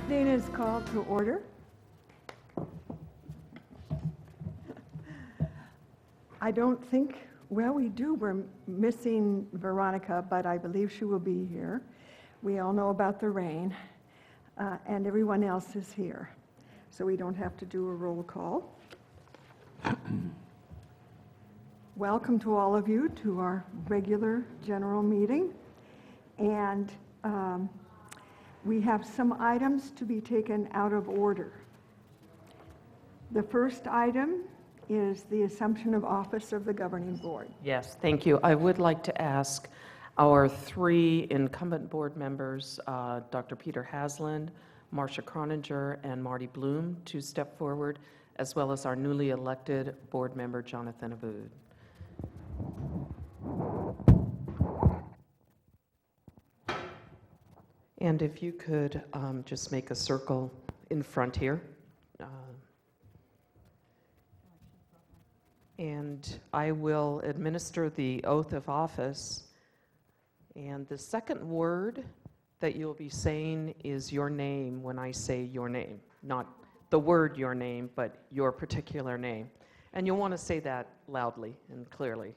Meeting is called to order. I don't think, well, we do. We're missing Veronica, but I believe she will be here. We all know about the rain, and everyone else is here, so we don't have to do a roll call. Welcome to all of you to our regular general meeting, and we have some items to be taken out of order. The first item is the assumption of office of the governing board. Yes, thank you. I would like to ask our three incumbent board members, Dr. Peter Hasland, Marcia Croninger, and Marty Bloom, to step forward, as well as our newly elected board member, Jonathan Aboud. And if you could just make a circle in front here. And I will administer the oath of office. And the second word that you'll be saying is your name when I say your name. Not the word your name, but your particular name. And you'll want to say that loudly and clearly.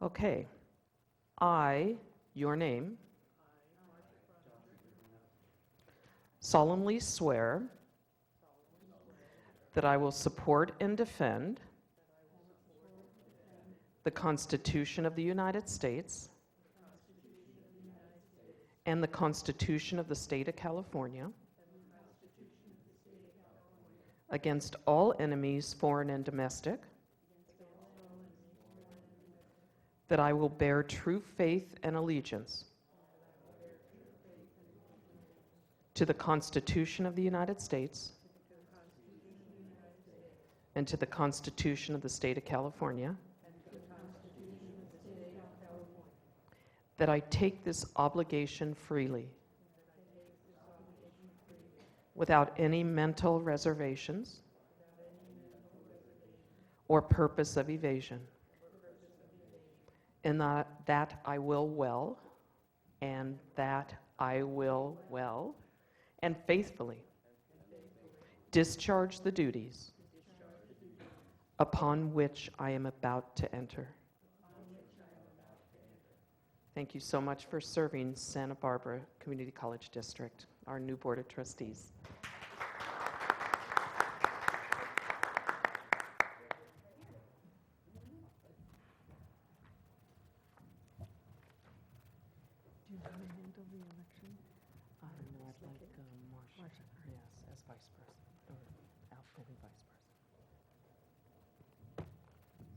Okay. I, your name, solemnly swear that I will support and defend the Constitution of the United States and the Constitution of the State of California against all enemies, foreign and domestic, that I will bear true faith and allegiance to the Constitution of the United States and to the Constitution of the State of California, that I take this obligation freely, without any mental reservations or purpose of evasion, and that I will well, and that I will well and faithfully discharge the duties upon which I am about to enter. Thank you so much for serving Santa Barbara Community College District, our new Board of Trustees. Do you want to handle the election? No, I'd like Marcia. Yes, as Vice President, or outgoing Vice President.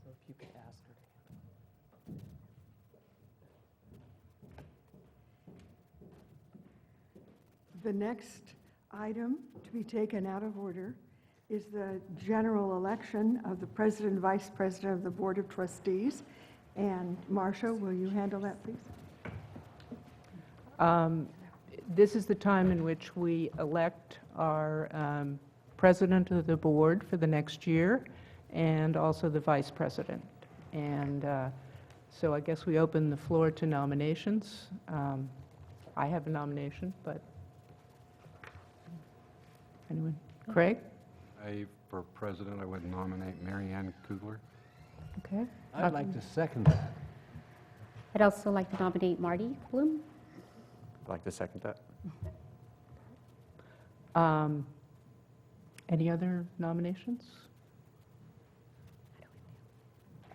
So if you could ask her to handle it. The next item to be taken out of order is the general election of the president and vice president of the Board of Trustees. And Marcia, will you handle that, please? This is the time in which we elect our president of the board for the next year and also the vice president. And so I guess we open the floor to nominations. I have a nomination, but anyone? Craig? For president, I would nominate Marianne Kugler. Okay. I'd like to second that. I'd also like to nominate Marty Bloom. I'd like to second that. Any other nominations?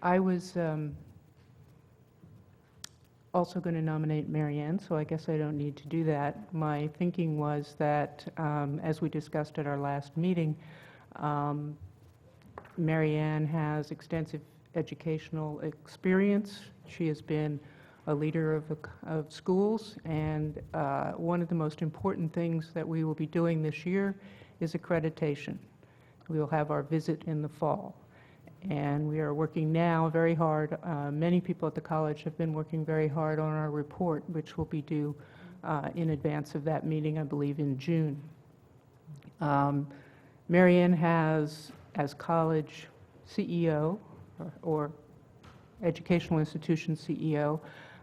I was also going to nominate Marianne, so I guess I don't need to do that. My thinking was that, as we discussed at our last meeting, Marianne has extensive educational experience. She has been a leader of schools, and one of the most important things that we will be doing this year is accreditation. We will have our visit in the fall. And we are working now very hard. Many people at the college have been working very hard on our report, which will be due in advance of that meeting, I believe, in June. Marianne has, as college CEO or educational institution CEO,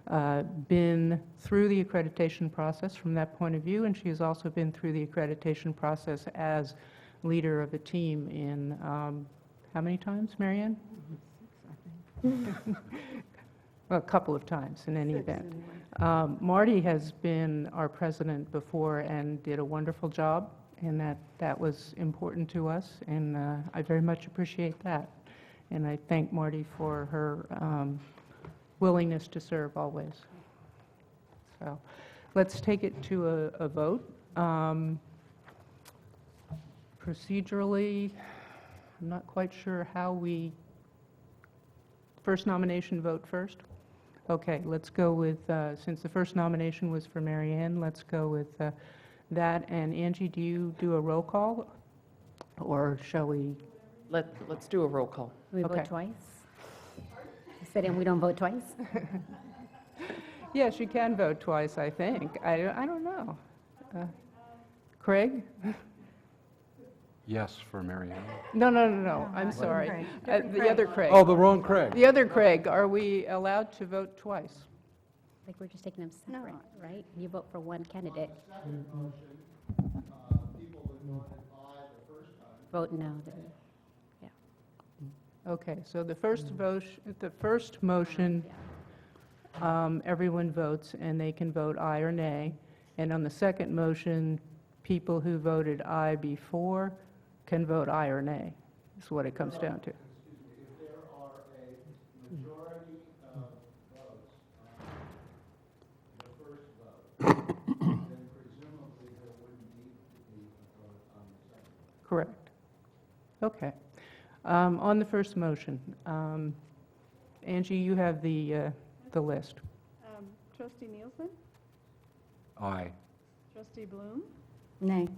been through the accreditation process from that point of view, and she has also been through the accreditation process as leader of a team in, how many times, Marianne? Well, a couple of times in any event. Marty has been our president before and did a wonderful job, and that was important to us, and I very much appreciate that. And I thank Marty for her willingness to serve always. So let's take it to a vote. Procedurally, I'm not quite sure how we, first nomination vote first? Okay, let's go with, since the first nomination was for Marianne, let's go with that. And Angie, do you do a roll call? Or shall we? Let's do a roll call. We Okay. vote twice? I said, and we don't vote twice? Yes, you can vote twice, I think. I don't know. Craig? Yes for Mary Ann. No, I'm sorry. The other Craig. Oh, the wrong Craig. The other Craig, are we allowed to vote twice? Like, we're just taking them separate, right? You vote for one candidate. Vote no, then, Okay, so the first motion, everyone votes, and they can vote aye or nay. And on the second motion, people who voted aye before can vote aye or nay, is what it comes down to. If there are a majority of votes on the first vote, then presumably there wouldn't need to be a vote on the second. Correct. Okay. On the first motion, Angie, you have the list. Trustee Nielsen? Aye. Trustee Bloom? nay.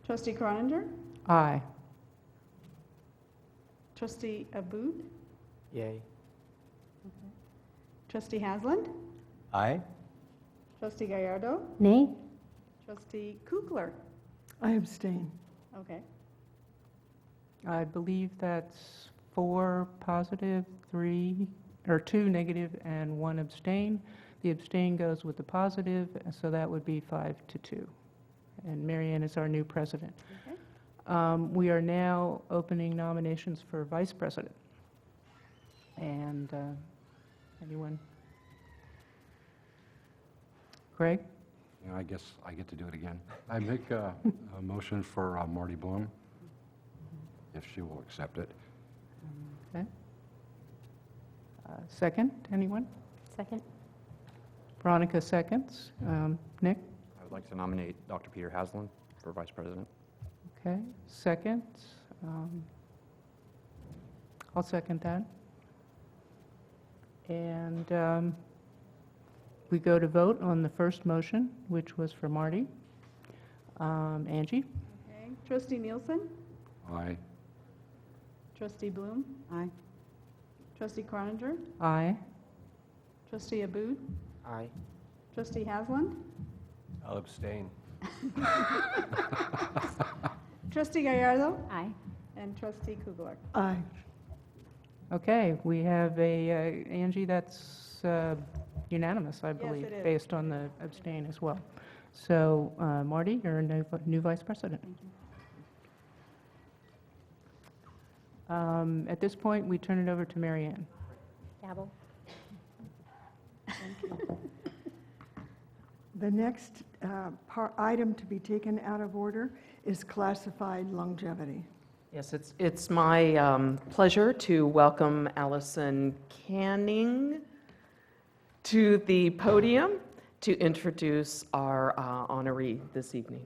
Trustee Croninger? Aye. Trustee Abud? Yay. Trustee Hasland? Aye. Trustee Gallardo? Nay? Trustee Kugler? I abstain. Okay. I believe that's 4 positive, 2 negative, and 1 abstain. The abstain goes with the positive, so that would be 5-2. And Marianne is our new president. Okay. We are now opening nominations for vice president. And anyone? Craig? Yeah, I guess I get to do it again. I make a motion for Marty Bloom, if she will accept it. Okay. Second, anyone? Second? Veronica seconds. Nick? I would like to nominate Dr. Peter Haslam for vice president. Okay, second. I'll second that. And we go to vote on the first motion, which was for Marty. Angie? Okay. Trustee Nielsen? Aye. Trustee Bloom? Aye. Trustee Croninger? Aye. Trustee Abud? Aye. Trustee Hasland? I'll abstain. Trustee Gallardo? Aye. And Trustee Kugler? Aye. Okay, we have a, Angie, that's unanimous, I believe, it is. based on the abstain as well. So, Marty, you're a new vice president. At this point, we turn it over to Marianne. Gavel? The next item to be taken out of order is classified longevity. Yes, it's my pleasure to welcome Allison Canning to the podium to introduce our honoree this evening.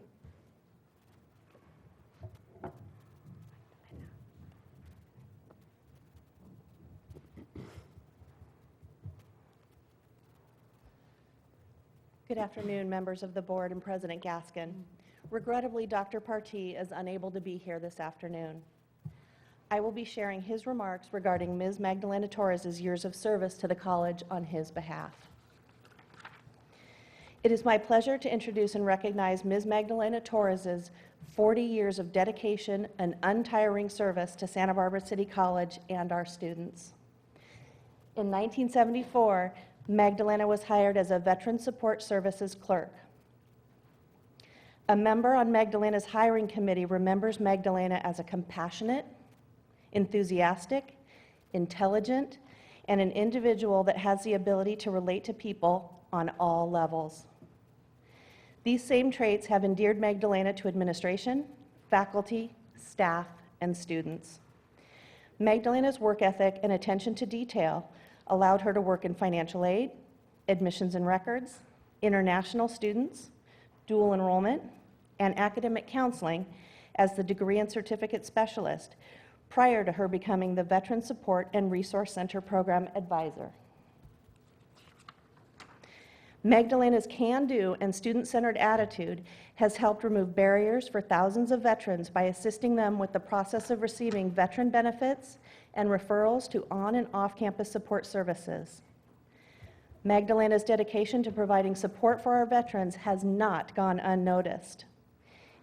Good afternoon, members of the board and President Gaskin. Regrettably, Dr. Partee is unable to be here this afternoon. I will be sharing his remarks regarding Ms. Magdalena Torres' years of service to the college on his behalf. It is my pleasure to introduce and recognize Ms. Magdalena Torres' 40 years of dedication and untiring service to Santa Barbara City College and our students. In 1974, Magdalena was hired as a Veteran Support Services clerk. A member on Magdalena's hiring committee remembers Magdalena as a compassionate, enthusiastic, intelligent, and an individual that has the ability to relate to people on all levels. These same traits have endeared Magdalena to administration, faculty, staff, and students. Magdalena's work ethic and attention to detail allowed her to work in financial aid, admissions and records, international students, dual enrollment, and academic counseling as the degree and certificate specialist prior to her becoming the Veteran Support and Resource Center Program Advisor. Magdalena's can-do and student-centered attitude has helped remove barriers for thousands of veterans by assisting them with the process of receiving veteran benefits and referrals to on- and off-campus support services. Magdalena's dedication to providing support for our veterans has not gone unnoticed.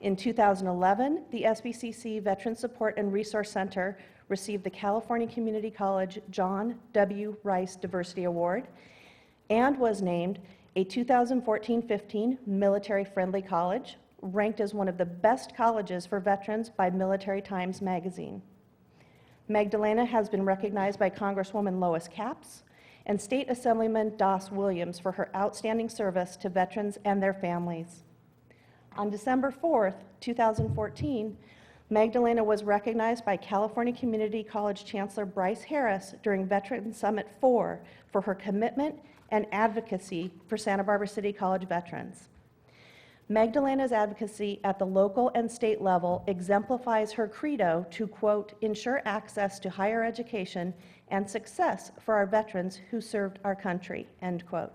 In 2011, the SBCC Veteran Support and Resource Center received the California Community College John W. Rice Diversity Award and was named a 2014-15 military-friendly college, ranked as one of the best colleges for veterans by Military Times Magazine. Magdalena has been recognized by Congresswoman Lois Capps and State Assemblyman Doss Williams for her outstanding service to veterans and their families. On December 4th, 2014, Magdalena was recognized by California Community College Chancellor Bryce Harris during Veteran Summit 4 for her commitment and advocacy for Santa Barbara City College veterans. Magdalena's advocacy at the local and state level exemplifies her credo to, quote, ensure access to higher education and success for our veterans who served our country, end quote.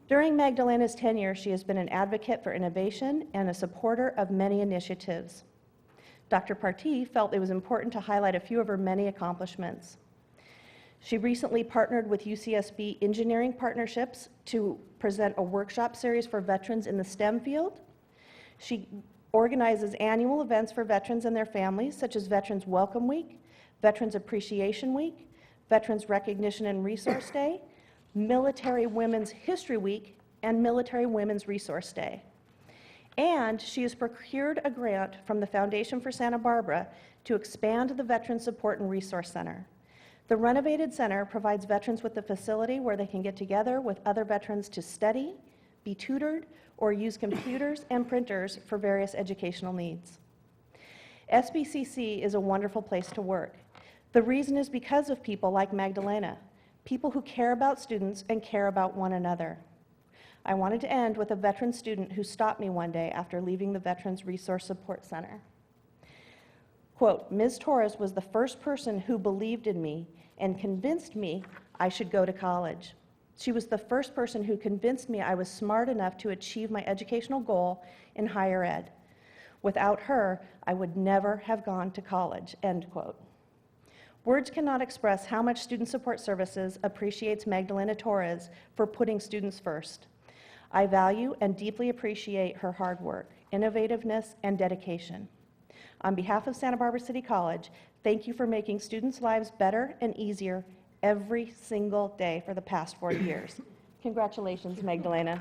During Magdalena's tenure, she has been an advocate for innovation and a supporter of many initiatives. Dr. Partee felt it was important to highlight a few of her many accomplishments. She recently partnered with UCSB Engineering Partnerships to present a workshop series for veterans in the STEM field. She organizes annual events for veterans and their families, such as Veterans Welcome Week, Veterans Appreciation Week, Veterans Recognition and Resource Day, Military Women's History Week, and Military Women's Resource Day. And she has procured a grant from the Foundation for Santa Barbara to expand the Veteran Support and Resource Center. The renovated center provides veterans with a facility where they can get together with other veterans to study, be tutored, or use computers and printers for various educational needs. SBCC is a wonderful place to work. The reason is because of people like Magdalena, people who care about students and care about one another. I wanted to end with a veteran student who stopped me one day after leaving the Veterans Resource Support Center. Quote, Ms. Torres was the first person who believed in me and convinced me I should go to college. She was the first person who convinced me I was smart enough to achieve my educational goal in higher ed. Without her, I would never have gone to college, end quote. Words cannot express how much Student Support Services appreciates Magdalena Torres for putting students first. I value and deeply appreciate her hard work, innovativeness, and dedication. On behalf of Santa Barbara City College, thank you for making students' lives better and easier every single day for the past 40 years. Congratulations, Magdalena.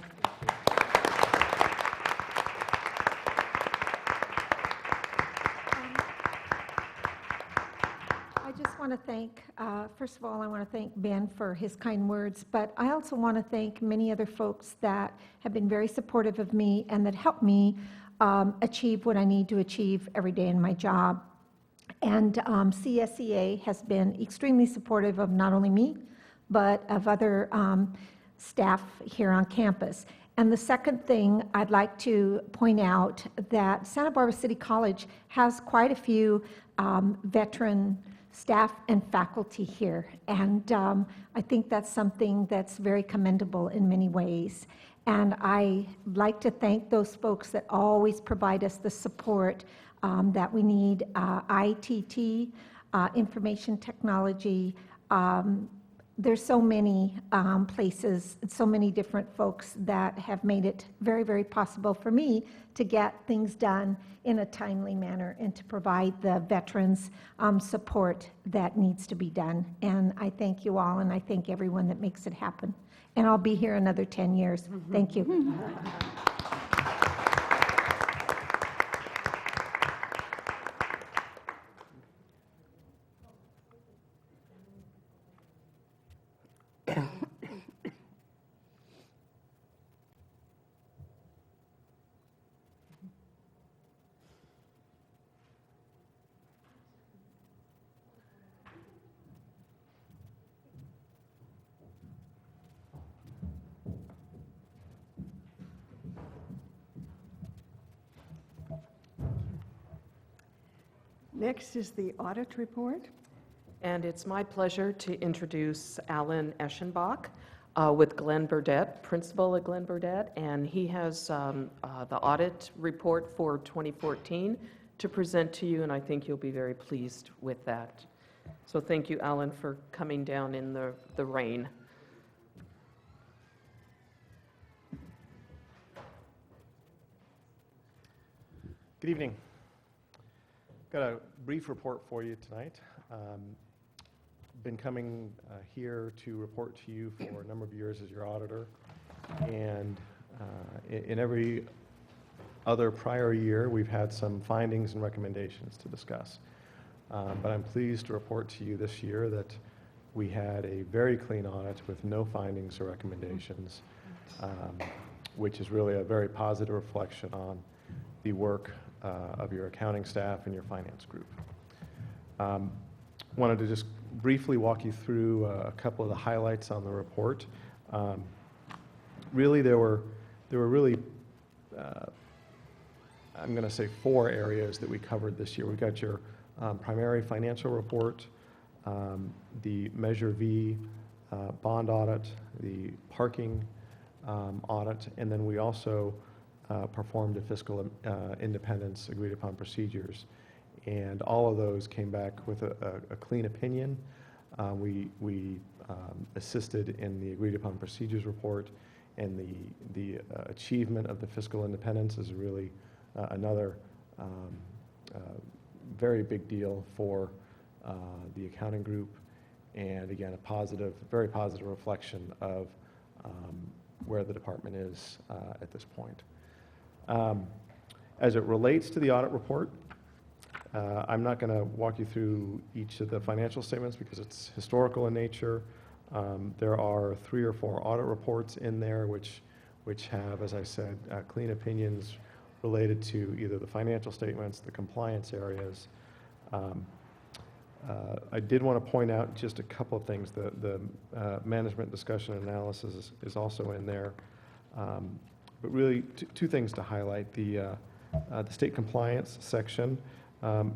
I just want to thank, first of all, I want to thank Ben for his kind words, but I also want to thank many other folks that have been very supportive of me and that help me achieve what I need to achieve every day in my job. And CSEA has been extremely supportive of not only me, but of other staff here on campus. And the second thing I'd like to point out that Santa Barbara City College has quite a few veteran staff and faculty here. And I think that's something that's very commendable in many ways. And I like to thank those folks that always provide us the support that we need, ITT, information technology, there's so many places, so many different folks that have made it very, very possible for me to get things done in a timely manner and to provide the veterans support that needs to be done. And I thank you all, and I thank everyone that makes it happen. And I'll be here another 10 years. Thank you. Next is the audit report. And it's my pleasure to introduce Alan Eschenbach with Glenn Burdett, principal at Glenn Burdett, and he has the audit report for 2014 to present to you, and I think you'll be very pleased with that. So thank you, Alan, for coming down in the rain. Good evening. Got a brief report for you tonight. Been coming here to report to you for a number of years as your auditor, and in every other prior year, we've had some findings and recommendations to discuss. But I'm pleased to report to you this year that we had a very clean audit with no findings or recommendations, which is really a very positive reflection on the work of your accounting staff and your finance group. Wanted to just briefly walk you through a couple of the highlights on the report. Really, there were really, I'm going to say 4 areas that we covered this year. We got your primary financial report, the Measure V bond audit, the parking audit, and then we also performed a fiscal independence agreed upon procedures. And all of those came back with a clean opinion. We assisted in the agreed upon procedures report, and the achievement of the fiscal independence is really another very big deal for the accounting group, and again, a positive, very positive reflection of where the department is at this point. As it relates to the audit report, I'm not going to walk you through each of the financial statements because it's historical in nature. There are 3 or 4 audit reports in there which have, as I said, clean opinions related to either the financial statements, the compliance areas. I did want to point out just a couple of things. The management discussion and analysis is also in there. But really, 2 things to highlight. The state compliance section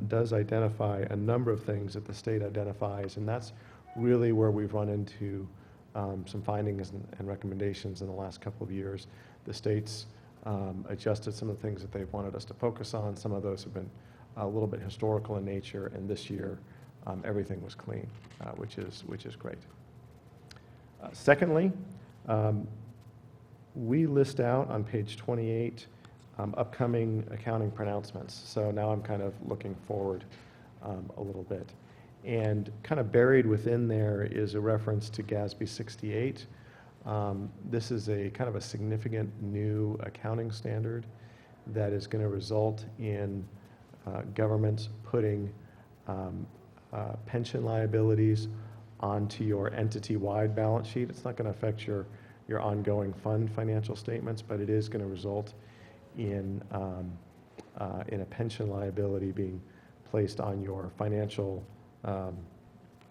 does identify a number of things that the state identifies, and that's really where we've run into some findings and recommendations in the last couple of years. The state's adjusted some of the things that they've wanted us to focus on. Some of those have been a little bit historical in nature, and this year everything was clean, which is great. Secondly, we list out on page 28 upcoming accounting pronouncements. So now I'm kind of looking forward a little bit. And kind of buried within there is a reference to GASB 68. This is a kind of a significant new accounting standard that is going to result in governments putting pension liabilities onto your entity-wide balance sheet. It's not going to affect your ongoing fund financial statements, but it is going to result in a pension liability being placed on your financial, kind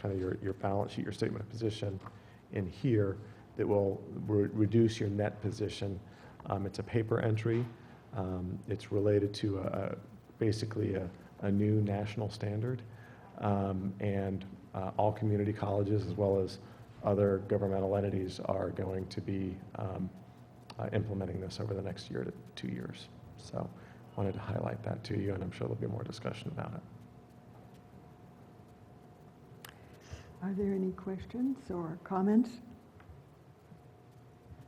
of your balance sheet, your statement of position in here that will reduce your net position. It's a paper entry. It's related to basically a new national standard, and all community colleges as well as other governmental entities are going to be implementing this over the next year to 2 years. So wanted to highlight that to you, and I'm sure there'll be more discussion about it. Are there any questions or comments?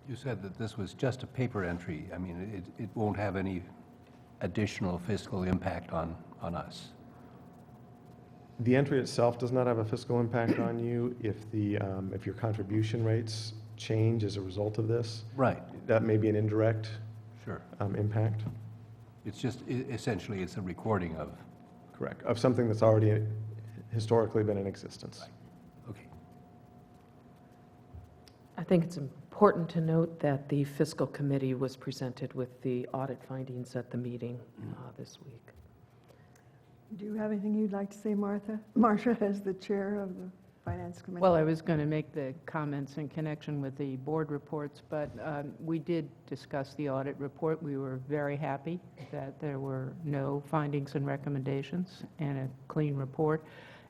You said that this was just a paper entry. I mean, it won't have any additional fiscal impact on us. The entry itself does not have a fiscal impact on you. If your contribution rates change as a result of this, Right. that may be an indirect Sure. impact. It's just, essentially, it's a recording of, Correct. Of something that's already historically been in existence. okay. I think it's important to note that the fiscal committee was presented with the audit findings at the meeting this week. Do you have anything you'd like to say, Marcia, as the chair of the Finance Committee? Well, I was going to make the comments in connection with the board reports, but we did discuss the audit report. We were very happy that there were no findings and recommendations and a clean report.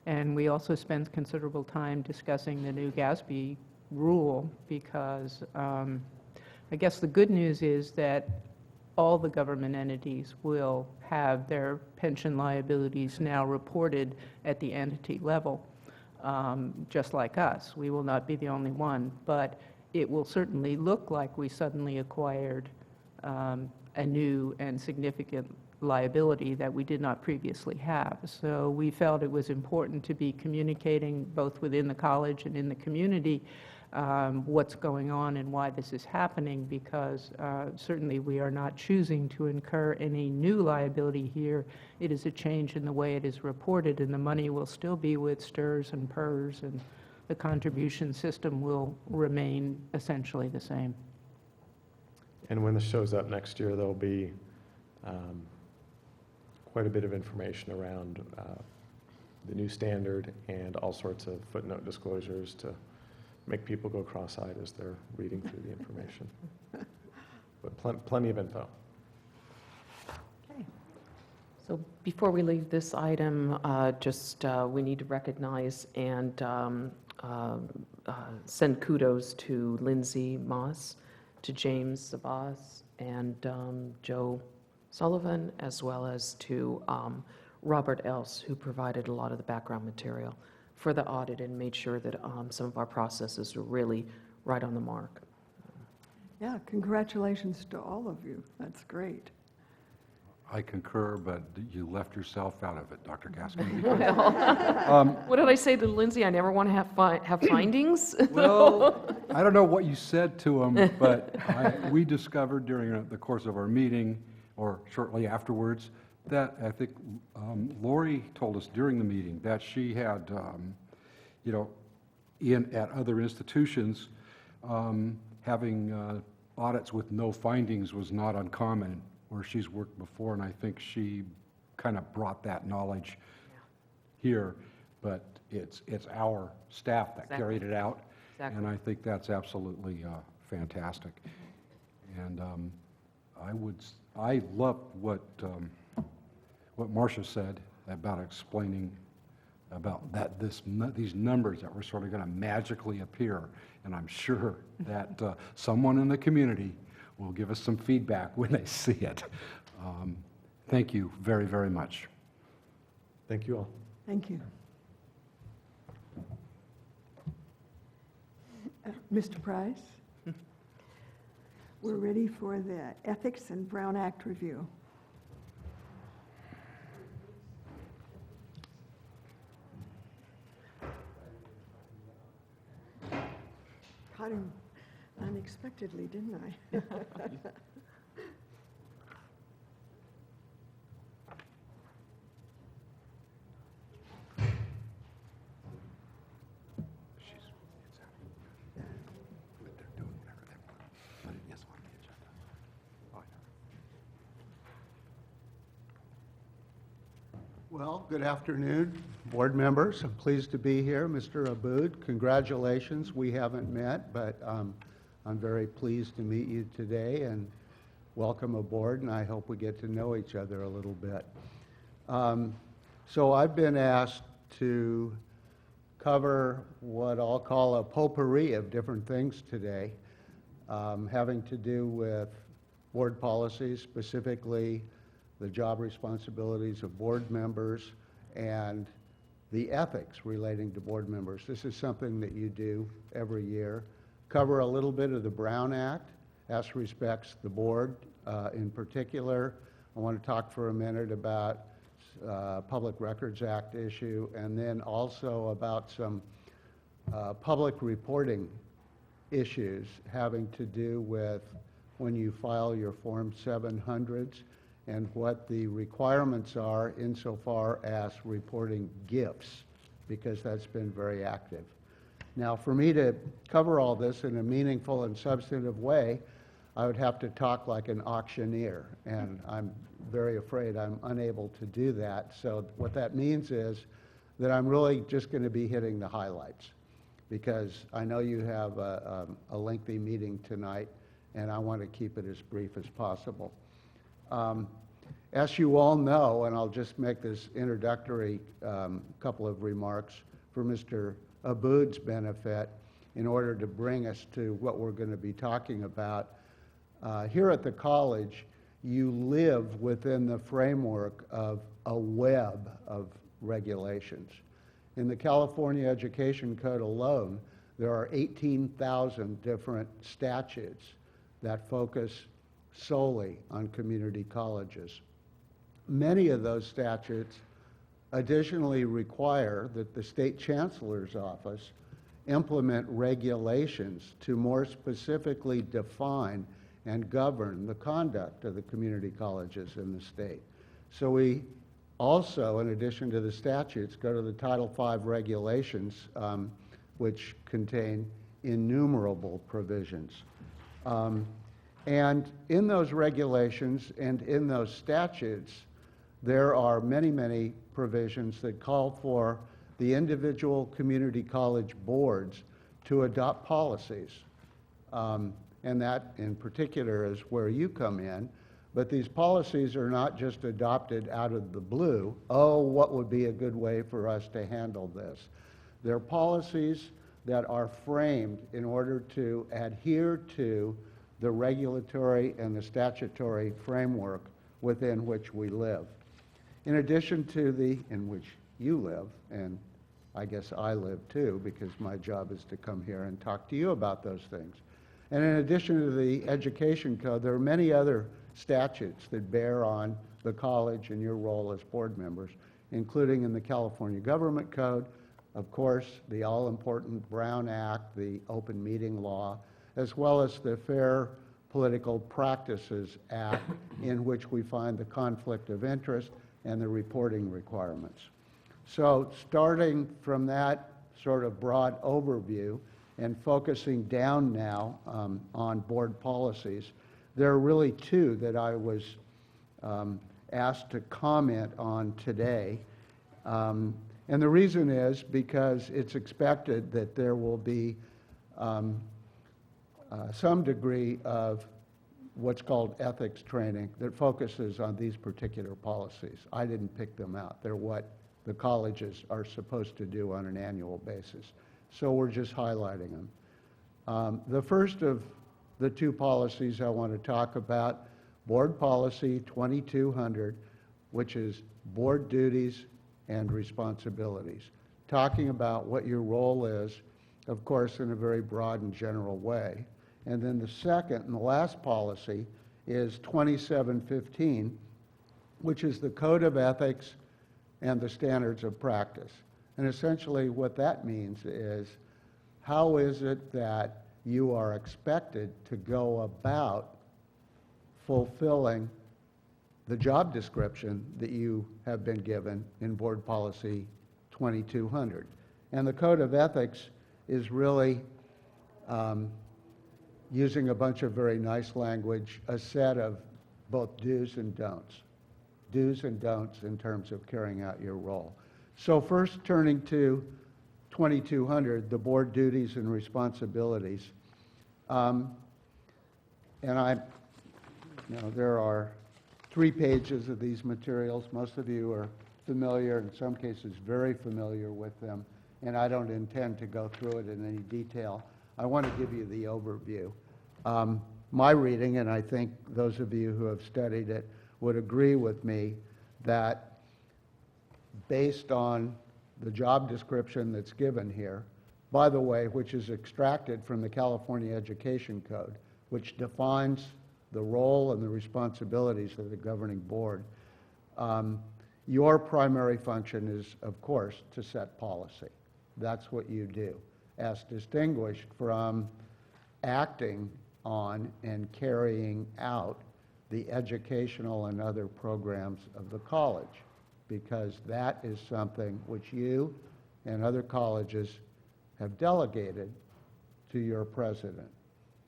And we also spent considerable time discussing the new GASB rule because I guess the good news is that all the government entities will have their pension liabilities now reported at the entity level. Just like us. We will not be the only one, but it will certainly look like we suddenly acquired a new and significant liability that we did not previously have. So we felt it was important to be communicating both within the college and in the community what's going on and why this is happening, because certainly we are not choosing to incur any new liability here. It is a change in the way it is reported, and the money will still be with STRS and PERS, and the contribution system will remain essentially the same. And when this shows up next year, there'll be quite a bit of information around the new standard and all sorts of footnote disclosures to make people go cross-eyed as they're reading through the information. But plenty of info. Okay. So before we leave this item, we need to recognize and send kudos to Lindsay Moss, to James Zabas, and Joe Sullivan, as well as to Robert Else, who provided a lot of the background material for the audit and made sure that some of our processes are really right on the mark. Yeah, congratulations to all of you. That's great. I concur, but you left yourself out of it, Dr. Gaskin. Well, what did I say to Lindsay? I never want to have findings? Well, I don't know what you said to him, but we discovered during the course of our meeting, or shortly afterwards, that I think Lori told us during the meeting that she had, at other institutions, having audits with no findings was not uncommon where she's worked before, and I think she kind of brought that knowledge here, but it's our staff that carried it out, and I think that's absolutely fantastic. And I love what Marcia said about explaining about these numbers that were sort of going to magically appear, and I'm sure that someone in the community will give us some feedback when they see it. Thank you very, very much. Thank you all. Thank you. Mr. Price? We're ready for the Ethics and Brown Act review. Caught him unexpectedly, didn't I? Well, good afternoon, board members. I'm pleased to be here. Mr. Aboud, congratulations. We haven't met, but I'm very pleased to meet you today, and welcome aboard, and I hope we get to know each other a little bit. So I've been asked to cover what I'll call a potpourri of different things today, having to do with board policies, specifically the job responsibilities of board members, and the ethics relating to board members. This is something that you do every year. Cover a little bit of the Brown Act as respects the board in particular. I want to talk for a minute about Public Records Act issue, and then also about some public reporting issues having to do with when you file your Form 700s and what the requirements are insofar as reporting gifts, because that's been very active. Now, for me to cover all this in a meaningful and substantive way, I would have to talk like an auctioneer, and I'm very afraid I'm unable to do that. So what that means is that I'm really just going to be hitting the highlights, because I know you have a lengthy meeting tonight, and I want to keep it as brief as possible. As you all know, and I'll just make this introductory couple of remarks for Mr. Aboud's benefit in order to bring us to what we're going to be talking about. Here at the college, you live within the framework of a web of regulations. In the California Education Code alone, there are 18,000 different statutes that focus solely on community colleges. Many of those statutes additionally require that the state chancellor's office implement regulations to more specifically define and govern the conduct of the community colleges in the state. So we also, in addition to the statutes, go to the Title V regulations, which contain innumerable provisions. And in those regulations and in those statutes, there are many, many provisions that call for the individual community college boards to adopt policies. And that, in particular, is where you come in. But these policies are not just adopted out of the blue. Oh, what would be a good way for us to handle this? They're policies that are framed in order to adhere to the regulatory and the statutory framework within which we live. In addition to in which you live, and I guess I live too, because my job is to come here and talk to you about those things. And in addition to the Education Code, there are many other statutes that bear on the college and your role as board members, including in the California Government Code, of course, the all-important Brown Act, the Open Meeting Law, as well as the Fair Political Practices Act, in which we find the conflict of interest and the reporting requirements. So starting from that sort of broad overview and focusing down now on board policies, there are really two that I was asked to comment on today. And the reason is because it's expected that there will be some degree of what's called ethics training that focuses on these particular policies. I didn't pick them out. They're what the colleges are supposed to do on an annual basis. So we're just highlighting them. The first of the two policies I want to talk about, Board Policy 2200, which is board duties and responsibilities, talking about what your role is, of course, in a very broad and general way. And then the second and the last policy is 2715, which is the Code of Ethics and the Standards of Practice. And essentially what that means is, how is it that you are expected to go about fulfilling the job description that you have been given in Board Policy 2200. And the Code of Ethics is really using a bunch of very nice language, a set of both do's and don'ts in terms of carrying out your role. So first, turning to 2200, the board duties and responsibilities. And there are 3 pages of these materials. Most of you are familiar, in some cases very familiar with them, and I don't intend to go through it in any detail. I want to give you the overview. My reading, and I think those of you who have studied it would agree with me, that based on the job description that's given here, by the way, which is extracted from the California Education Code, which defines the role and the responsibilities of the governing board. Your primary function is, of course, to set policy. That's what you do, as distinguished from acting on and carrying out the educational and other programs of the college, because that is something which you and other colleges have delegated to your president.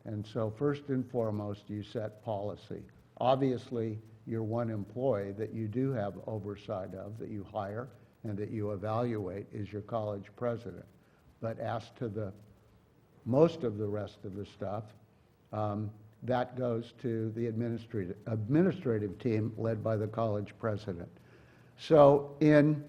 And so first and foremost, you set policy. Obviously, your one employee that you do have oversight of, that you hire and that you evaluate, is your college president. But as to the most of the rest of the stuff, that goes to the administrative team led by the college president. So in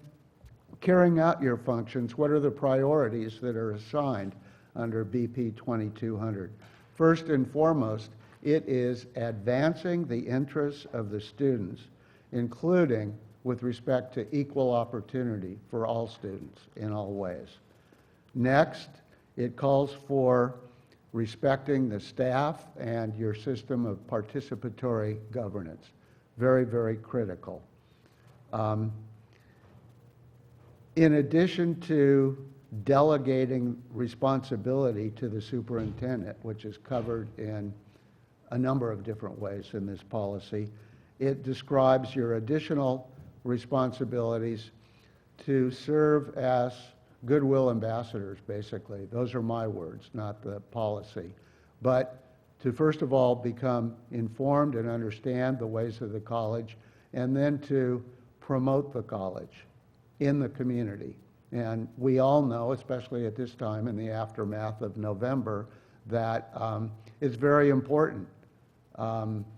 carrying out your functions, what are the priorities that are assigned under BP 2200? First and foremost, it is advancing the interests of the students, including with respect to equal opportunity for all students in all ways. Next, it calls for respecting the staff and your system of participatory governance. Very, very critical. In addition to delegating responsibility to the superintendent, which is covered in a number of different ways in this policy, it describes your additional responsibilities to serve as goodwill ambassadors, basically. Those are my words, not the policy. But to first of all become informed and understand the ways of the college, and then to promote the college in the community. And we all know, especially at this time in the aftermath of November, that it's very important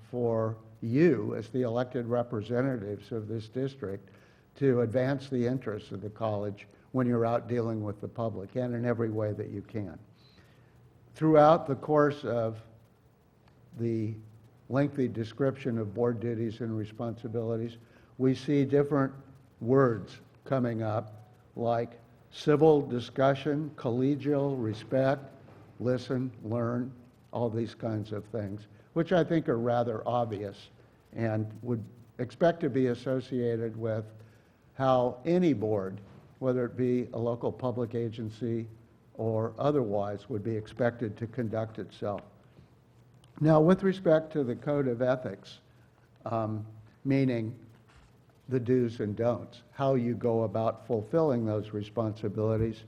for you as the elected representatives of this district to advance the interests of the college when you're out dealing with the public, and in every way that you can. Throughout the course of the lengthy description of board duties and responsibilities, we see different words coming up like civil discussion, collegial, respect, listen, learn, all these kinds of things, which I think are rather obvious and would expect to be associated with how any board, whether it be a local public agency or otherwise, would be expected to conduct itself. Now, with respect to the code of ethics, meaning the do's and don'ts, how you go about fulfilling those responsibilities,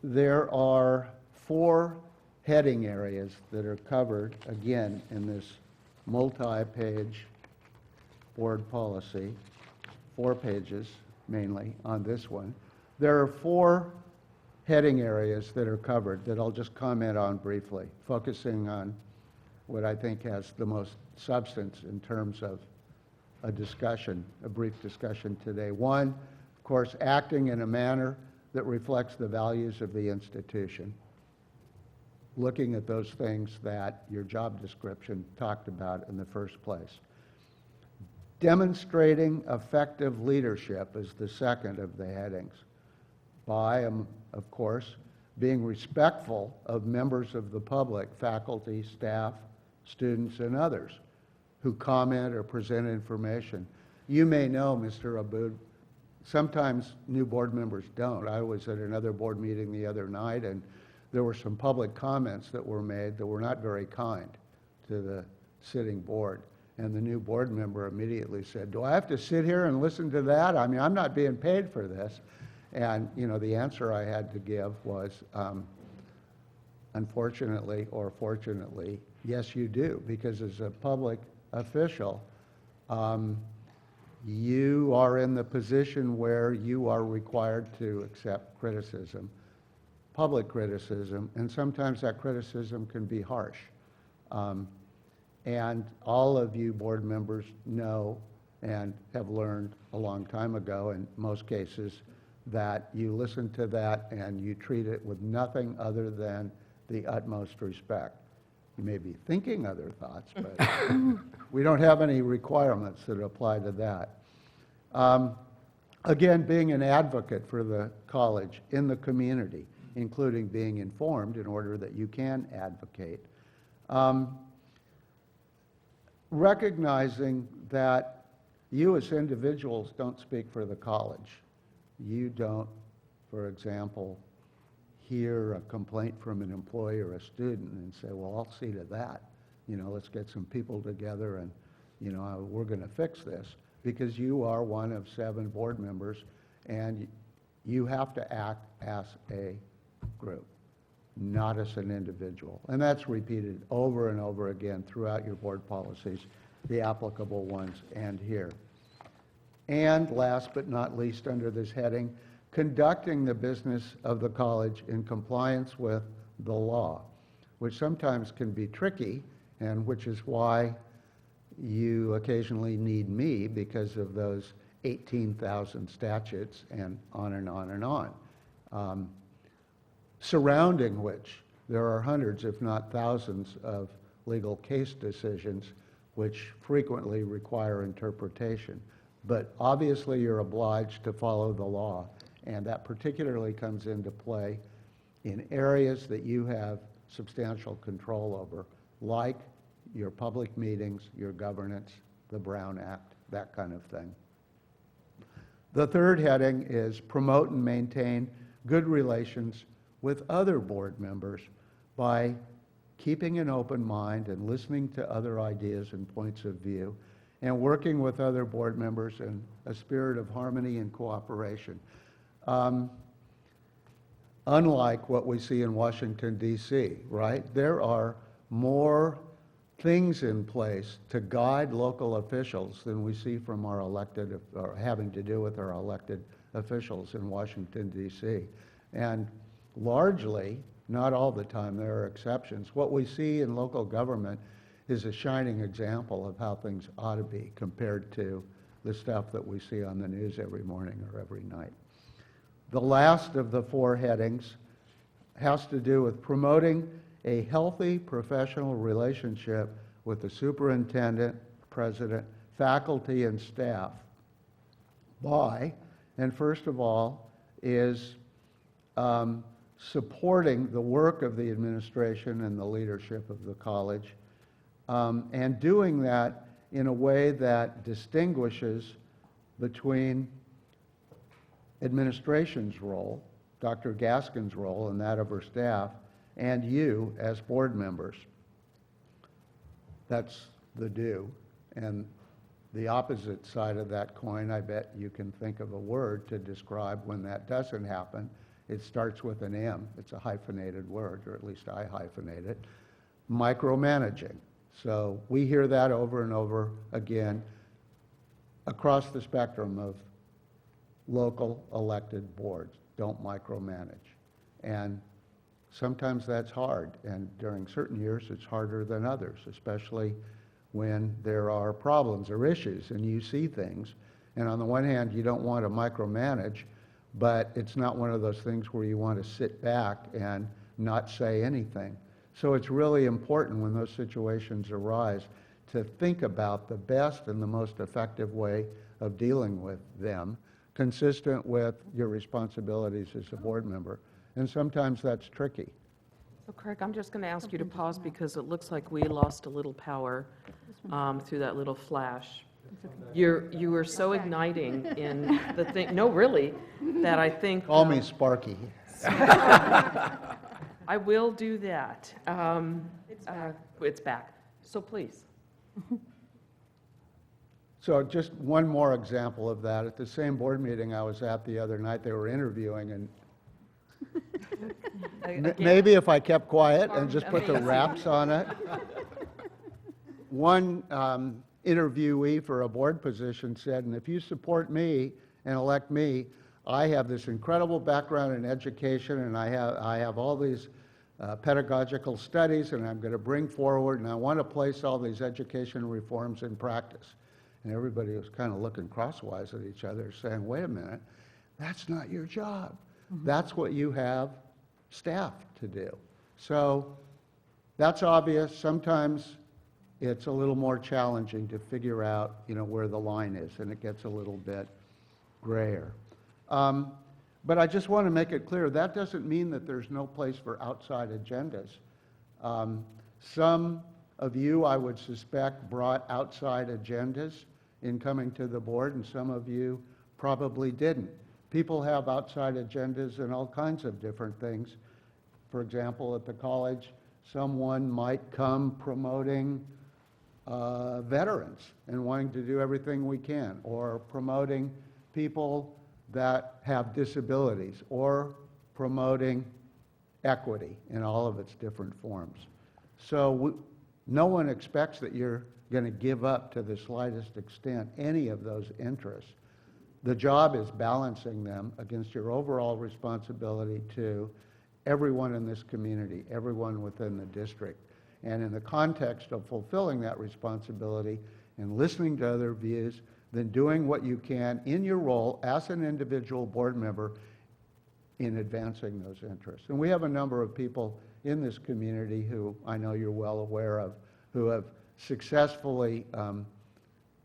there are 4 heading areas that are covered, again, in this multi-page board policy, 4 pages mainly on this one. There are 4 heading areas that are covered that I'll just comment on briefly, focusing on what I think has the most substance in terms of a discussion, a brief discussion today. One, of course, acting in a manner that reflects the values of the institution, looking at those things that your job description talked about in the first place. Demonstrating effective leadership is the second of the headings by, of course, being respectful of members of the public, faculty, staff, students, and others who comment or present information. You may know, Mr. Aboud, sometimes new board members don't. I was at another board meeting the other night, and there were some public comments that were made that were not very kind to the sitting board. And the new board member immediately said, "Do I have to sit here and listen to that? I mean, I'm not being paid for this." And, you know, the answer I had to give was, unfortunately or fortunately, yes, you do, because as a public official, you are in the position where you are required to accept criticism, public criticism, and sometimes that criticism can be harsh. And all of you board members know and have learned a long time ago, in most cases, that you listen to that and you treat it with nothing other than the utmost respect. You may be thinking other thoughts, but we don't have any requirements that apply to that. Again, being an advocate for the college in the community, including being informed in order that you can advocate. Recognizing that you as individuals don't speak for the college. You don't, for example, hear a complaint from an employee or a student and say, well, I'll see to that. You know, let's get some people together and, you know, we're going to fix this. Because you are one of 7 board members and you have to act as a group, not as an individual. And that's repeated over and over again throughout your board policies, the applicable ones and here. And last but not least, under this heading, conducting the business of the college in compliance with the law, which sometimes can be tricky, and which is why you occasionally need me because of those 18,000 statutes and on and on and on. Surrounding which there are hundreds, if not thousands, of legal case decisions which frequently require interpretation. But obviously you're obliged to follow the law, and that particularly comes into play in areas that you have substantial control over, like your public meetings, your governance, the Brown Act, that kind of thing. The third heading is promote and maintain good relations with other board members by keeping an open mind and listening to other ideas and points of view, and working with other board members in a spirit of harmony and cooperation. Unlike what we see in Washington, D.C., right? There are more things in place to guide local officials than we see from our elected, or having to do with our elected officials in Washington, D.C. And largely, not all the time, there are exceptions. What we see in local government is a shining example of how things ought to be compared to the stuff that we see on the news every morning or every night. The last of the 4 headings has to do with promoting a healthy professional relationship with the superintendent, president, faculty, and staff by, and first of all, is supporting the work of the administration and the leadership of the college, and doing that in a way that distinguishes between administration's role, Dr. Gaskin's role and that of her staff, and you as board members. That's the do. And the opposite side of that coin, I bet you can think of a word to describe when that doesn't happen. It starts with an M. It's a hyphenated word, or at least I hyphenate it. Micromanaging. So we hear that over and over again across the spectrum of local elected boards. Don't micromanage. And sometimes that's hard, and during certain years it's harder than others, especially when there are problems or issues and you see things. And on the one hand, you don't want to micromanage, but it's not one of those things where you want to sit back and not say anything. So it's really important when those situations arise to think about the best and the most effective way of dealing with them, consistent with your responsibilities as a board member. And sometimes that's tricky. So Craig, I'm just going to ask you to pause because it looks like we lost a little power through that little flash. You were so igniting in the thing, no, really, that I think... Call me Sparky. I will do that. It's back. So please. So just one more example of that. At the same board meeting I was at the other night, they were interviewing, and maybe if I kept quiet and just put the wraps on it. One interviewee for a board position said, and if you support me and elect me, I have this incredible background in education, and I have all these pedagogical studies, and I'm going to bring forward, and I want to place all these education reforms in practice. And everybody was kind of looking crosswise at each other, saying, wait a minute, that's not your job. That's what you have staff to do. So that's obvious. Sometimes it's a little more challenging to figure out, where the line is, and it gets a little bit grayer. But I just want to make it clear, that doesn't mean that there's no place for outside agendas. Some of you, I would suspect, brought outside agendas in coming to the board, and some of you probably didn't. People have outside agendas in all kinds of different things. For example, at the college, someone might come promoting veterans and wanting to do everything we can, or promoting people that have disabilities, or promoting equity in all of its different forms. So no one expects that you're going to give up to the slightest extent any of those interests. The job is balancing them against your overall responsibility to everyone in this community, everyone within the district. And in the context of fulfilling that responsibility and listening to other views, then doing what you can in your role as an individual board member in advancing those interests. And we have a number of people in this community who I know you're well aware of, who have successfully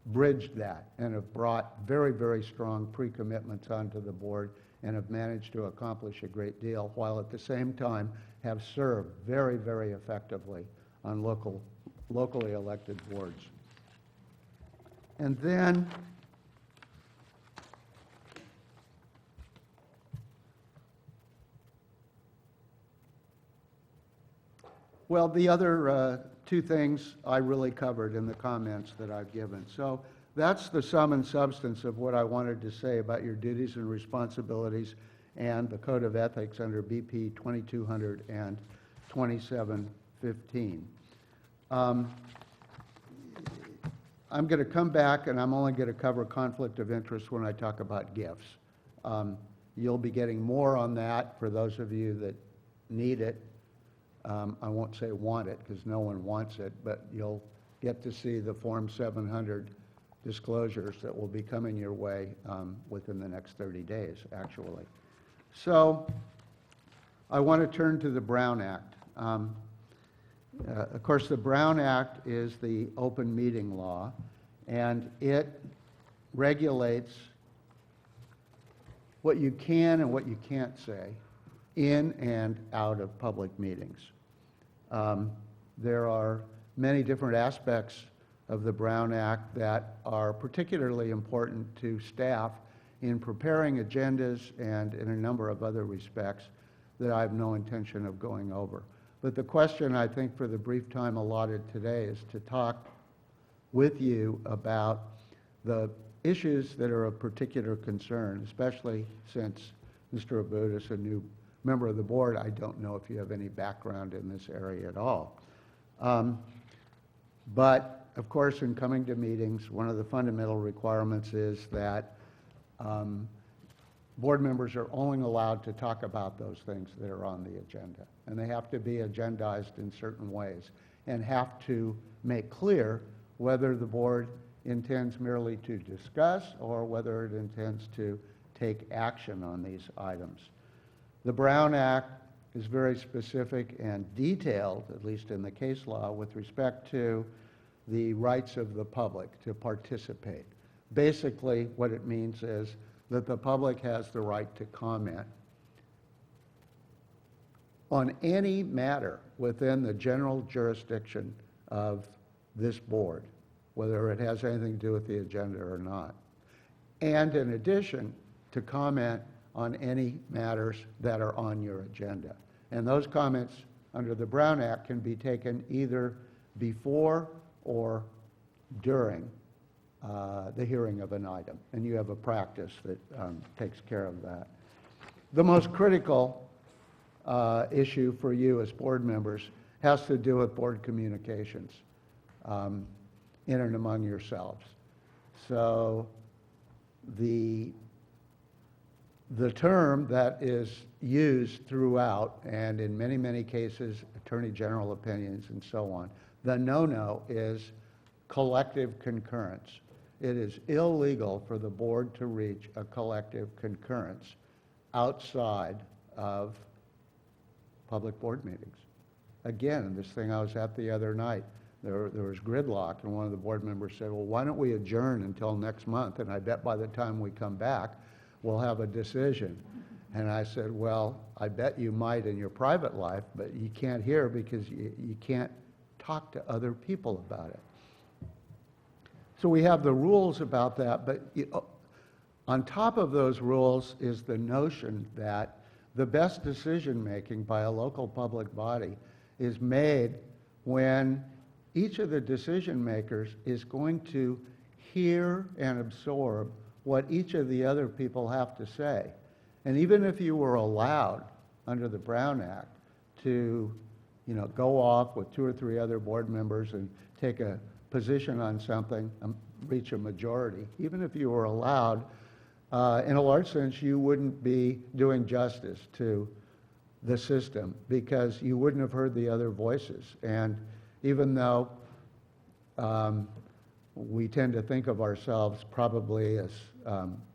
bridged that and have brought very, very strong pre-commitments onto the board and have managed to accomplish a great deal, while at the same time have served very, very effectively on locally elected boards. And then well, the other two things I really covered in the comments that I've given. So that's the sum and substance of what I wanted to say about your duties and responsibilities and the Code of Ethics under BP 2200 and 2715. I'm going to come back, and I'm only going to cover conflict of interest when I talk about gifts. You'll be getting more on that for those of you that need it. I won't say want it, because no one wants it, but you'll get to see the Form 700 disclosures that will be coming your way within the next 30 days, actually. So I want to turn to the Brown Act. Of course, the Brown Act is the open meeting law, and it regulates what you can and what you can't say in and out of public meetings. There are many different aspects of the Brown Act that are particularly important to staff in preparing agendas and in a number of other respects that I have no intention of going over. But the question, I think, for the brief time allotted today is to talk with you about the issues that are of particular concern, especially since Mr. Abboud is a new member of the board. I don't know if you have any background in this area at all. But, of course, in coming to meetings, one of the fundamental requirements is that board members are only allowed to talk about those things that are on the agenda. And they have to be agendized in certain ways and have to make clear whether the board intends merely to discuss or whether it intends to take action on these items. The Brown Act is very specific and detailed, at least in the case law, with respect to the rights of the public to participate. Basically, what it means is that the public has the right to comment on any matter within the general jurisdiction of this board, whether it has anything to do with the agenda or not. And in addition, to comment on any matters that are on your agenda. And those comments under the Brown Act can be taken either before or during the hearing of an item. And you have a practice that takes care of that. The most critical issue for you as board members has to do with board communications in and among yourselves. So the term that is used throughout, and in many, many cases, attorney general opinions and so on, the no-no is collective concurrence. It is illegal for the board to reach a collective concurrence outside of public board meetings. Again, this thing I was at the other night, there was gridlock, and one of the board members said, well, why don't we adjourn until next month? And I bet by the time we come back, we'll have a decision. And I said, well, I bet you might in your private life, but you can't here because you can't talk to other people about it. So we have the rules about that, but on top of those rules is the notion that the best decision-making by a local public body is made when each of the decision makers is going to hear and absorb what each of the other people have to say. And even if you were allowed under the Brown Act to, go off with 2 or 3 other board members and take a position on something, reach a majority, even if you were allowed, in a large sense, you wouldn't be doing justice to the system because you wouldn't have heard the other voices. And even though we tend to think of ourselves probably as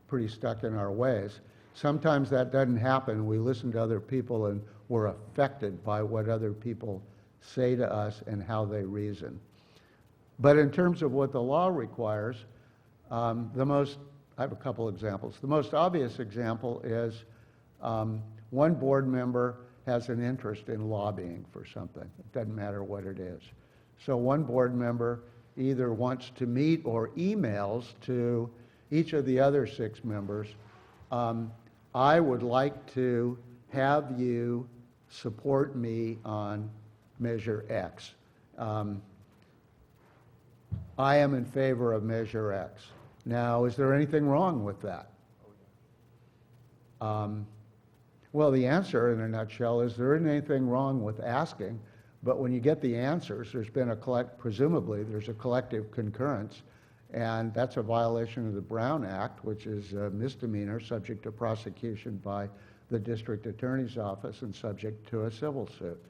pretty stuck in our ways, sometimes that doesn't happen. We listen to other people and we're affected by what other people say to us and how they reason. But in terms of what the law requires, I have a couple examples. The most obvious example is one board member has an interest in lobbying for something. It doesn't matter what it is. So one board member either wants to meet or emails to each of the other 6 members, I would like to have you support me on Measure X. I am in favor of Measure X. Now, is there anything wrong with that? Well, the answer in a nutshell is there isn't anything wrong with asking, but when you get the answers, presumably there's a collective concurrence, and that's a violation of the Brown Act, which is a misdemeanor subject to prosecution by the district attorney's office and subject to a civil suit.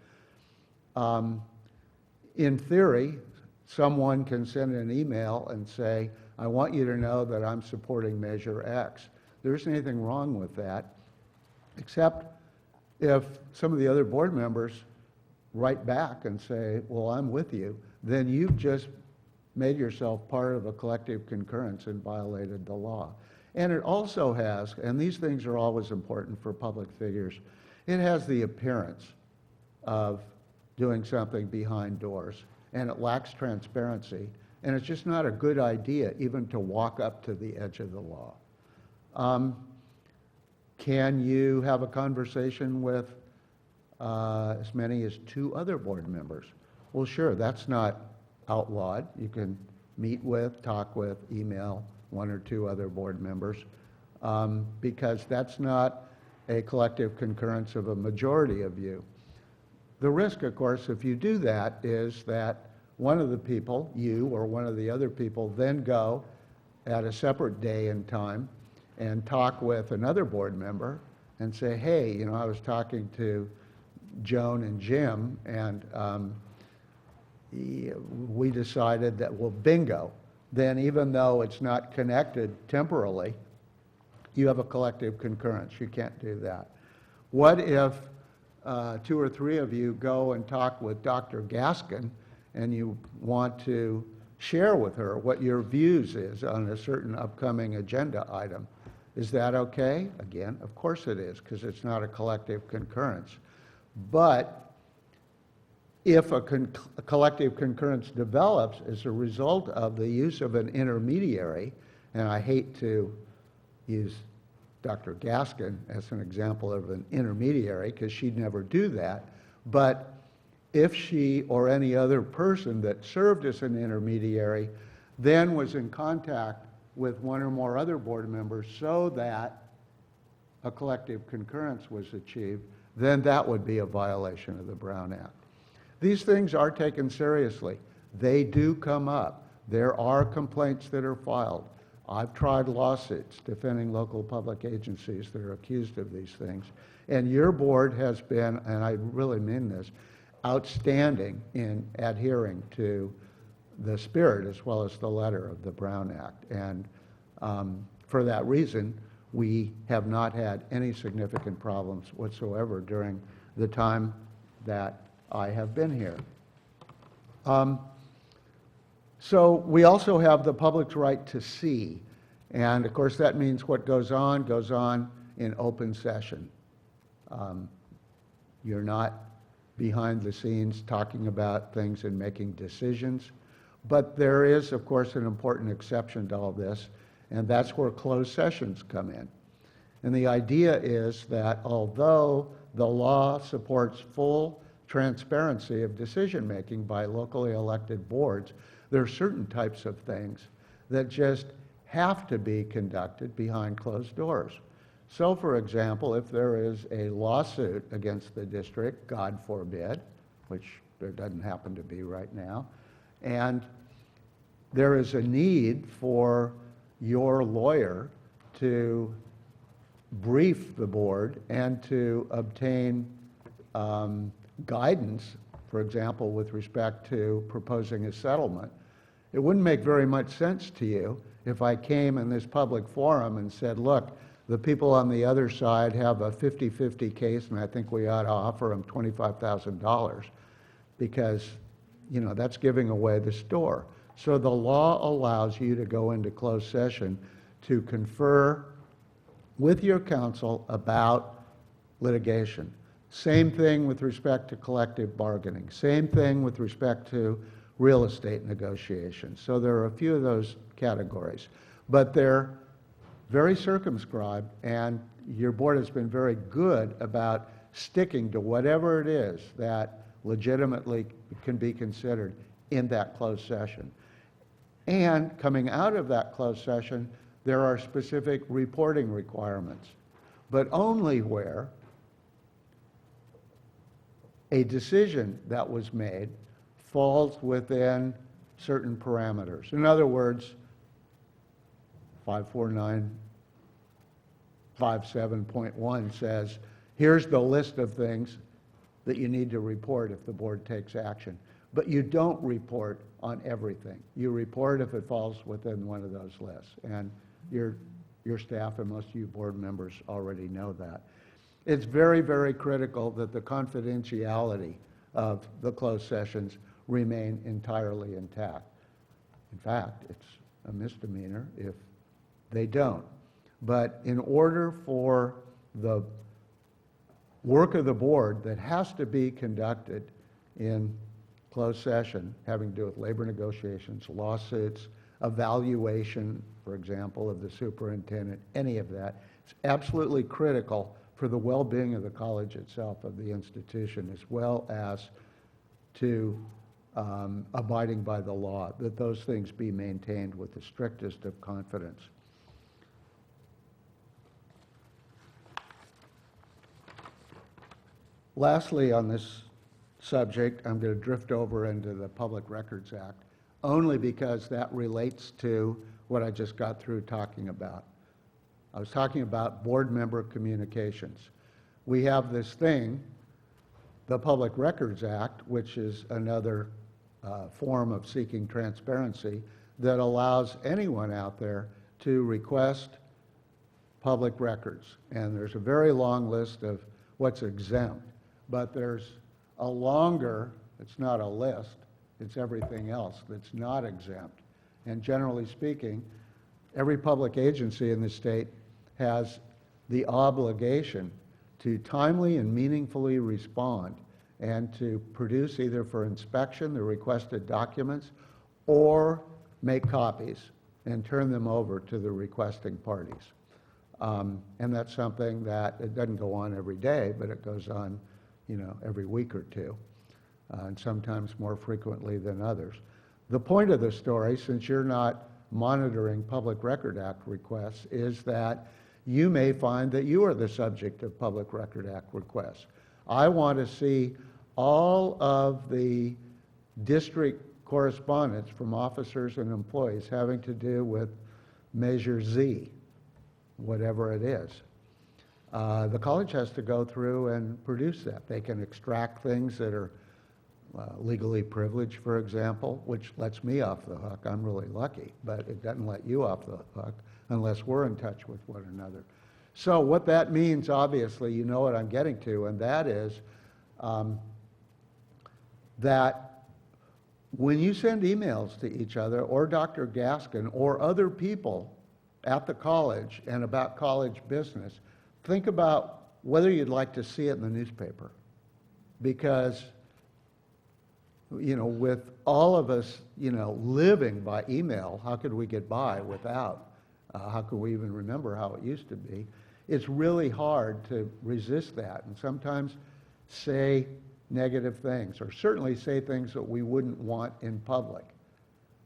In theory, someone can send an email and say, I want you to know that I'm supporting Measure X. There isn't anything wrong with that, except if some of the other board members write back and say, well, I'm with you, then you've just made yourself part of a collective concurrence and violated the law. And it also has, and these things are always important for public figures, it has the appearance of doing something behind doors, and it lacks transparency, and it's just not a good idea even to walk up to the edge of the law. Can you have a conversation with as many as 2 other board members? Well, sure, that's not outlawed. You can meet with, talk with, email 1 or 2 other board members because that's not a collective concurrence of a majority of you. The risk, of course, if you do that is that one of the people, you or one of the other people, then go at a separate day and time and talk with another board member and say, hey, I was talking to Joan and Jim, and we decided that, well, bingo. Then even though it's not connected temporally, you have a collective concurrence. You can't do that. What if 2 or 3 of you go and talk with Dr. Gaskin and you want to share with her what your views is on a certain upcoming agenda item? Is that okay? Again, of course it is, because it's not a collective concurrence. But if a collective concurrence develops as a result of the use of an intermediary, and I hate to use Dr. Gaskin as an example of an intermediary because she'd never do that, but if she or any other person that served as an intermediary then was in contact with 1 or more other board members so that a collective concurrence was achieved, then that would be a violation of the Brown Act. These things are taken seriously. They do come up. There are complaints that are filed. I've tried lawsuits defending local public agencies that are accused of these things. And your board has been, and I really mean this, outstanding in adhering to the spirit as well as the letter of the Brown Act. And for that reason, we have not had any significant problems whatsoever during the time that I have been here. So we also have the public's right to see. And of course, that means what goes on in open session. You're not behind the scenes talking about things and making decisions. But there is, of course, an important exception to all this, and that's where closed sessions come in. And the idea is that although the law supports full transparency of decision-making by locally elected boards, there are certain types of things that just have to be conducted behind closed doors. So, for example, if there is a lawsuit against the district, God forbid, which there doesn't happen to be right now, and there is a need for your lawyer to brief the board and to obtain guidance, for example, with respect to proposing a settlement, it wouldn't make very much sense to you if I came in this public forum and said, look, the people on the other side have a 50-50 case, and I think we ought to offer them $25,000 because, you know, that's giving away the store. So the law allows you to go into closed session to confer with your counsel about litigation. Same thing with respect to collective bargaining. Same thing with respect to real estate negotiations. So there are a few of those categories. But they're very circumscribed, and your board has been very good about sticking to whatever it is that legitimately can be considered in that closed session. And coming out of that closed session, there are specific reporting requirements, but only where a decision that was made falls within certain parameters. In other words, 54957.1 says, here's the list of things that you need to report if the board takes action. But you don't report on everything. You report if it falls within one of those lists. And your staff and most of you board members already know that. It's very, very critical that the confidentiality of the closed sessions remain entirely intact. In fact, it's a misdemeanor if they don't. But in order for the work of the board that has to be conducted in closed session, having to do with labor negotiations, lawsuits, evaluation, for example, of the superintendent, any of that, it's absolutely critical for the well-being of the college itself, of the institution, as well as to abiding by the law, that those things be maintained with the strictest of confidence. Lastly, on this subject, I'm going to drift over into the Public Records Act, only because that relates to what I just got through talking about. I was talking about board member communications. We have this thing, the Public Records Act, which is another form of seeking transparency that allows anyone out there to request public records. And there's a very long list of what's exempt, but there's a longer, it's not a list, it's everything else that's not exempt. And generally speaking, every public agency in the state has the obligation to timely and meaningfully respond and to produce either for inspection the requested documents or make copies and turn them over to the requesting parties. And that's something that it doesn't go on every day, but it goes on, you know, every week or two, and sometimes more frequently than others. The point of the story, since you're not monitoring Public Record Act requests, is that you may find that you are the subject of Public Record Act requests. I want to see all of the district correspondence from officers and employees having to do with Measure Z, whatever it is. The college has to go through and produce that. They can extract things that are legally privileged, for example, which lets me off the hook. I'm really lucky, but it doesn't let you off the hook unless we're in touch with one another. So what that means, obviously, you know what I'm getting to, and that is that when you send emails to each other, or Dr. Gaskin, or other people at the college and about college business, think about whether you'd like to see it in the newspaper. Because, with all of us, living by email, how could we get by without? How could we even remember how it used to be? It's really hard to resist that, and sometimes say negative things, or certainly say things that we wouldn't want in public.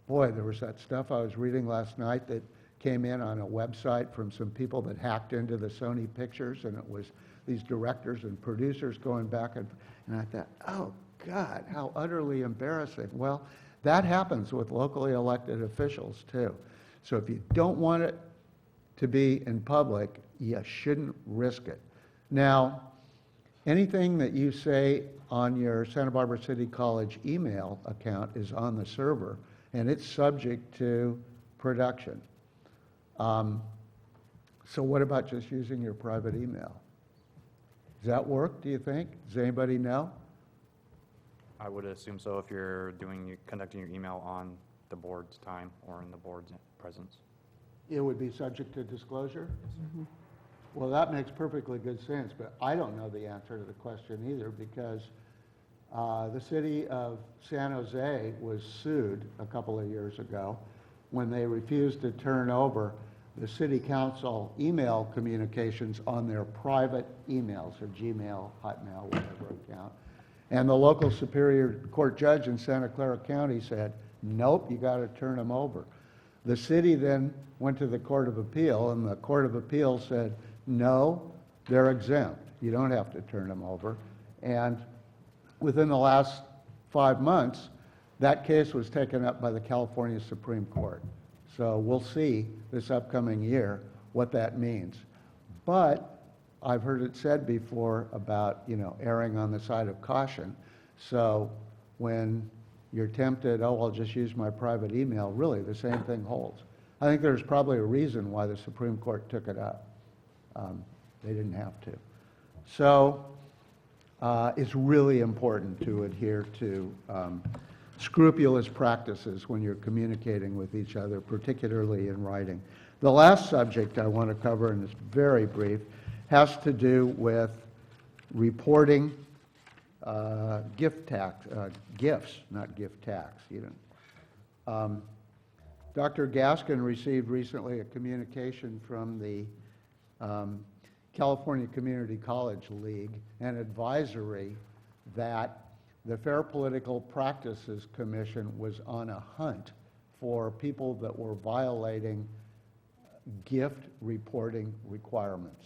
Boy, there was that stuff I was reading last night that came in on a website from some people that hacked into the Sony pictures, and it was these directors and producers going back, and I thought, oh God, how utterly embarrassing. Well, that happens with locally elected officials too. So if you don't want it to be in public, you shouldn't risk it. Now, anything that you say on your Santa Barbara City College email account is on the server, and it's subject to production. So what about just using your private email? Does that work, do you think? Does anybody know? I would assume so if you're conducting your email on the board's time or in the board's presence. It would be subject to disclosure? Well, that makes perfectly good sense, but I don't know the answer to the question either, because the city of San Jose was sued a couple of years ago when they refused to turn over the city council email communications on their private emails, or Gmail, Hotmail, whatever account. And the local Superior Court judge in Santa Clara County said, nope, you got to turn them over. The city then went to the Court of Appeal, and the Court of Appeal said, no, they're exempt. You don't have to turn them over. And within the last 5 months, that case was taken up by the California Supreme Court. So we'll see this upcoming year what that means. But I've heard it said before about, erring on the side of caution. So when you're tempted, oh, I'll just use my private email, really the same thing holds. I think there's probably a reason why the Supreme Court took it up. They didn't have to. So it's really important to adhere to scrupulous practices when you're communicating with each other, particularly in writing. The last subject I want to cover, and it's very brief, has to do with reporting gifts, not gift tax even. Dr. Gaskin received recently a communication from the California Community College League, an advisory that the Fair Political Practices Commission was on a hunt for people that were violating gift reporting requirements,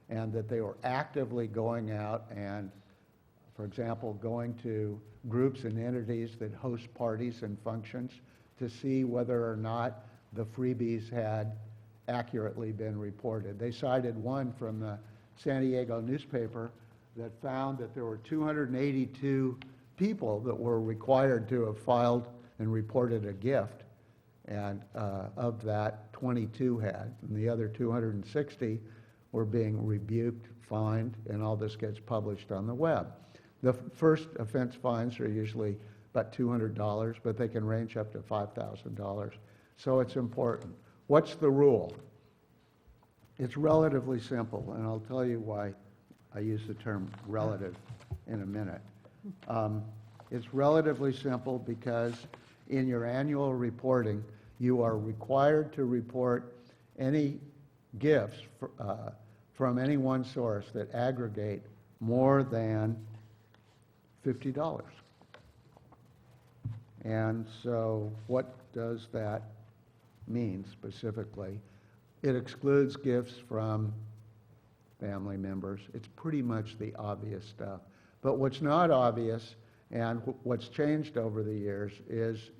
and that they were actively going out and, for example, going to groups and entities that host parties and functions to see whether or not the freebies had accurately been reported. They cited one from the San Diego newspaper that found that there were 282 people that were required to have filed and reported a gift, and of that, 22 had, and the other 260 were being rebuked, fined, and all this gets published on the web. The first offense fines are usually about $200, but they can range up to $5,000. So it's important. What's the rule? It's relatively simple, and I'll tell you why I use the term relative in a minute. It's relatively simple because in your annual reporting, you are required to report any gifts from any one source that aggregate more than $50. And so what does that mean specifically? It excludes gifts from family members. It's pretty much the obvious stuff. But what's not obvious, and what's changed over the years, is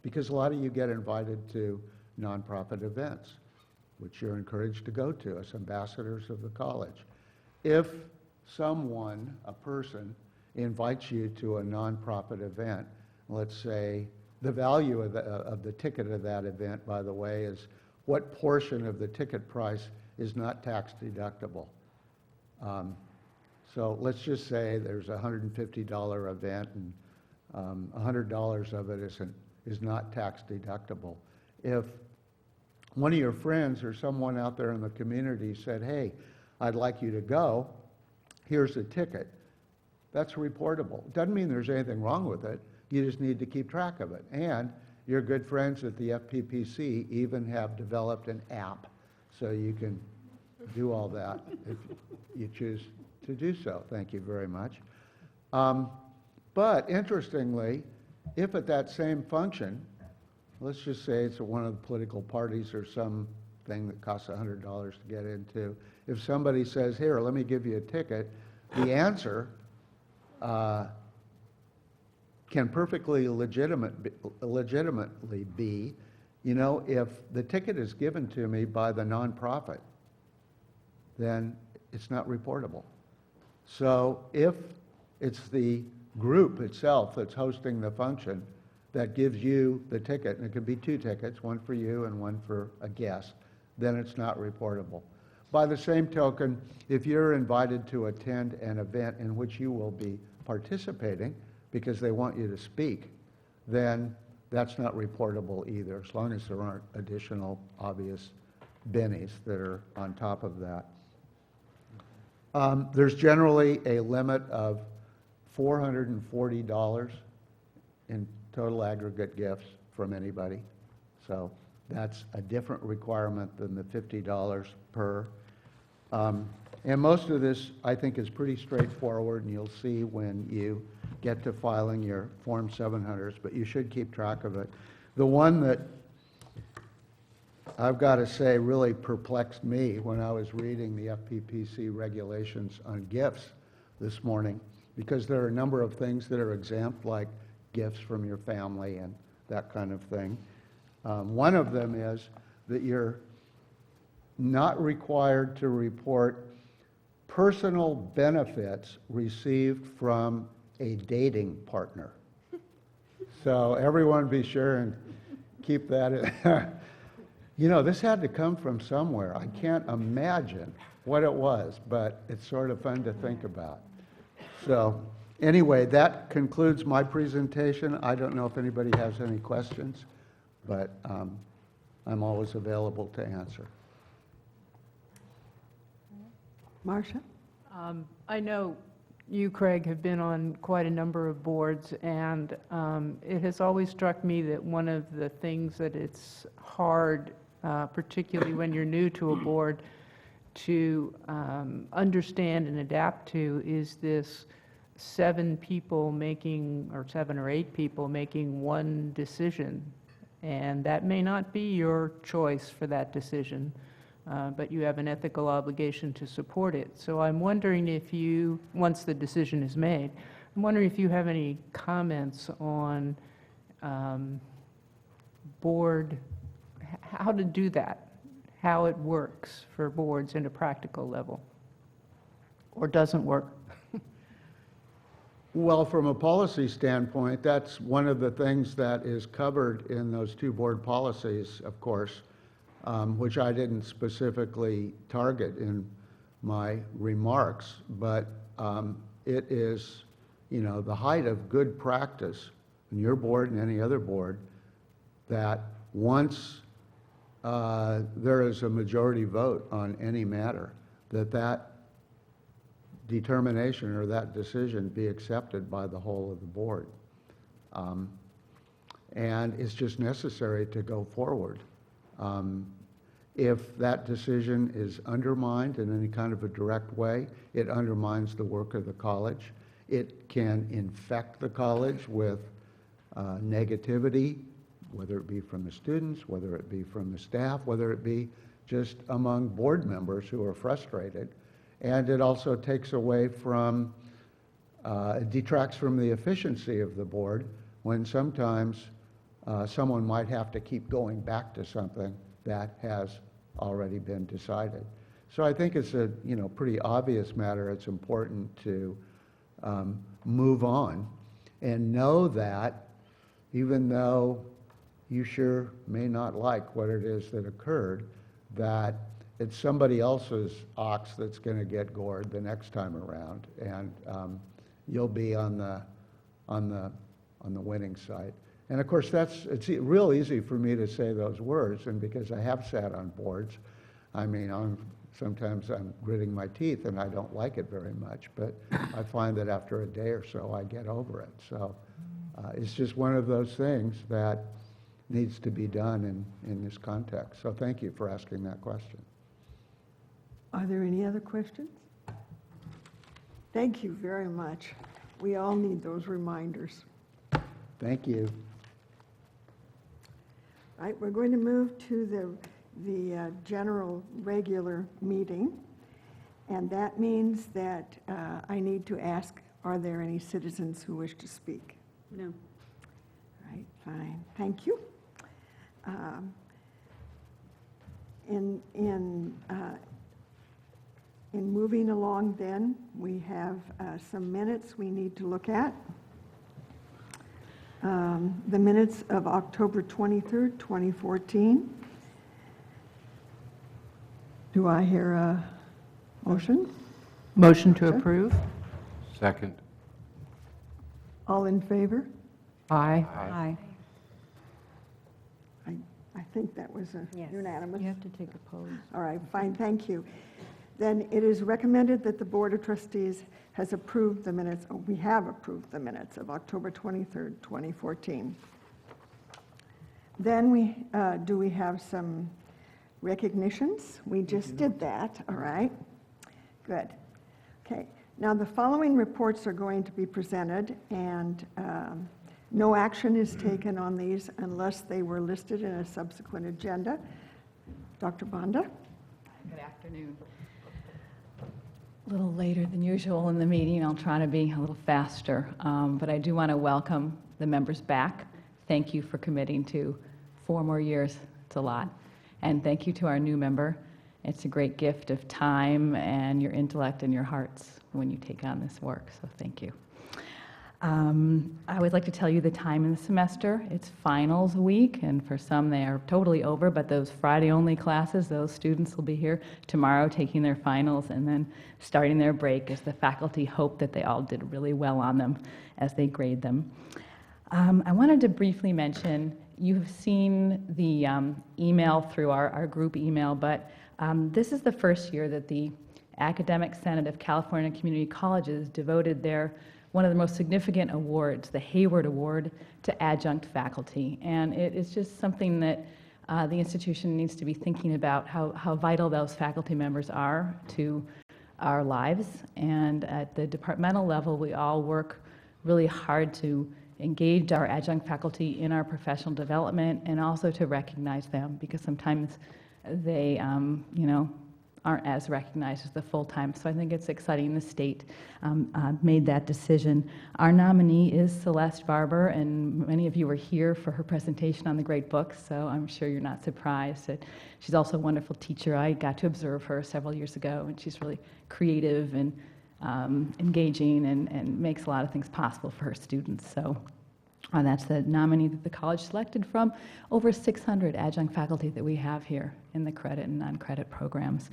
because a lot of you get invited to nonprofit events, which you're encouraged to go to as ambassadors of the college. If someone, a person, invites you to a nonprofit event, let's say the value of the ticket of that event, by the way, is what portion of the ticket price is not tax deductible. So let's just say there's a $150 event and $100 of it is not tax deductible. If one of your friends or someone out there in the community said, hey, I'd like you to go, here's a ticket. That's reportable. Doesn't mean there's anything wrong with it. You just need to keep track of it. And your good friends at the FPPC even have developed an app, so you can do all that if you choose to do so. Thank you very much. But interestingly, if at that same function, let's just say it's at one of the political parties or something that costs $100 to get into, if somebody says, here, let me give you a ticket, the answer can perfectly legitimately be, you know, if the ticket is given to me by the nonprofit, then it's not reportable. So if it's the group itself that's hosting the function that gives you the ticket, and it could be 2 tickets, one for you and one for a guest, then it's not reportable. By the same token, if you're invited to attend an event in which you will be participating because they want you to speak, then that's not reportable either, as long as there aren't additional obvious bennies that are on top of that. There's generally a limit of $440 in total aggregate gifts from anybody. So that's a different requirement than the $50 per. And most of this, I think, is pretty straightforward, and you'll see when you get to filing your Form 700s, but you should keep track of it. The one that I've got to say really perplexed me when I was reading the FPPC regulations on gifts this morning, because there are a number of things that are exempt, like gifts from your family and that kind of thing. One of them is that you're not required to report personal benefits received from a dating partner. So everyone be sure and keep that in. You know, this had to come from somewhere. I can't imagine what it was, but it's sort of fun to think about. So anyway, that concludes my presentation. I don't know if anybody has any questions, but I'm always available to answer. Marcia? I know you, Craig, have been on quite a number of boards, and it has always struck me that one of the things that it's hard, particularly when you're new to a board, to understand and adapt to is this 7 people making, or 7 or 8 people making one decision. And that may not be your choice for that decision, but you have an ethical obligation to support it. So I'm wondering if you, once the decision is made, I'm wondering if you have any comments on board, how to do that, how it works for boards in a practical level, or doesn't work. Well, from a policy standpoint, that's one of the things that is covered in those 2 board policies, of course, which I didn't specifically target in my remarks, but it is, you know, the height of good practice in your board and any other board that once there is a majority vote on any matter, that determination or that decision be accepted by the whole of the board. And it's just necessary to go forward. If that decision is undermined in any kind of a direct way, it undermines the work of the college. It can infect the college with negativity, whether it be from the students, whether it be from the staff, whether it be just among board members who are frustrated. And it also takes away from, it detracts from the efficiency of the board when sometimes someone might have to keep going back to something that has already been decided. So I think it's a, you know, pretty obvious matter. It's important to move on and know that even though you sure may not like what it is that occurred, that it's somebody else's ox that's going to get gored the next time around, and you'll be on the winning side. And of course, it's real easy for me to say those words, and because I have sat on boards, I mean, sometimes I'm gritting my teeth and I don't like it very much, but I find that after a day or so, I get over it. So it's just one of those things that needs to be done in this context. So thank you for asking that question. Are there any other questions? Thank you very much. We all need those reminders. Thank you. All right, we're going to move to the general regular meeting, and that means that I need to ask, are there any citizens who wish to speak? No. All right, fine, thank you. In moving along then, we have some minutes we need to look at. The minutes of October 23rd, 2014. Do I hear a motion? Motion to approve? Second. All in favor? Aye. Aye. I think that was a unanimous. You have to take a pose. All right, fine, thank you. Then it is recommended that the Board of Trustees has approved the minutes, we have approved the minutes of October 23rd, 2014. Then do we have some recognitions? We just did that, all right. Good. Okay, now the following reports are going to be presented, and no action is taken on these unless they were listed in a subsequent agenda. Dr. Banda? Good afternoon. A little later than usual in the meeting. I'll try to be a little faster. But I do want to welcome the members back. Thank you for committing to 4 more years. It's a lot. And thank you to our new member. It's a great gift of time and your intellect and your hearts when you take on this work. So thank you. I would like to tell you the time in the semester. It's finals week, and for some they are totally over, but those Friday-only classes, those students will be here tomorrow taking their finals and then starting their break as the faculty hope that they all did really well on them as they grade them. I wanted to briefly mention, you've seen the email through our group email, but this is the first year that the Academic Senate of California Community Colleges devoted one of the most significant awards, the Hayward Award, to adjunct faculty. And it is just something that the institution needs to be thinking about, how vital those faculty members are to our lives. And at the departmental level, we all work really hard to engage our adjunct faculty in our professional development and also to recognize them, because sometimes they, aren't as recognized as the full-time. So I think it's exciting the state made that decision. Our nominee is Celeste Barber, and many of you were here for her presentation on the great books, so I'm sure you're not surprised that she's also a wonderful teacher. I got to observe her several years ago, and she's really creative and engaging and makes a lot of things possible for her students. So that's the nominee that the college selected from over 600 adjunct faculty that we have here in the credit and non-credit programs.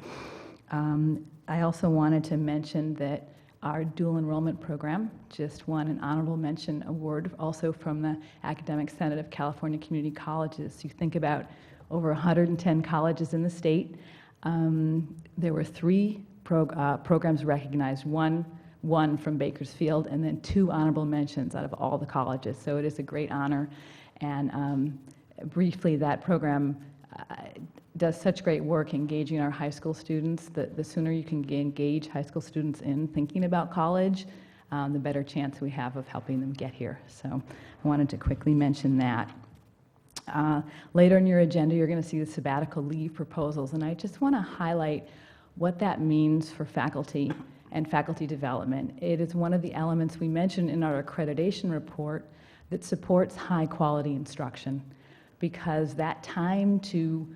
I also wanted to mention that our dual enrollment program just won an honorable mention award also from the Academic Senate of California Community Colleges. You think about over 110 colleges in the state. There were 3 programs recognized, one from Bakersfield, and then 2 honorable mentions out of all the colleges. So it is a great honor. And briefly, that program does such great work engaging our high school students. The sooner you can engage high school students in thinking about college, the better chance we have of helping them get here. So I wanted to quickly mention that. Later in your agenda, you're going to see the sabbatical leave proposals, and I just want to highlight what that means for faculty and faculty development. It is one of the elements we mentioned in our accreditation report that supports high-quality instruction, because that time to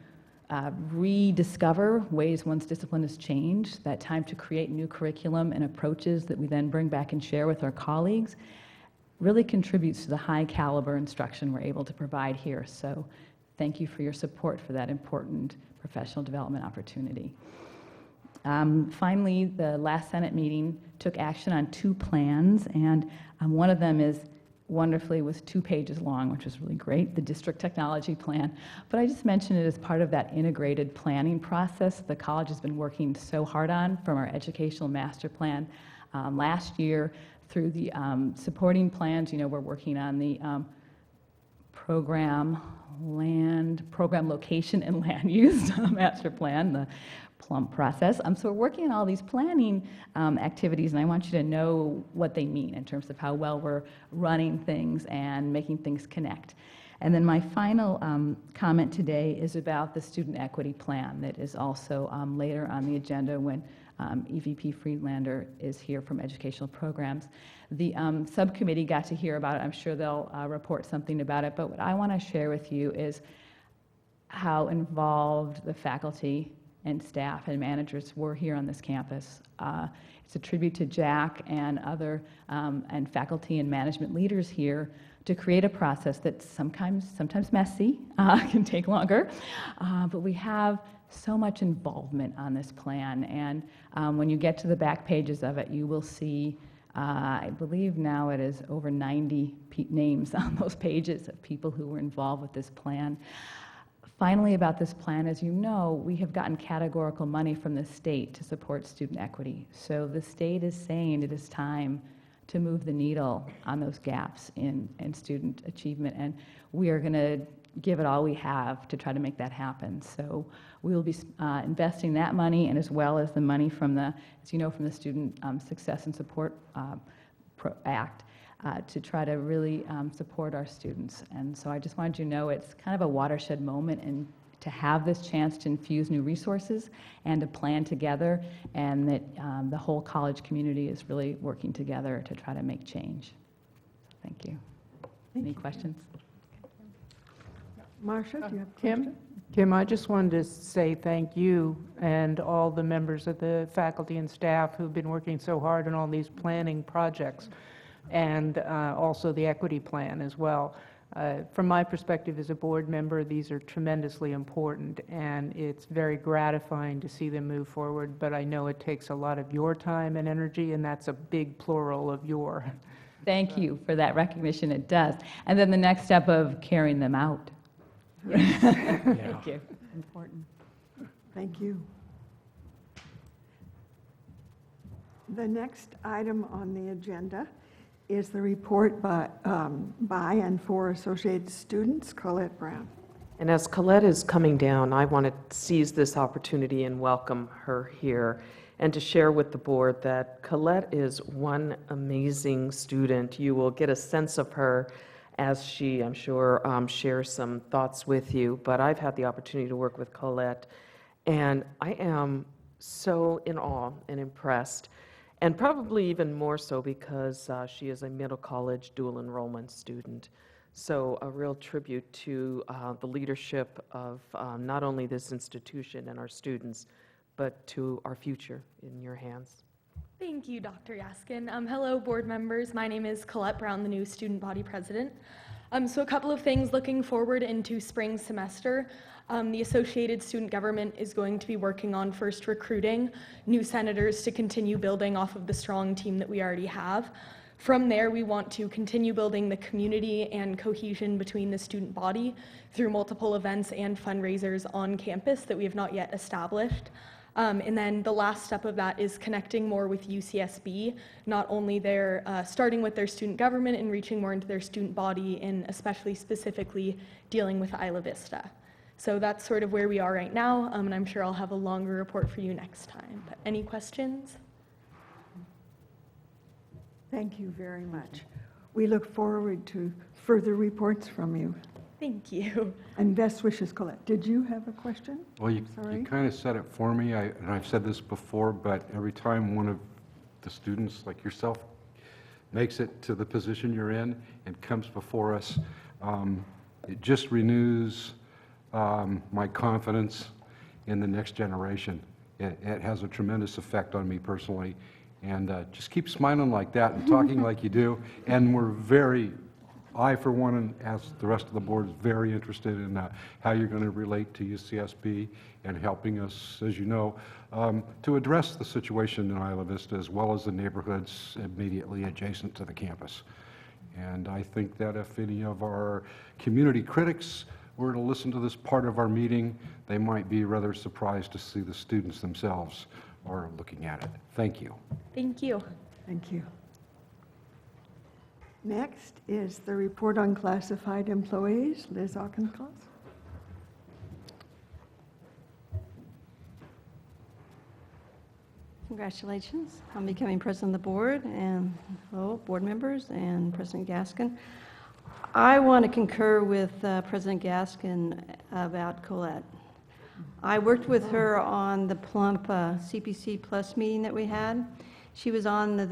rediscover ways one's discipline has changed, that time to create new curriculum and approaches that we then bring back and share with our colleagues, really contributes to the high-caliber instruction we're able to provide here. So thank you for your support for that important professional development opportunity. Finally, the last Senate meeting took action on 2 plans, and one of them is wonderfully, was 2 pages long, which was really great, the district technology plan. But I just mentioned it as part of that integrated planning process the college has been working so hard on, from our educational master plan last year through the supporting plans. You know, we're working on the program location and land use master plan, the plum process. So we're working on all these planning activities, and I want you to know what they mean in terms of how well we're running things and making things connect. And then my final comment today is about the student equity plan that is also later on the agenda when EVP Friedlander is here from Educational Programs. The subcommittee got to hear about it. I'm sure they'll report something about it, but what I want to share with you is how involved the faculty and staff and managers were here on this campus. It's a tribute to Jack and other and faculty and management leaders here to create a process that's sometimes messy, can take longer, but we have so much involvement on this plan. And when you get to the back pages of it, you will see, I believe now it is over 90 names on those pages of people who were involved with this plan. Finally, about this plan, as you know, we have gotten categorical money from the state to support student equity. So the state is saying it is time to move the needle on those gaps in student achievement, and we are going to give it all we have to try to make that happen. So we will be investing that money, and as well as the money from the, as you know, from the Student Success and Support Act, to try to really support our students. And so I just wanted you to know it's kind of a watershed moment, and to have this chance to infuse new resources and to plan together, and that the whole college community is really working together to try to make change. So thank you. Any questions? Marcia, do you have a Kim? question? Kim, I just wanted to say thank you and all the members of the faculty and staff who've been working so hard on all these planning projects, and also the equity plan as well. From my perspective as a board member, these are tremendously important, and it's very gratifying to see them move forward, but I know it takes a lot of your time and energy, and that's a big plural of your. Thank you for that recognition. It does. And then the next step of carrying them out. Thank you. Important. Thank you. The next item on the agenda is the report by and for Associated Students, Colette Brown. And as Colette is coming down, I want to seize this opportunity and welcome her here, and to share with the board that Colette is one amazing student. You will get a sense of her as she, I'm sure, shares some thoughts with you. But I've had the opportunity to work with Colette, and I am so in awe and impressed, and probably even more so because she is a middle college dual enrollment student. So a real tribute to the leadership of not only this institution and our students, but to our future in your hands. Thank you, Dr. Yaskin. Hello, board members. My name is Colette Brown, the new student body president. So a couple of things looking forward into spring semester. The Associated Student Government is going to be working on first recruiting new senators to continue building off of the strong team that we already have. From there, we want to continue building the community and cohesion between the student body through multiple events and fundraisers on campus that we have not yet established. And then the last step of that is connecting more with UCSB, not only their, starting with their student government and reaching more into their student body, and especially specifically dealing with Isla Vista. So that's sort of where we are right now, and I'm sure I'll have a longer report for you next time. But any questions? Thank you very much. We look forward to further reports from you. Thank you. And best wishes, Colette. Did you have a question? Well, you Sorry. kind of said it for me, and I've said this before, but every time one of the students, like yourself, makes it to the position you're in and comes before us, it just renews my confidence in the next generation. It has a tremendous effect on me personally, and just keep smiling like that and talking like you do, and we're very, I, for one, and as the rest of the board, is very interested in how you're going to relate to UCSB and helping us, as you know, to address the situation in Isla Vista as well as the neighborhoods immediately adjacent to the campus. And I think that if any of our community critics were to listen to this part of our meeting, they might be rather surprised to see the students themselves are looking at it. Thank you. Thank you. Thank you. Next is the report on classified employees. Liz Auchincloss. Congratulations on becoming president of the board, and hello, board members and President Gaskin. I want to concur with President Gaskin about Colette. I worked with her on the Plump CPC Plus meeting that we had. She was on the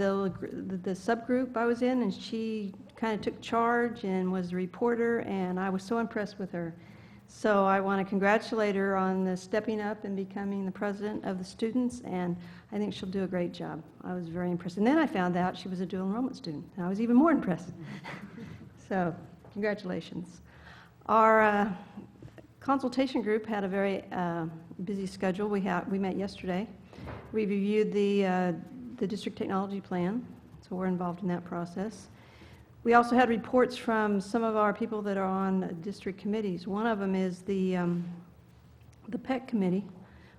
subgroup I was in, and she kind of took charge and was the reporter, and I was so impressed with her. So I want to congratulate her on the stepping up and becoming the president of the students, and I think she'll do a great job. I was very impressed. And then I found out she was a dual enrollment student, and I was even more impressed. So congratulations. Our consultation group had a very busy schedule. We met yesterday. We reviewed the district technology plan, so we're involved in that process. We also had reports from some of our people that are on district committees. One of them is the PEC committee,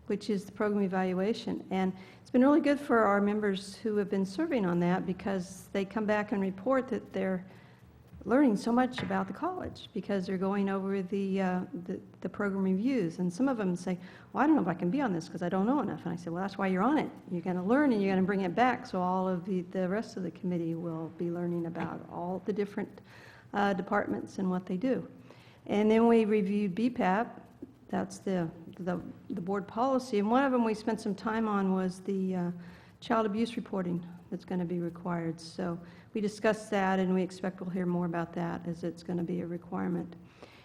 which is the program evaluation. And it's been really good for our members who have been serving on that, because they come back and report that they're learning so much about the college because they're going over the program reviews. And some of them say, well, I don't know if I can be on this because I don't know enough. And I said, well, that's why you're on it. You're going to learn and you're going to bring it back, so all of the rest of the committee will be learning about all the different departments and what they do. And then we reviewed BPAP. That's the board policy. And one of them we spent some time on was the child abuse reporting that's going to be required. So we discussed that, and we expect we'll hear more about that, as it's going to be a requirement.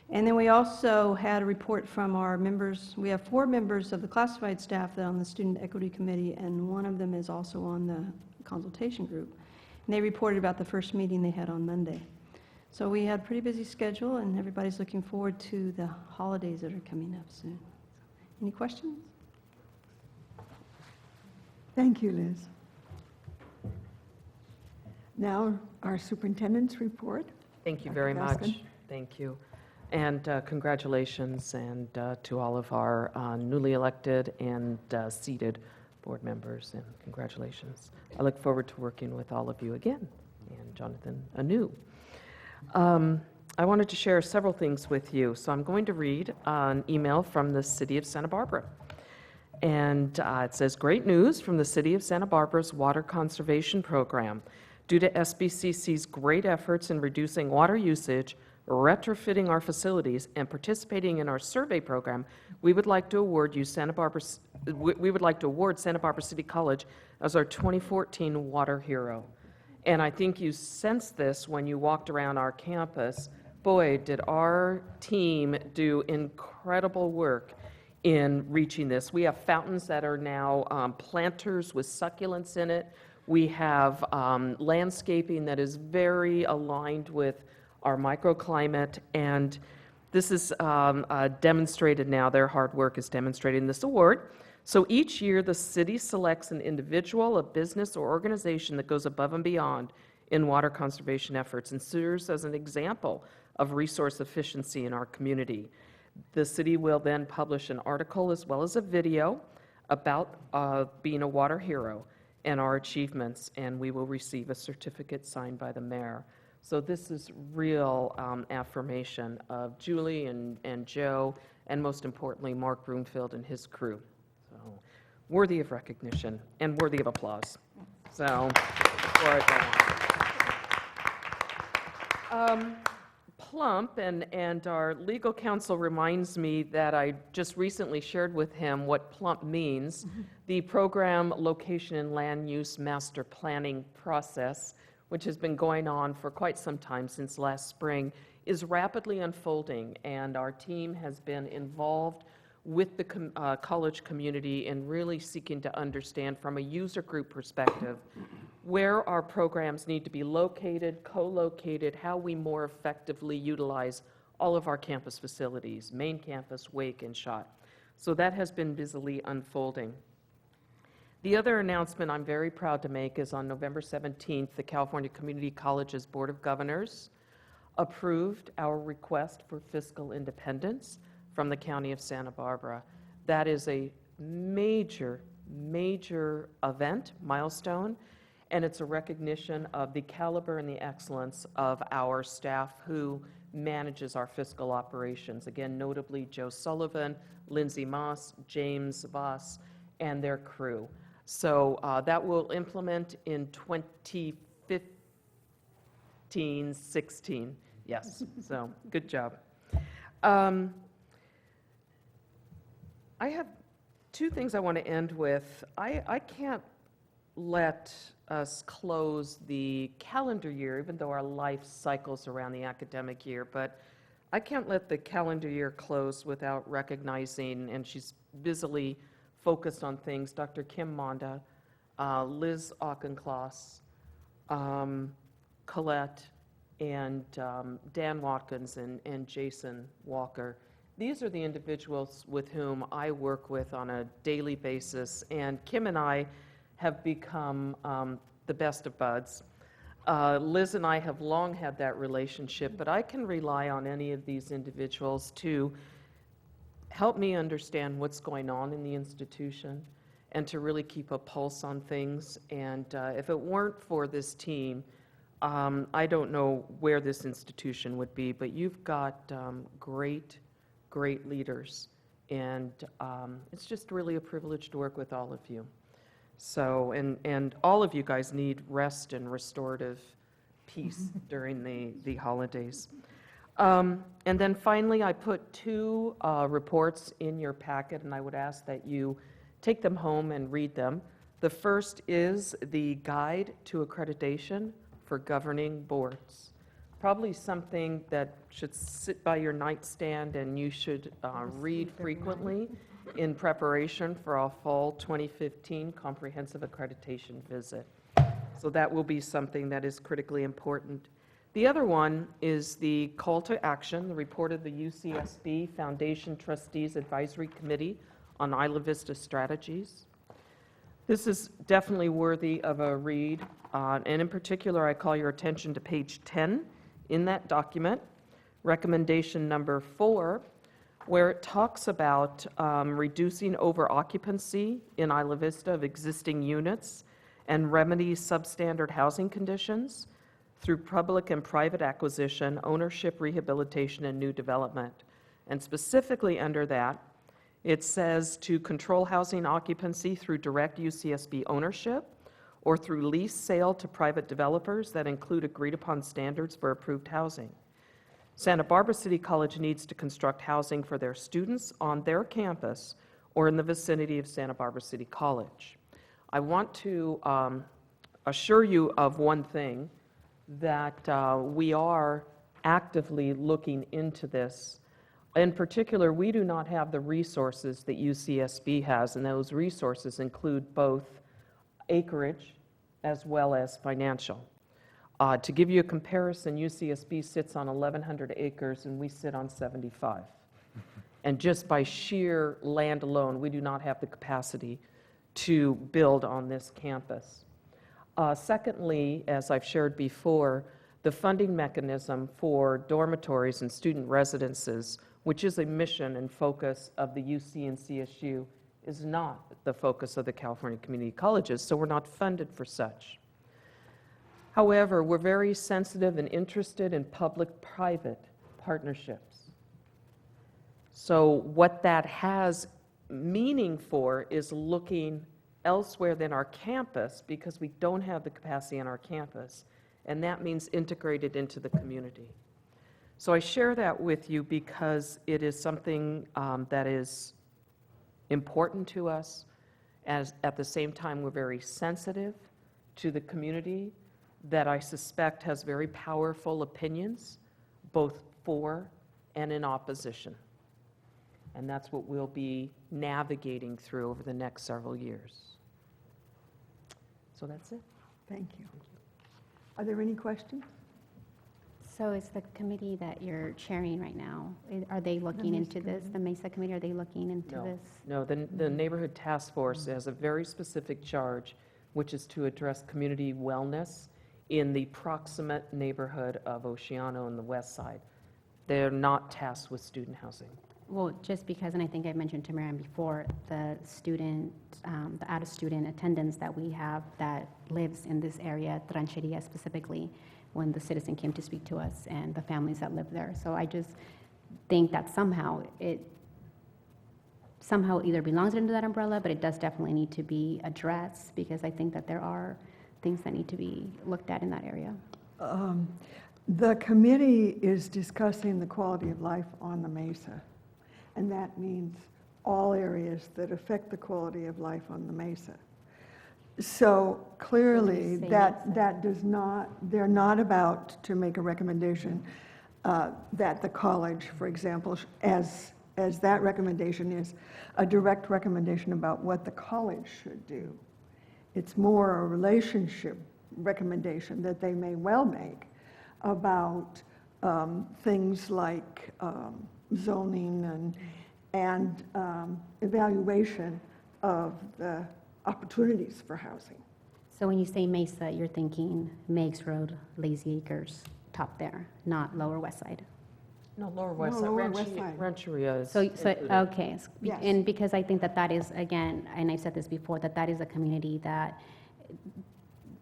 And then we also had a report from our members. We have 4 members of the classified staff that are on the Student Equity Committee, and one of them is also on the consultation group. And they reported about the first meeting they had on Monday. So we had a pretty busy schedule, and everybody's looking forward to the holidays that are coming up soon. Any questions? Thank you, Liz. Now, our superintendent's report. Thank you Dr. very much. Gaskin. Thank you. And congratulations and to all of our newly elected and seated board members, and congratulations. I look forward to working with all of you again, and Jonathan anew. I wanted to share several things with you. So I'm going to read an email from the City of Santa Barbara. And it says, great news from the City of Santa Barbara's Water Conservation Program. Due to SBCC's great efforts in reducing water usage, retrofitting our facilities, and participating in our survey program, we would like to award Santa Barbara City College as our 2014 Water Hero. And I think you sensed this when you walked around our campus. Boy, did our team do incredible work in reaching this. We have fountains that are now planters with succulents in it. We have landscaping that is very aligned with our microclimate, and this is demonstrated now. Their hard work is demonstrated in this award. So each year, the city selects an individual, a business, or organization that goes above and beyond in water conservation efforts and serves as an example of resource efficiency in our community. The city will then publish an article as well as a video about being a water hero and our achievements, and we will receive a certificate signed by the mayor. So this is real affirmation of Julie and Joe, and most importantly, Mark Broomfield and his crew. So worthy of recognition and worthy of applause. So, before I go on. Plump, and our legal counsel reminds me that I just recently shared with him what Plump means. The Program Location and Land Use Master Planning process, which has been going on for quite some time since last spring, is rapidly unfolding, and our team has been involved with the college community in really seeking to understand from a user group perspective where our programs need to be located, co-located, how we more effectively utilize all of our campus facilities, main campus, Wake, and Schott. So that has been busily unfolding. The other announcement I'm very proud to make is on November 17th, the California Community Colleges Board of Governors approved our request for fiscal independence from the County of Santa Barbara. That is a major, major event, milestone, and it's a recognition of the caliber and the excellence of our staff who manages our fiscal operations. Again, notably Joe Sullivan, Lindsay Moss, James Voss, and their crew. So that will implement in 2015-16. Yes, so good job. I have two things I want to end with. I can't let us close the calendar year, even though our life cycles around the academic year, but I can't let the calendar year close without recognizing, and she's busily focused on things, Dr. Kim Monda, Liz Auchincloss, Colette, and Dan Watkins and Jason Walker. These are the individuals with whom I work with on a daily basis, and Kim and I have become the best of buds. Liz and I have long had that relationship, but I can rely on any of these individuals to help me understand what's going on in the institution and to really keep a pulse on things. And if it weren't for this team, I don't know where this institution would be, but you've got great leaders, and it's just really a privilege to work with all of you. So, and all of you guys need rest and restorative peace during the holidays. And then finally, I put two reports in your packet, and I would ask that you take them home and read them. The first is the Guide to Accreditation for Governing Boards. Probably something that should sit by your nightstand and you should read frequently in preparation for our fall 2015 comprehensive accreditation visit. So that will be something that is critically important. The other one is the call to action, the report of the UCSB Foundation Trustees Advisory Committee on Isla Vista Strategies. This is definitely worthy of a read, and in particular, I call your attention to page 10 in that document, recommendation number 4, where it talks about reducing over-occupancy in Isla Vista of existing units and remedy substandard housing conditions through public and private acquisition, ownership, rehabilitation, and new development. And specifically under that, it says to control housing occupancy through direct UCSB ownership or through lease sale to private developers that include agreed-upon standards for approved housing. Santa Barbara City College needs to construct housing for their students on their campus or in the vicinity of Santa Barbara City College. I want to assure you of one thing, that we are actively looking into this. In particular, we do not have the resources that UCSB has, and those resources include both acreage as well as financial. To give you a comparison, UCSB sits on 1,100 acres and we sit on 75. And just by sheer land alone, we do not have the capacity to build on this campus. Secondly, as I've shared before, the funding mechanism for dormitories and student residences, which is a mission and focus of the UC and CSU, is not the focus of the California Community Colleges, so we're not funded for such. However, we're very sensitive and interested in public-private partnerships. So what that has meaning for is looking elsewhere than our campus, because we don't have the capacity on our campus, and that means integrated into the community. So I share that with you because it is something that is important to us, as at the same time we're very sensitive to the community that I suspect has very powerful opinions, both for and in opposition. And that's what we'll be navigating through over the next several years. So that's it. Thank you. Are there any questions? So is the committee that you're chairing right now, are they looking into this? The MESA committee, are they looking into this? No, the Neighborhood Task Force has a very specific charge, which is to address community wellness in the proximate neighborhood of Oceano and the west side. They're not tasked with student housing. Well, just because, and I think I mentioned to Marianne before, the student, the out-of-student attendance that we have that lives in this area, Rancheria specifically, when the citizen came to speak to us and the families that live there. So I just think that somehow either belongs under that umbrella, but it does definitely need to be addressed, because I think that there are things that need to be looked at in that area. The committee is discussing the quality of life on the Mesa, and that means all areas that affect the quality of life on the Mesa. So clearly, that does not, they're not about to make a recommendation that the college, for example, as that recommendation is a direct recommendation about what the college should do. It's more a relationship recommendation that they may well make about things like zoning and evaluation of the opportunities for housing. So when you say Mesa, you're thinking Meigs Road, Lazy Acres, top there, not Lower West Side? No, Lower West No, Side. Lower West Side. Rancheria is So included. okay, Yes. and because I think that is, again, and I've said this before, that is a community that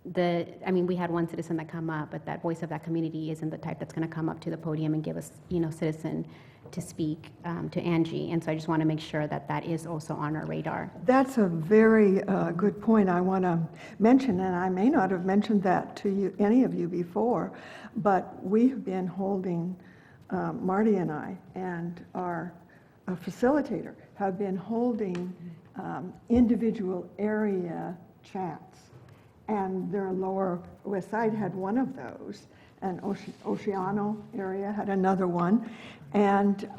we had one citizen that come up, but that voice of that community isn't the type that's going to come up to the podium and give us, citizen to speak to Angie. And so I just want to make sure that is also on our radar. That's a very good point I want to mention, and I may not have mentioned that to you, any of you before, but we've been holding, Marty and I and our facilitator have been holding individual area chats. And their Lower West Side had one of those, and Oceano area had another one. And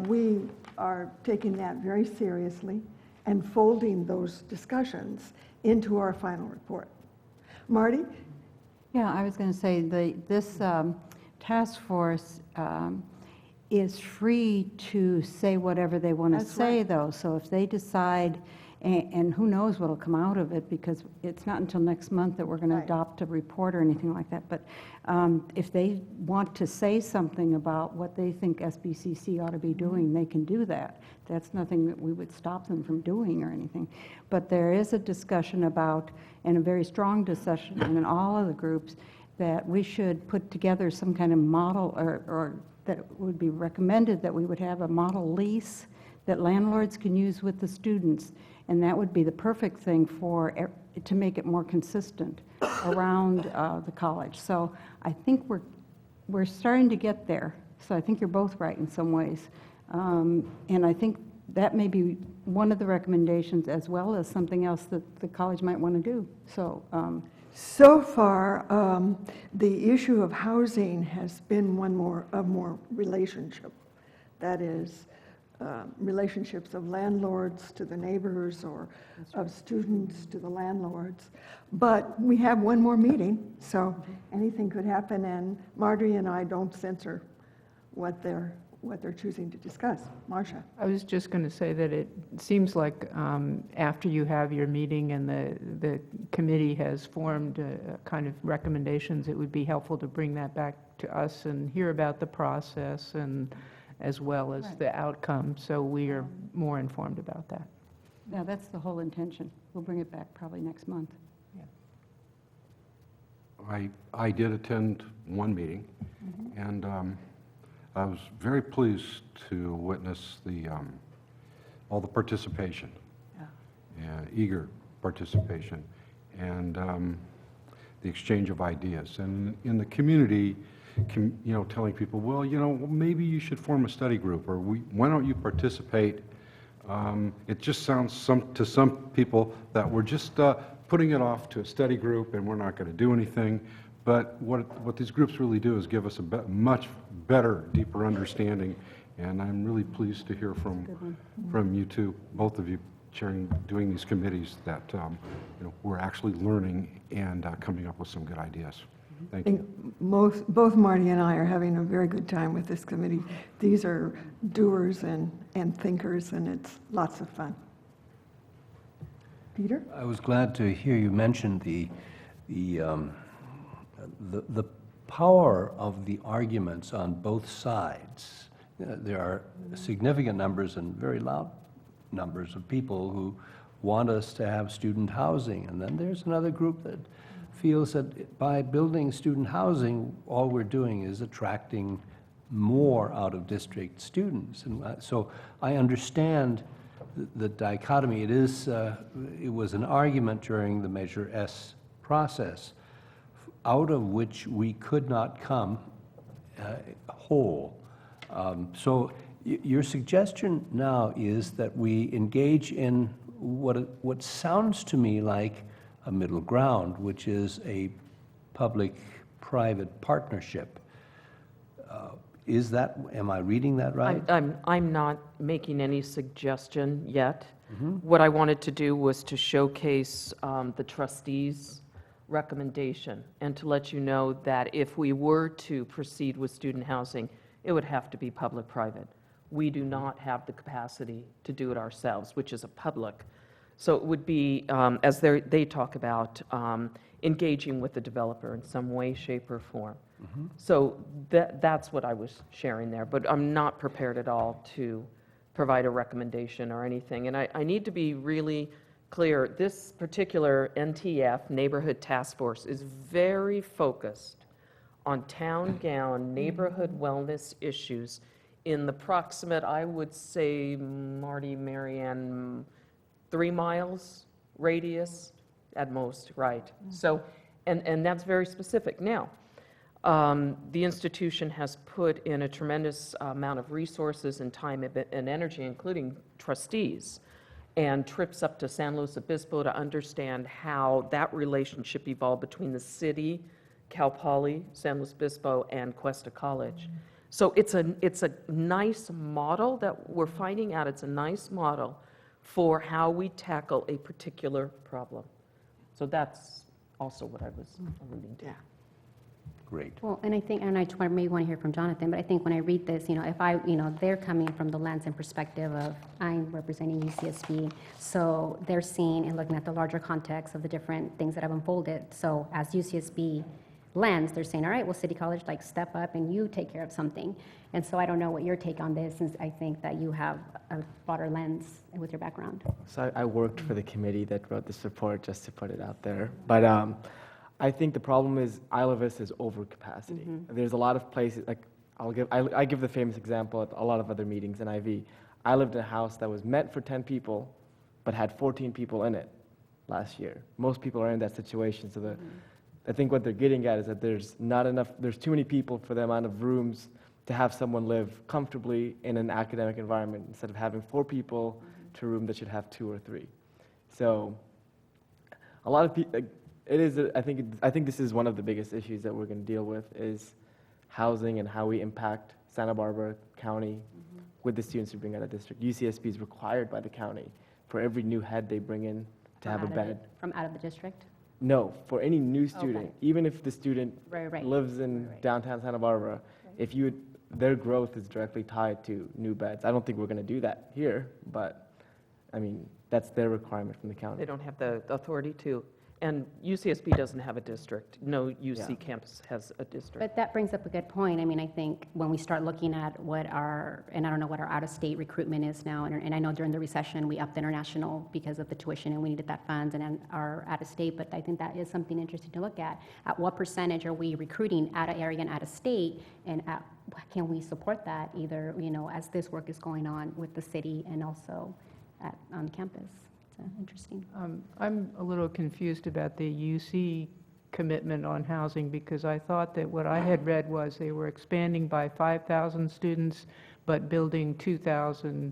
we are taking that very seriously and folding those discussions into our final report. Marty? Yeah, I was going to say this task force is free to say whatever they want to say, though. So if they decide, and who knows what'll come out of it, because it's not until next month that we're going to adopt a report or anything like that. But if they want to say something about what they think SBCC ought to be doing, they can do that. That's nothing that we would stop them from doing or anything. But there is a discussion about, and a very strong discussion in all of the groups, that we should put together some kind of model, or that it would be recommended that we would have a model lease that landlords can use with the students. And that would be the perfect thing to make it more consistent around the college. So I think we're starting to get there. So I think you're both right in some ways. And I think that may be one of the recommendations, as well as something else that the college might want to do. So. So far, the issue of housing has been one more relationship. That is, relationships of landlords to the neighbors, or of students to the landlords. But we have one more meeting, so anything could happen, and Marjorie and I don't censor what they're choosing to discuss. Marcia? I was just going to say that it seems like after you have your meeting and the committee has formed kind of recommendations, it would be helpful to bring that back to us and hear about the process, and as well as the outcome, so we are more informed about that. Yeah, that's the whole intention. We'll bring it back probably next month. I did attend one meeting, and I was very pleased to witness all the participation, and eager participation, and the exchange of ideas. And in the community, telling people, well, maybe you should form a study group, or why don't you participate? It just sounds to some people that we're just putting it off to a study group and we're not going to do anything. But what these groups really do is give us a much better, deeper understanding. And I'm really pleased to hear from you two, both of you, doing these committees, that we're actually learning and coming up with some good ideas. Thank I you. think both Marty and I are having a very good time with this committee. These are doers and thinkers, and it's lots of fun. Peter? I was glad to hear you mention the power of the arguments on both sides. There are significant numbers and very loud numbers of people who want us to have student housing, and then there's another group that feels that by building student housing, all we're doing is attracting more out-of-district students. And so I understand the dichotomy. It was an argument during the Measure S process, out of which we could not come whole. So your suggestion now is that we engage in what sounds to me like a middle ground, which is a public-private partnership. Am I reading that right? I'm not making any suggestion yet. What I wanted to do was to showcase the trustees' recommendation and to let you know that if we were to proceed with student housing, it would have to be public-private. We do not have the capacity to do it ourselves, which is a public. So it would be, as they talk about, engaging with the developer in some way, shape, or form. So that's what I was sharing there, but I'm not prepared at all to provide a recommendation or anything. And I need to be really clear, this particular NTF, Neighborhood Task Force, is very focused on town gown neighborhood wellness issues in the proximate, I would say, Marty, Marianne, 3 miles radius at most, right? So, and that's very specific. Now, the institution has put in a tremendous amount of resources and time and energy, including trustees, and trips up to San Luis Obispo to understand how that relationship evolved between the city, Cal Poly, San Luis Obispo, and Cuesta College. So it's a nice model that we're finding out. It's a nice model for how we tackle a particular problem. So that's also what I was alluding to. Great. Well, and I think, and I maybe want to hear from Jonathan, but I think when I read this, if they're coming from the lens and perspective of, I'm representing UCSB, so they're seeing and looking at the larger context of the different things that have unfolded. So as UCSB lens, they're saying, all right, well, City College, step up and you take care of something. And so I don't know what your take on this is. I think that you have a broader lens with your background. So I worked for the committee that wrote this report, just to put it out there. But I think the problem is Isla Vista is overcapacity. There's a lot of places, I give the famous example at a lot of other meetings in IV. I lived in a house that was meant for 10 people, but had 14 people in it last year. Most people are in that situation. So I think what they're getting at is that there's too many people for the amount of rooms to have someone live comfortably in an academic environment instead of having 4 people to a room that should have 2 or 3. So a lot of people, I think this is one of the biggest issues that we're going to deal with is housing and how we impact Santa Barbara County with the students we bring out of district. UCSB is required by the county for every new head they bring in to have a bed. From out of the district? No, for any new student, even if the student Right. lives in downtown Santa Barbara, their growth is directly tied to new beds. I don't think we're going to do that here, but I mean, that's their requirement from the county. They don't have the authority to. And UCSB doesn't have a district. No UC campus has a district. But that brings up a good point. I mean, I think when we start looking at and I don't know what our out-of-state recruitment is now, and I know during the recession, we upped international because of the tuition, and we needed that funds and our out-of-state, but I think that is something interesting to look at. At what percentage are we recruiting out of area and out of state, and can we support that either, as this work is going on with the city and also on campus? Interesting. I'm a little confused about the UC commitment on housing because I thought that what I had read was they were expanding by 5,000 students but building 2,000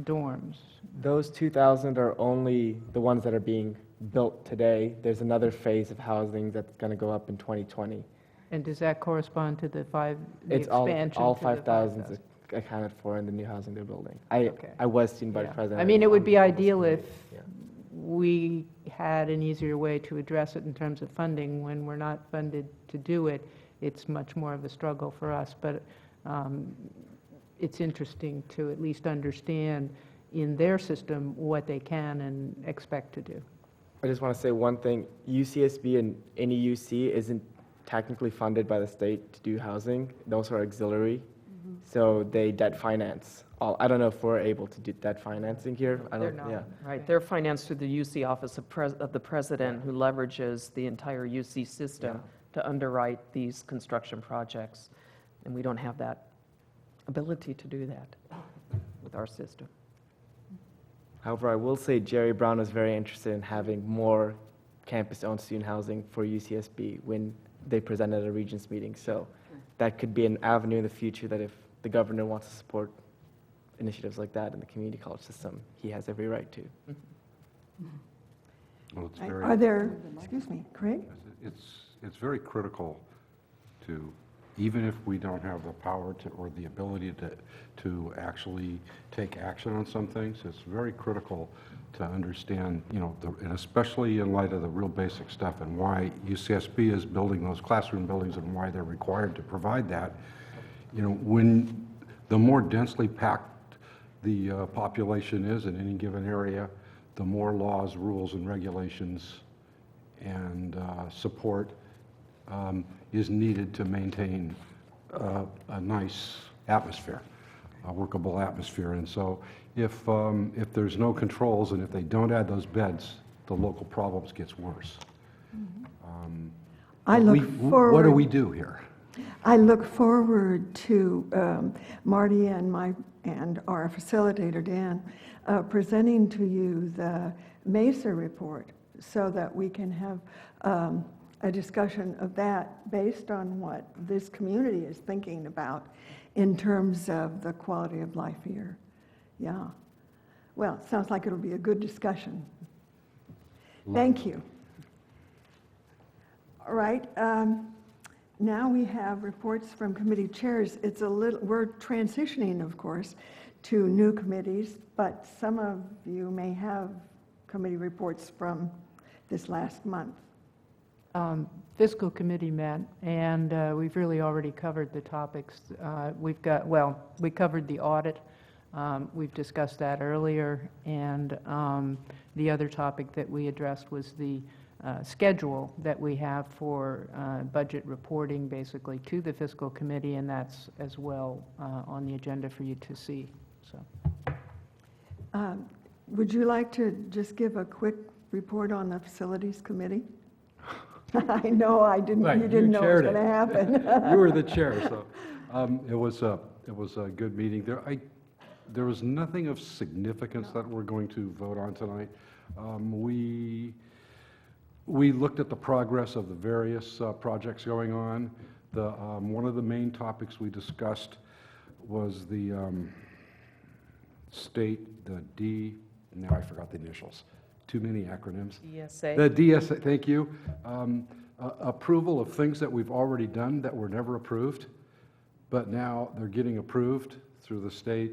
dorms. Those 2,000 are only the ones that are being built today. There's another phase of housing that's going to go up in 2020. And does that correspond to the It's expansion? all to the 5,000 is accounted for in the new housing they're building. I was student body president. I mean, it would be ideal if we had an easier way to address it in terms of funding. When we're not funded to do it, it's much more of a struggle for us. But it's interesting to at least understand in their system what they can and expect to do. I just want to say one thing. UCSB and any UC isn't technically funded by the state to do housing. Those are auxiliary. So they debt finance. I don't know if we're able to do debt financing here. They're not. Yeah. Right, they're financed through the UC Office of the President, who leverages the entire UC system to underwrite these construction projects. And we don't have that ability to do that with our system. However, I will say Jerry Brown is very interested in having more campus-owned student housing for UCSB when they present at a Regents meeting. So that could be an avenue in the future that if the governor wants to support initiatives like that in the community college system, he has every right to. Well, it's very, Are there, excuse me, Craig? it's very critical to, even if we don't have the power to, or the ability to actually take action on some things, it's very critical to understand, you know, and especially in light of the real basic stuff and why UCSB is building those classroom buildings and why they're required to provide that. You know, when the more densely packed the population is in any given area, the more laws, rules, and regulations and support is needed to maintain a nice atmosphere, a workable atmosphere. And so if there's no controls and if they don't add those beds, the local problems gets worse. I look forward. What do we do here? I look forward to Marty and our facilitator, Dan, presenting to you the MESA report so that we can have a discussion of that based on what this community is thinking about in terms of the quality of life here. Yeah. Well, it sounds like it'll be a good discussion. Thank you. All right. Now we have reports from committee chairs. We're transitioning, of course, to new committees, but some of you may have committee reports from this last month. Fiscal committee met, and we've really already covered the topics. We covered the audit. We've discussed that earlier, and the other topic that we addressed was the schedule that we have for budget reporting, basically, to the fiscal committee, and that's as well on the agenda for you to see. So, would you like to just give a quick report on the facilities committee? I know you didn't know it was going to happen. You were the chair, so it was a good meeting. There was nothing of significance that we're going to vote on tonight. We looked at the progress of the various projects going on. One of the main topics we discussed was the now I forgot the initials. Too many acronyms. DSA. The DSA, thank you. Approval of things that we've already done that were never approved, but now they're getting approved through the state.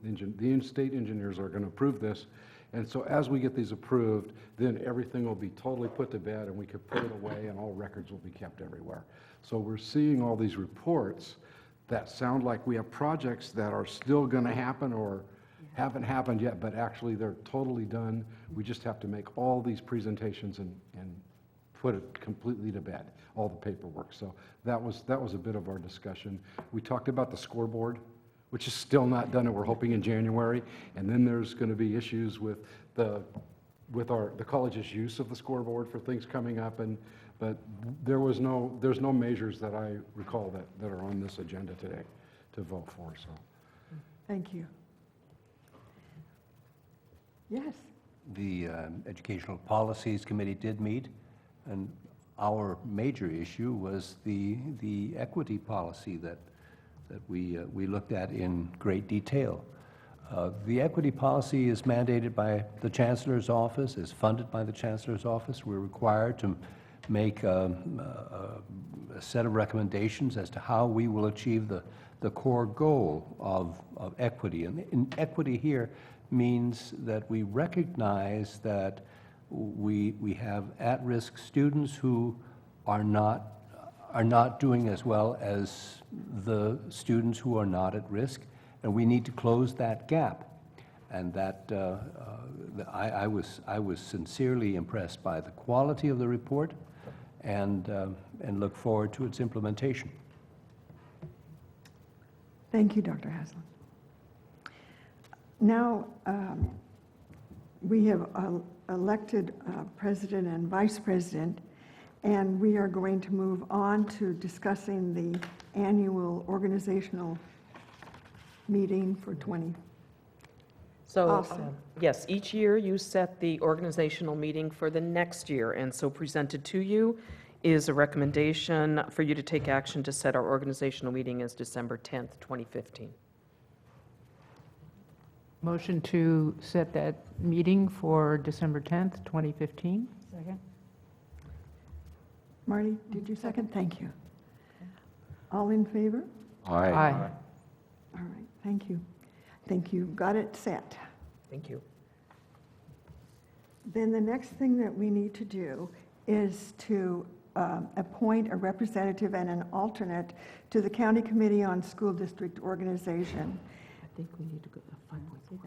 The state engineers are going to approve this. And so as we get these approved, then everything will be totally put to bed and we can put it away and all records will be kept everywhere. So we're seeing all these reports that sound like we have projects that are still going to happen or haven't happened yet, but actually they're totally done. We just have to make all these presentations and put it completely to bed, all the paperwork. So that was a bit of our discussion. We talked about the scoreboard, which is still not done, and we're hoping in January. And then there's going to be issues with the college's use of the scoreboard for things coming up. But there's no measures that I recall that are on this agenda today to vote for. So, thank you. Yes. The Educational Policies Committee did meet, and our major issue was the equity policy that we looked at in great detail. The equity policy is mandated by the Chancellor's Office, is funded by the Chancellor's Office. We're required to make a set of recommendations as to how we will achieve the core goal of equity. And in equity here means that we recognize that we have at-risk students who are not doing as well as the students who are not at risk, and we need to close that gap. And that I was sincerely impressed by the quality of the report, and look forward to its implementation. Thank you, Dr. Haslam. Now, we have elected president and vice president, and we are going to move on to discussing the annual organizational meeting for 20. So, Awesome. yes, each year you set the organizational meeting for the next year, and so presented to you is a recommendation for you to take action to set our organizational meeting as December 10th, 2015. Motion to set that meeting for December 10th, 2015. Second. Marty, did you second? Thank you. All in favor? Aye. All right, thank you. Think you've got it set. Thank you. Then the next thing that we need to do is to appoint a representative and an alternate to the County Committee on School District Organization. I think we need to go to 5.4.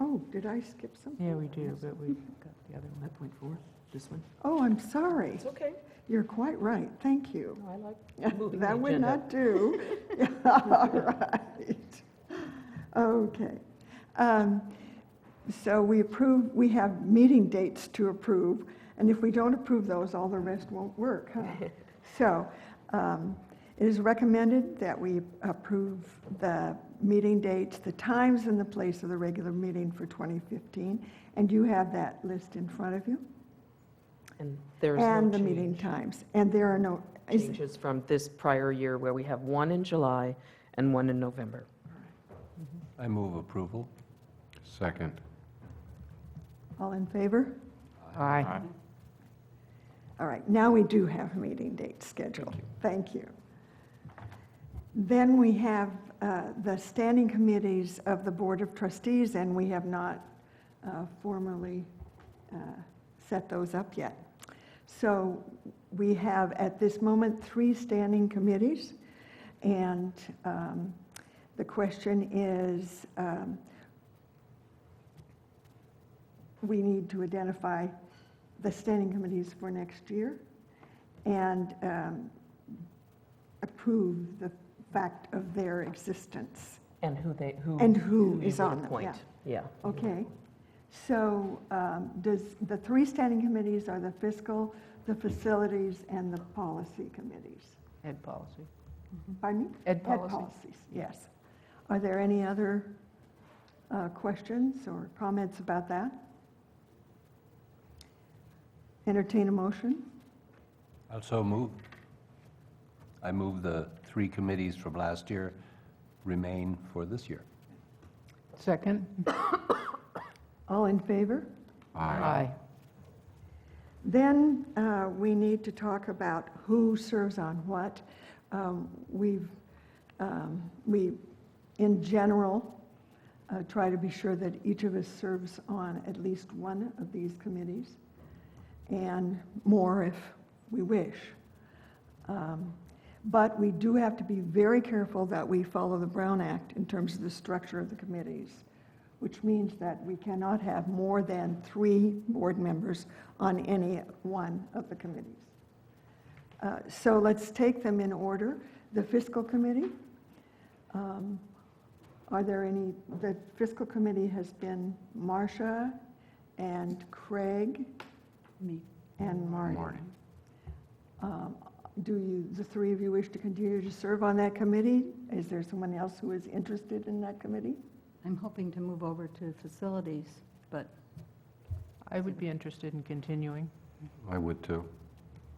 Oh, did I skip something? Yeah, we do, but we got the other one. 5.4, this one. Oh, I'm sorry. It's okay. You're quite right, thank you. I like moving the That would agenda. not do. All right. Okay. So we have meeting dates to approve, and if we don't approve those, all the rest won't work, huh? So it is recommended that we approve the meeting dates, the times and the place of the regular meeting for 2015, and you have that list in front of you. And there's no And the change. meeting times, and there are no, Changes from this prior year where we have one in July and one in November. I move approval. Second. all in favor? Aye. All right, now we do have meeting dates scheduled. Thank you. Then we have the standing committees of the Board of Trustees, and we have not formally set those up yet. So we have, at this moment, 3 standing committees, and the question is, we need to identify the standing committees for next year and approve the fact of their existence. And who who you is would on them, appoint. Yeah. Okay, so does the 3 standing committees are the fiscal, the facilities, and the policy committees? Ed policy. Pardon me? Ed policy. policies, yes. Are there any other questions or comments about that? Entertain a motion? Also move. I move the 3 committees from last year remain for this year. Second. All in favor? Aye. Then we need to talk about who serves on what. We, in general, try to be sure that each of us serves on at least one of these committees, and more if we wish. But we do have to be very careful that we follow the Brown Act in terms of the structure of the committees, which means that we cannot have more than 3 board members on any one of the committees. So let's take them in order. The Fiscal Committee, are there any, the Fiscal Committee has been Marcia and Craig. Me. And Marty. Marty. Do you, the 3 of you, wish to continue to serve on that committee? Is there someone else who is interested in that committee? I'm hoping to move over to facilities, but I would be interested in continuing. I would too.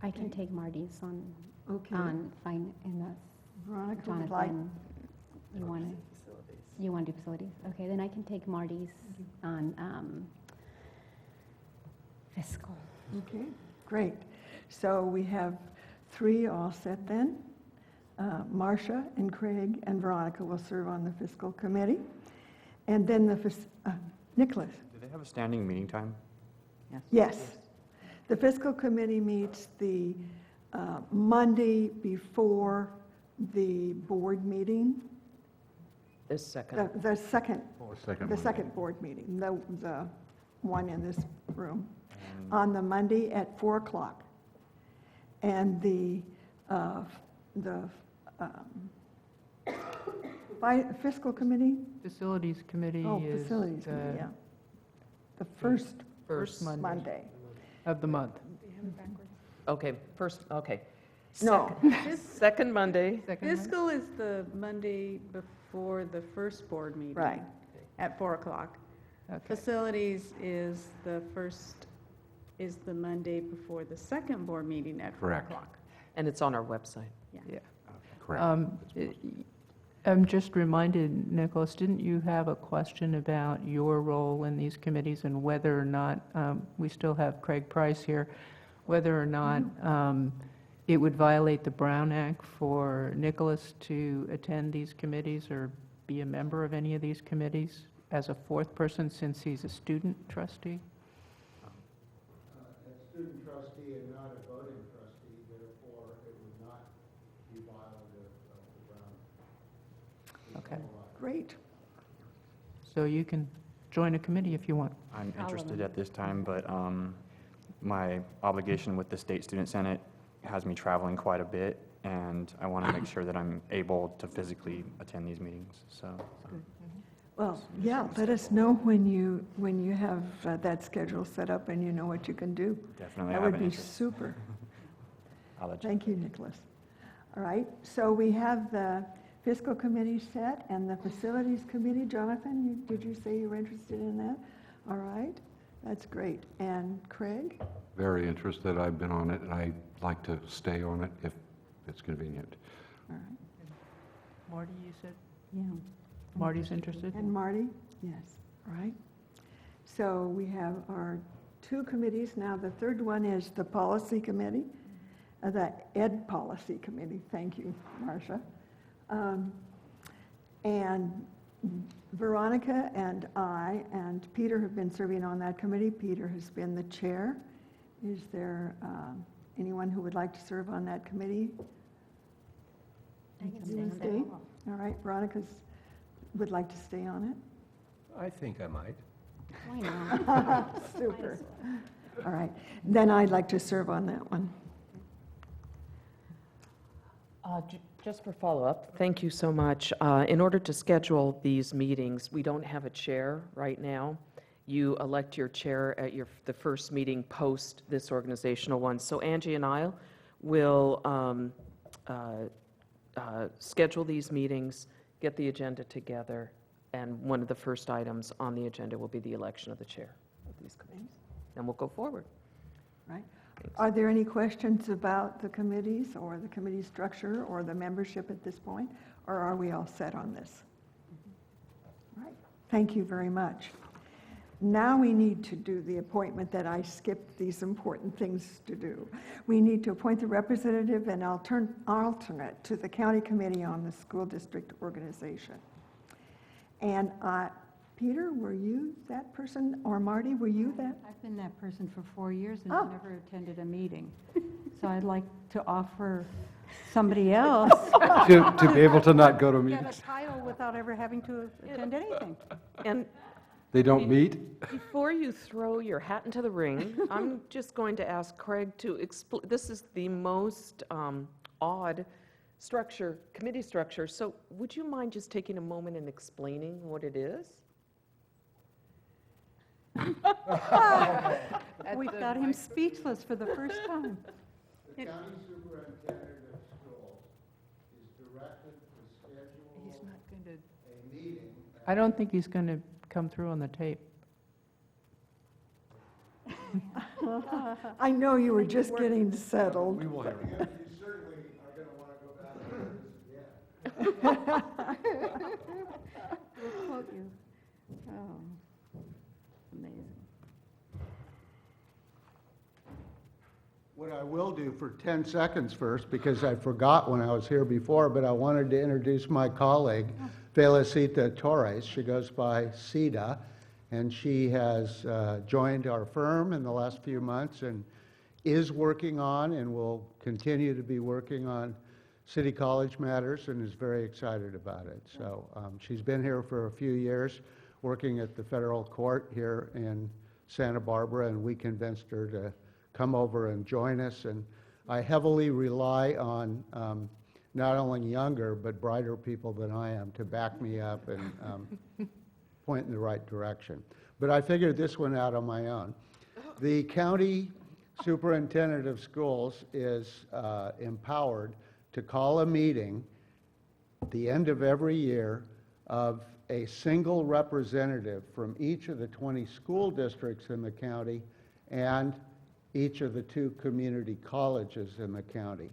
I can take Marty's on, Okay. fine, and that's Veronica would like, Jonathan. You want to do facilities? Okay, then I can take Marty's on fiscal. okay, great. So we have 3 all set then. Marcia and Craig and Veronica will serve on the Fiscal Committee. And then Nicholas? Do they have a standing meeting time? Yes. The fiscal committee meets the Monday before the board meeting. This second. The second, Second the Monday. second board meeting, the one in this room, on the Monday at 4 o'clock. And the fiscal committee? Facilities Committee Oh, is facilities committee, the yeah. The first First Monday. of the month. Okay, first, okay. No. Second Monday. Fiscal is the Monday before the first board meeting. Right. At 4 o'clock. Okay. Facilities is the Monday before the second board meeting at 4 Correct. o'clock. And it's on our website. Yeah. Correct. I'm just reminded, Nicholas, didn't you have a question about your role in these committees and whether or not, we still have Craig Price here, whether or not it would violate the Brown Act for Nicholas to attend these committees or be a member of any of these committees as a fourth person since he's a student trustee? A student trustee and not a voting trustee, therefore it would not be violative of the Brown. Okay. Great. So you can join a committee if you want. I'm interested at this time, but my obligation with the State Student Senate has me traveling quite a bit, and I want to make sure that I'm able to physically attend these meetings, so. Well, yeah, let us know when you have that schedule set up and you know what you can do. Definitely That have would an be interest. super. I'll let you. Thank you, Nicholas. All right, so we have the fiscal committee set and the facilities committee. Jonathan, did you say you were interested in that? All right, that's great. And Craig? Very interested. I've been on it, and I'd like to stay on it if it's convenient. All right. Marty, you said? Yeah. Marty's interested? And Marty? Yes, all right. So we have our two committees. Now, the third one is the policy committee, the Ed Policy Committee. Thank you, Marcia. And Veronica and I and Peter have been serving on that committee. Peter has been the chair. Is there anyone who would like to serve on that committee? I can You wanna stay? All right, Veronica's would like to stay on it. I think I might. Why not? Super. All right, then I'd like to serve on that one. Just for follow-up, thank you so much. In order to schedule these meetings, we don't have a chair right now. You elect your chair at the first meeting post this organizational one. So Angie and I will schedule these meetings, get the agenda together, and one of the first items on the agenda will be the election of the chair of these committees. And we'll go forward. Right. Are there any questions about the committees or the committee structure or the membership at this point? Or are we all set on this? All right. Thank you very much. Now we need to do the appointment that I skipped these important things to do. We need to appoint the representative and alternate to the county committee on the school district organization. And Peter, were you that person? Or Marty, were you that? I've been that person for 4 years and Oh. I've never attended a meeting. So I'd like to offer somebody else. To be able to not go to Get a meetings. title without ever having to attend anything. And They don't meet? before you throw your hat into the ring, I'm just going to ask Craig to explain. This is the most odd structure, committee structure. So would you mind just taking a moment and explaining what it is? We've got him speechless for the first time. The county superintendent of schools is directed to schedule He's not going to. a meeting. I don't think he's going to come through on the tape. I know you were just getting settled. We will hear it. You certainly are going to want to go back and do this again. We'll quote you. Oh, amazing. What I will do for 10 seconds first, because I forgot when I was here before, but I wanted to introduce my colleague, Felicita Torres. She goes by Sita, And she has joined our firm in the last few months and is working on and will continue to be working on City College matters and is very excited about it. So she's been here for a few years, working at the federal court here in Santa Barbara, and we convinced her to come over and join us. And I heavily rely on not only younger but brighter people than I am to back me up and point in the right direction. But I figured this one out on my own. The county superintendent of schools is empowered to call a meeting at the end of every year of a single representative from each of the 20 school districts in the county and each of the 2 community colleges in the county.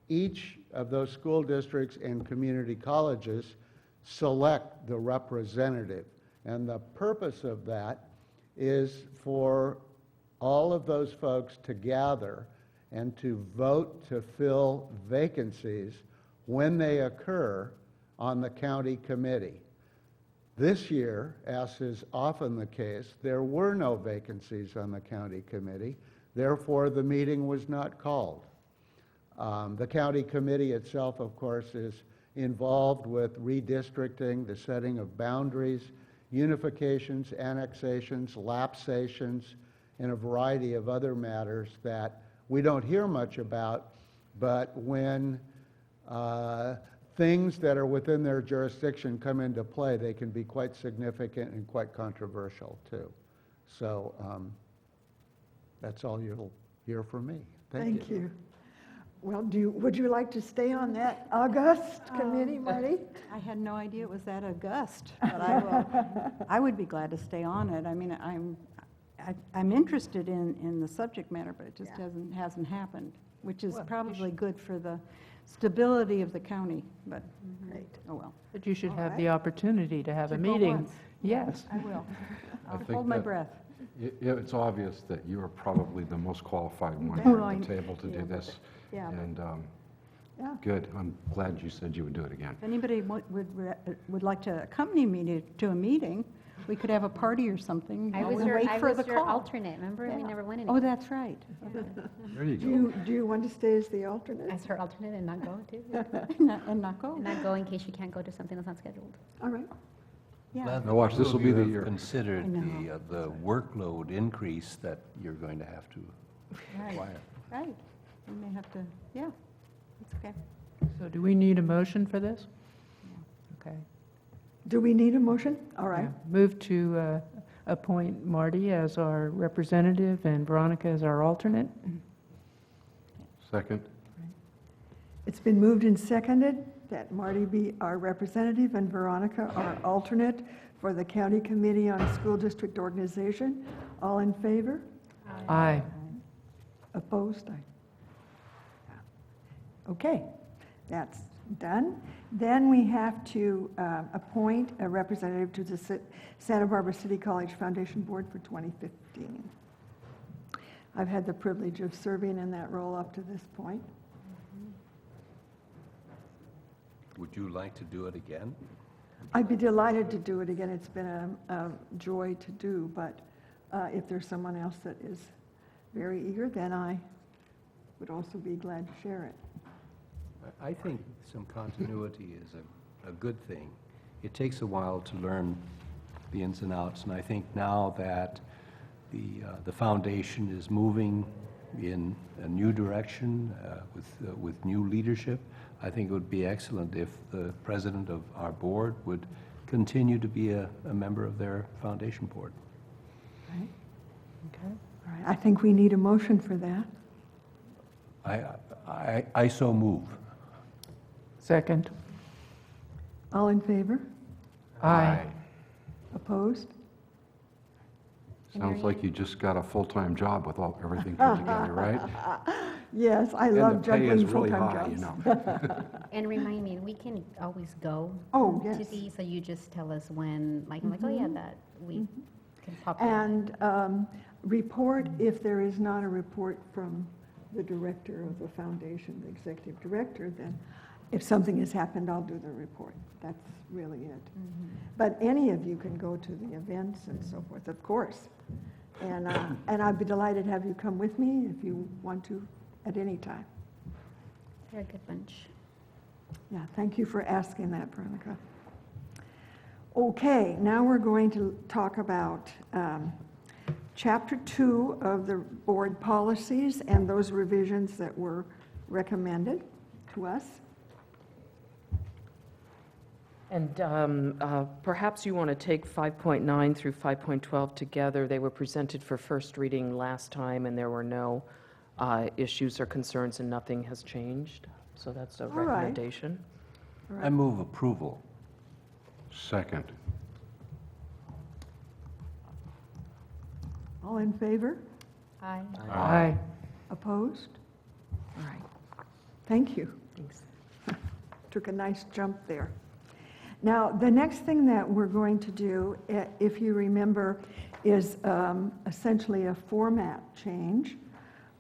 Each of those school districts and community colleges select the representative. And the purpose of that is for all of those folks to gather and to vote to fill vacancies when they occur on the county committee. This year, as is often the case, there were no vacancies on the county committee. Therefore, the meeting was not called. The county committee itself, of course, is involved with redistricting, the setting of boundaries, unifications, annexations, lapsations, and a variety of other matters that we don't hear much about, but when things that are within their jurisdiction come into play, they can be quite significant and quite controversial too. So that's all you'll hear from me. Thank you. Well, would you like to stay on that august committee, Marty? I had no idea it was that august, but I would be glad to stay on it. I mean, I'm interested in the subject matter, but it just hasn't happened, which is probably good for the stability of the county, but oh well. But you should have the opportunity to have a meeting. Yes. I will. I I'll think hold my that breath. It's obvious that you are probably the most qualified one Oh, here at the table to do this. Yeah. And good. I'm glad you said you would do it again. If anybody would like to accompany me to a meeting, we could have a party or something. I was and your, wait I for was the your call. alternate, remember? We never went anywhere. Oh, that's right. There you go. Do you want to stay as the alternate? As her alternate and not go too? And not go. And not go in case you can't go to something that's not scheduled. All right. Yeah. Glad Now watch, the this two will of be you the have year. Considered I know. the workload increase that you're going to have to Right. acquire. Right. We may have to, yeah, that's okay. So do we need a motion for this? Okay. Do we need a motion? All right. Yeah. Move to appoint Marty as our representative and Veronica as our alternate. Second. It's been moved and seconded that Marty be our representative and Veronica our alternate for the County Committee on School District Organization. All in favor? Aye. Opposed? Okay, that's done. Then we have to appoint a representative to the Santa Barbara City College Foundation Board for 2015. I've had the privilege of serving in that role up to this point. Would you like to do it again? I'd be delighted to do it again. It's been a joy to do, but if there's someone else that is very eager, then I would also be glad to share it. I think some continuity is a good thing. It takes a while to learn the ins and outs, and I think now that the foundation is moving in a new direction with new leadership, I think it would be excellent if the president of our board would continue to be a member of their foundation board. Right? Okay. All right. I think we need a motion for that. I so move. Second. All in favor? Aye. Opposed? Sounds like you just got a full-time job with everything put together, right? Yes, I And love the pay is juggling really full-time high, jobs. you know. And remind me, we can always go Oh, to yes. these, so you just tell us when, like, I'm like, oh yeah, that we can pop in. And report, if there is not a report from the director of the foundation, the executive director, then if something has happened, I'll do the report. That's really it. But any of you can go to the events and so forth, of course. And I'd be delighted to have you come with me if you want to at any time. They're a good bunch. Yeah, thank you for asking that, Veronica. Okay, now we're going to talk about Chapter 2 of the board policies and those revisions that were recommended to us. And perhaps you want to take 5.9 through 5.12 together. They were presented for first reading last time, and there were no issues or concerns, and nothing has changed. So that's a All right. recommendation. All right. I move approval. Second. All in favor? Aye. Aye. Opposed? All right. Thank you. Thanks. Took a nice jump there. Now, the next thing that we're going to do, if you remember, is essentially a format change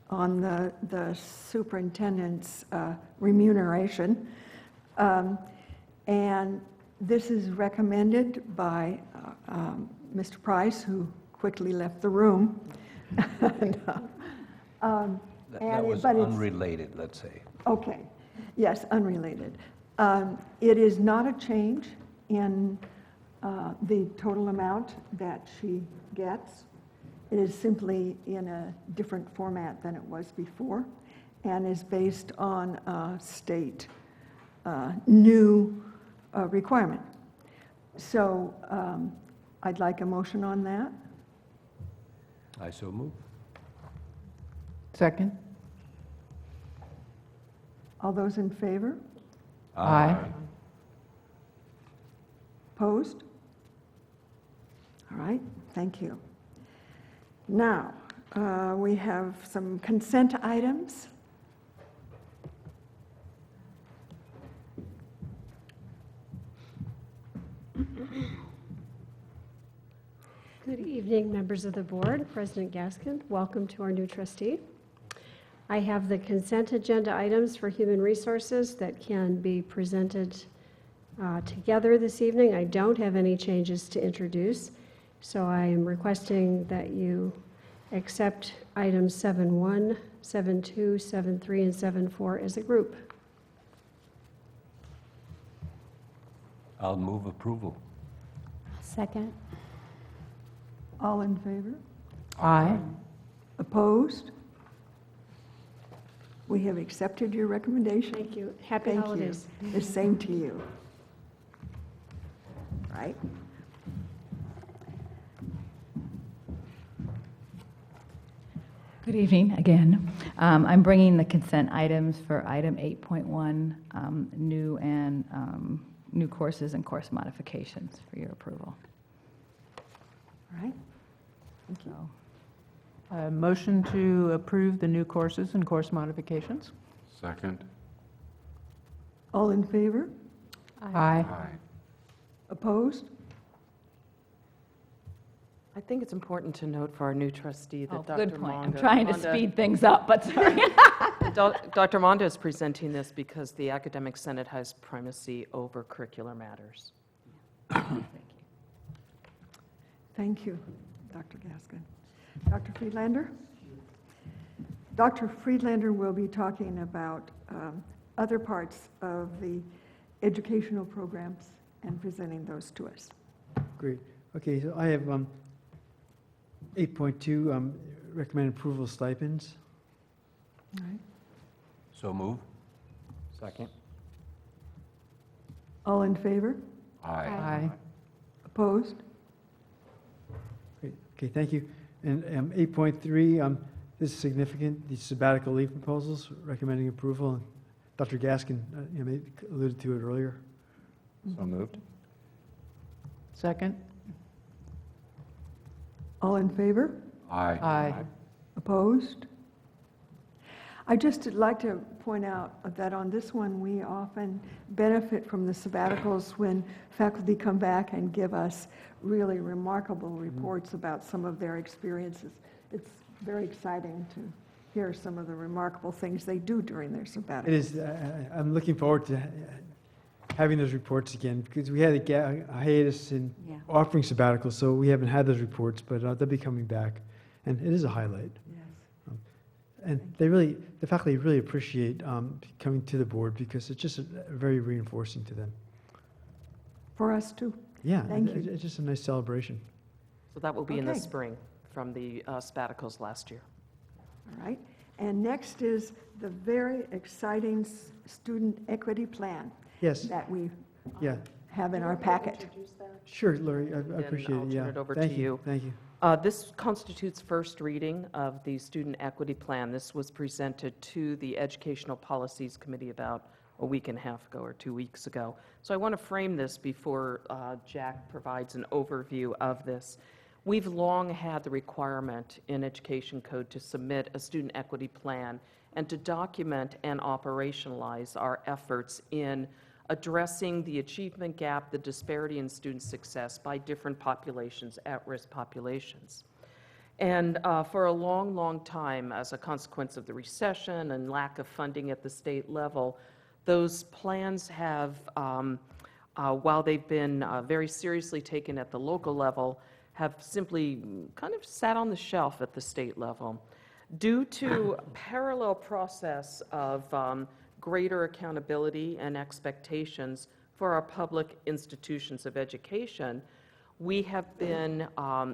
on the superintendent's remuneration. And this is recommended by Mr. Price, who quickly left the room. And, That was but it's- unrelated, let's say. Okay, yes, unrelated. It is not a change in the total amount that she gets. It is simply in a different format than it was before, and is based on a state new requirement. So I'd like a motion on that. I so move. Second? All those in favor? Aye. Opposed? All right, thank you. Now, we have some consent items. Good evening, members of the board. President Gaskin, welcome to our new trustee. I have the consent agenda items for human resources that can be presented together this evening. I don't have any changes to introduce, so I am requesting that you accept items 7.1, 7.2, 7.3, and 7.4 as a group. I'll move approval. Second. All in favor? Aye. Opposed? We have accepted your recommendation. Thank you. Happy Thank holidays. you. The same to you. Right? Good evening again. I'm bringing the consent items for item 8.1, new courses and course modifications for your approval. All right. Thank you. Motion to approve the new courses and course modifications? Second. All in favor? Aye. Opposed? I think it's important to note for our new trustee that Oh, Dr. good point. I'm Monda- trying to Monda- speed things up, but sorry. Dr. Monda is presenting this because the Academic Senate has primacy over curricular matters. Thank you, Dr. Gaskin. Dr. Friedlander? Dr. Friedlander will be talking about other parts of the educational programs and presenting those to us. Great. Okay, so I have 8.2, recommend approval of stipends. All right. So move. Second. All in favor? Aye. Opposed? Great. Okay, thank you. And 8.3, this is significant, these sabbatical leave proposals, recommending approval. Dr. Gaskin maybe alluded to it earlier. So moved. Second? All in favor? Aye. Aye. Opposed? I'd just like to point out that on this one, we often benefit from the sabbaticals when faculty come back and give us really remarkable reports about some of their experiences. It's very exciting hear some of the remarkable things they do during their sabbatical. It is, I'm looking forward to having those reports again, because we had a hiatus in offering sabbaticals, so we haven't had those reports, but they'll be coming back. And it is a highlight. Yes. And the faculty really appreciate coming to the board, because it's just very reinforcing to them. For us too. Yeah, Thank you. it's just a nice celebration. So that will be in the Okay. spring from the sabbaticals last year. All right. And next is the very exciting student equity plan. Yes. That we Yeah. have in our packet. Sure, Lori, I Then appreciate I'll it, yeah. turn it over Thank to you. Thank you. This constitutes first reading of the Student Equity Plan. This was presented to the Educational Policies Committee about a week and a half ago or 2 weeks ago. So I want to frame this before Jack provides an overview of this. We've long had the requirement in Education Code to submit a student equity plan and to document and operationalize our efforts in addressing the achievement gap, the disparity in student success by different populations, at-risk populations. And for a long, long time, as a consequence of the recession and lack of funding at the state level, those plans have, while they've been very seriously taken at the local level, have simply kind of sat on the shelf at the state level. Due to a parallel process of greater accountability and expectations for our public institutions of education, we have been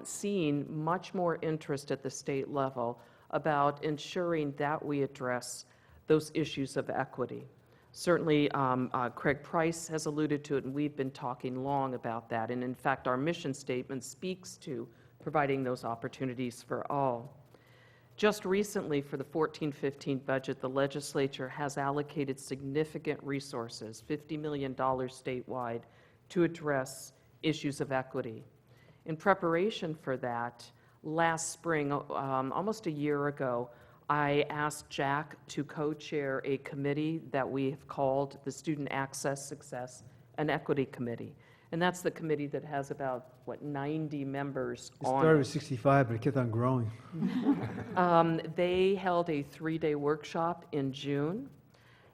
seeing much more interest at the state level about ensuring that we address those issues of equity. Certainly, Craig Price has alluded to it, and we've been talking long about that. And in fact, our mission statement speaks to providing those opportunities for all. Just recently, for the 14-15 budget, the legislature has allocated significant resources, $50 million statewide, to address issues of equity. In preparation for that, last spring, almost a year ago, I asked Jack to co-chair a committee that we have called the Student Access, Success, and Equity Committee. And that's the committee that has about, 90 members It on started it. with 65, but it kept on growing. They held a 3-day workshop in June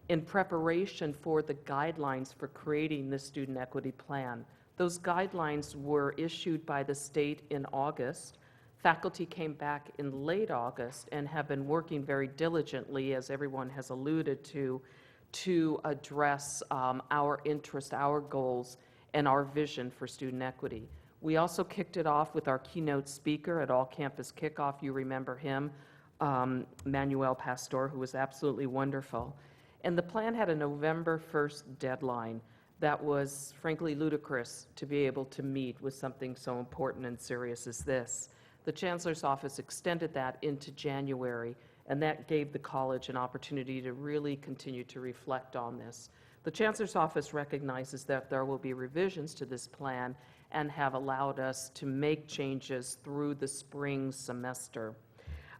in preparation for the guidelines for creating the student equity plan. Those guidelines were issued by the state in August. Faculty came back in late August and have been working very diligently, as everyone has alluded to address our interest, our goals, and our vision for student equity. We also kicked it off with our keynote speaker at All Campus Kickoff. You remember him, Manuel Pastor, who was absolutely wonderful. And the plan had a November 1st deadline that was frankly ludicrous to be able to meet with something so important and serious as this. The Chancellor's Office extended that into January, and that gave the college an opportunity to really continue to reflect on this. The Chancellor's Office recognizes that there will be revisions to this plan and have allowed us to make changes through the spring semester.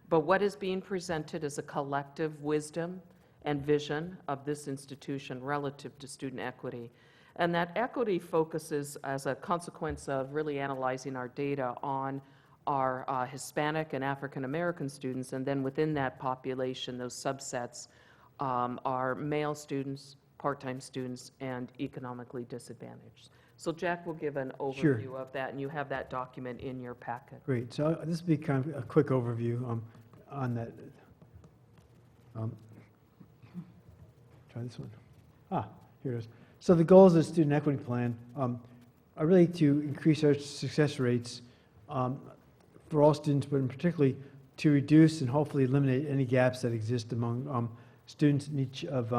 But what is being presented is a collective wisdom and vision of this institution relative to student equity. And that equity focuses, as a consequence of really analyzing our data, on our Hispanic and African American students, and then within that population, those subsets are male students, part-time students, and economically disadvantaged. So Jack will give an overview of that, and you have that document in your packet. Great. So this will be kind of a quick overview on that. Try this one. Here it is. So the goals of the Student Equity Plan are really to increase our success rates for all students, but in particularly to reduce and hopefully eliminate any gaps that exist among students in each of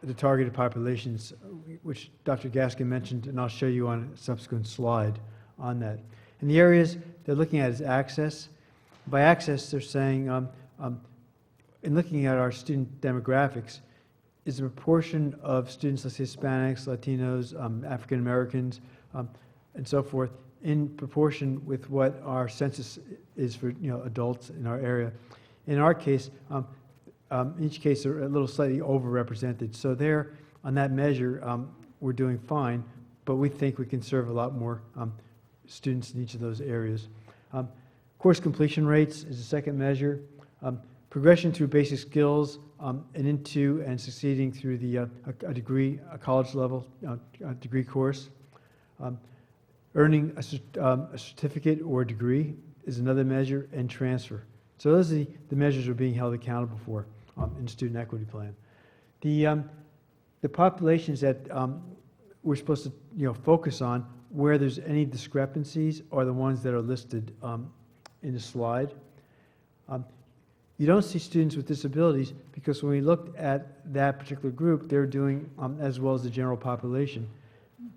the targeted populations, which Dr. Gaskin mentioned, and I'll show you on a subsequent slide on that. And the areas they're looking at is access. By access, they're saying, in looking at our student demographics, is the proportion of students, let's say Hispanics, Latinos, African Americans, and so forth, in proportion with what our census is for adults in our area. In our case, each case are a little slightly overrepresented. So there, on that measure, we're doing fine, but we think we can serve a lot more students in each of those areas. Course completion rates is the second measure. progression through basic skills and into and succeeding through the a degree, a college level degree course. Earning a certificate or a degree is another measure, and transfer. So those are the measures we're being held accountable for in the Student Equity Plan. The populations that we're supposed to focus on where there's any discrepancies are the ones that are listed in the slide. You don't see students with disabilities because when we looked at that particular group, they're doing as well as the general population.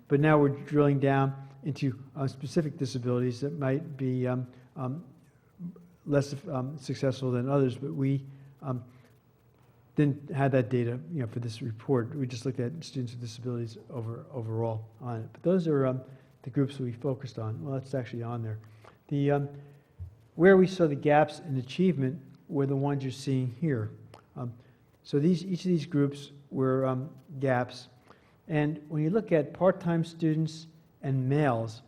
But now we're drilling down into specific disabilities that might be less successful than others, but we didn't have that data for this report. We just looked at students with disabilities overall on it. But those are the groups that we focused on. Well, that's actually on there. Where we saw the gaps in achievement were the ones you're seeing here. So each of these groups were gaps. And when you look at part-time students and males,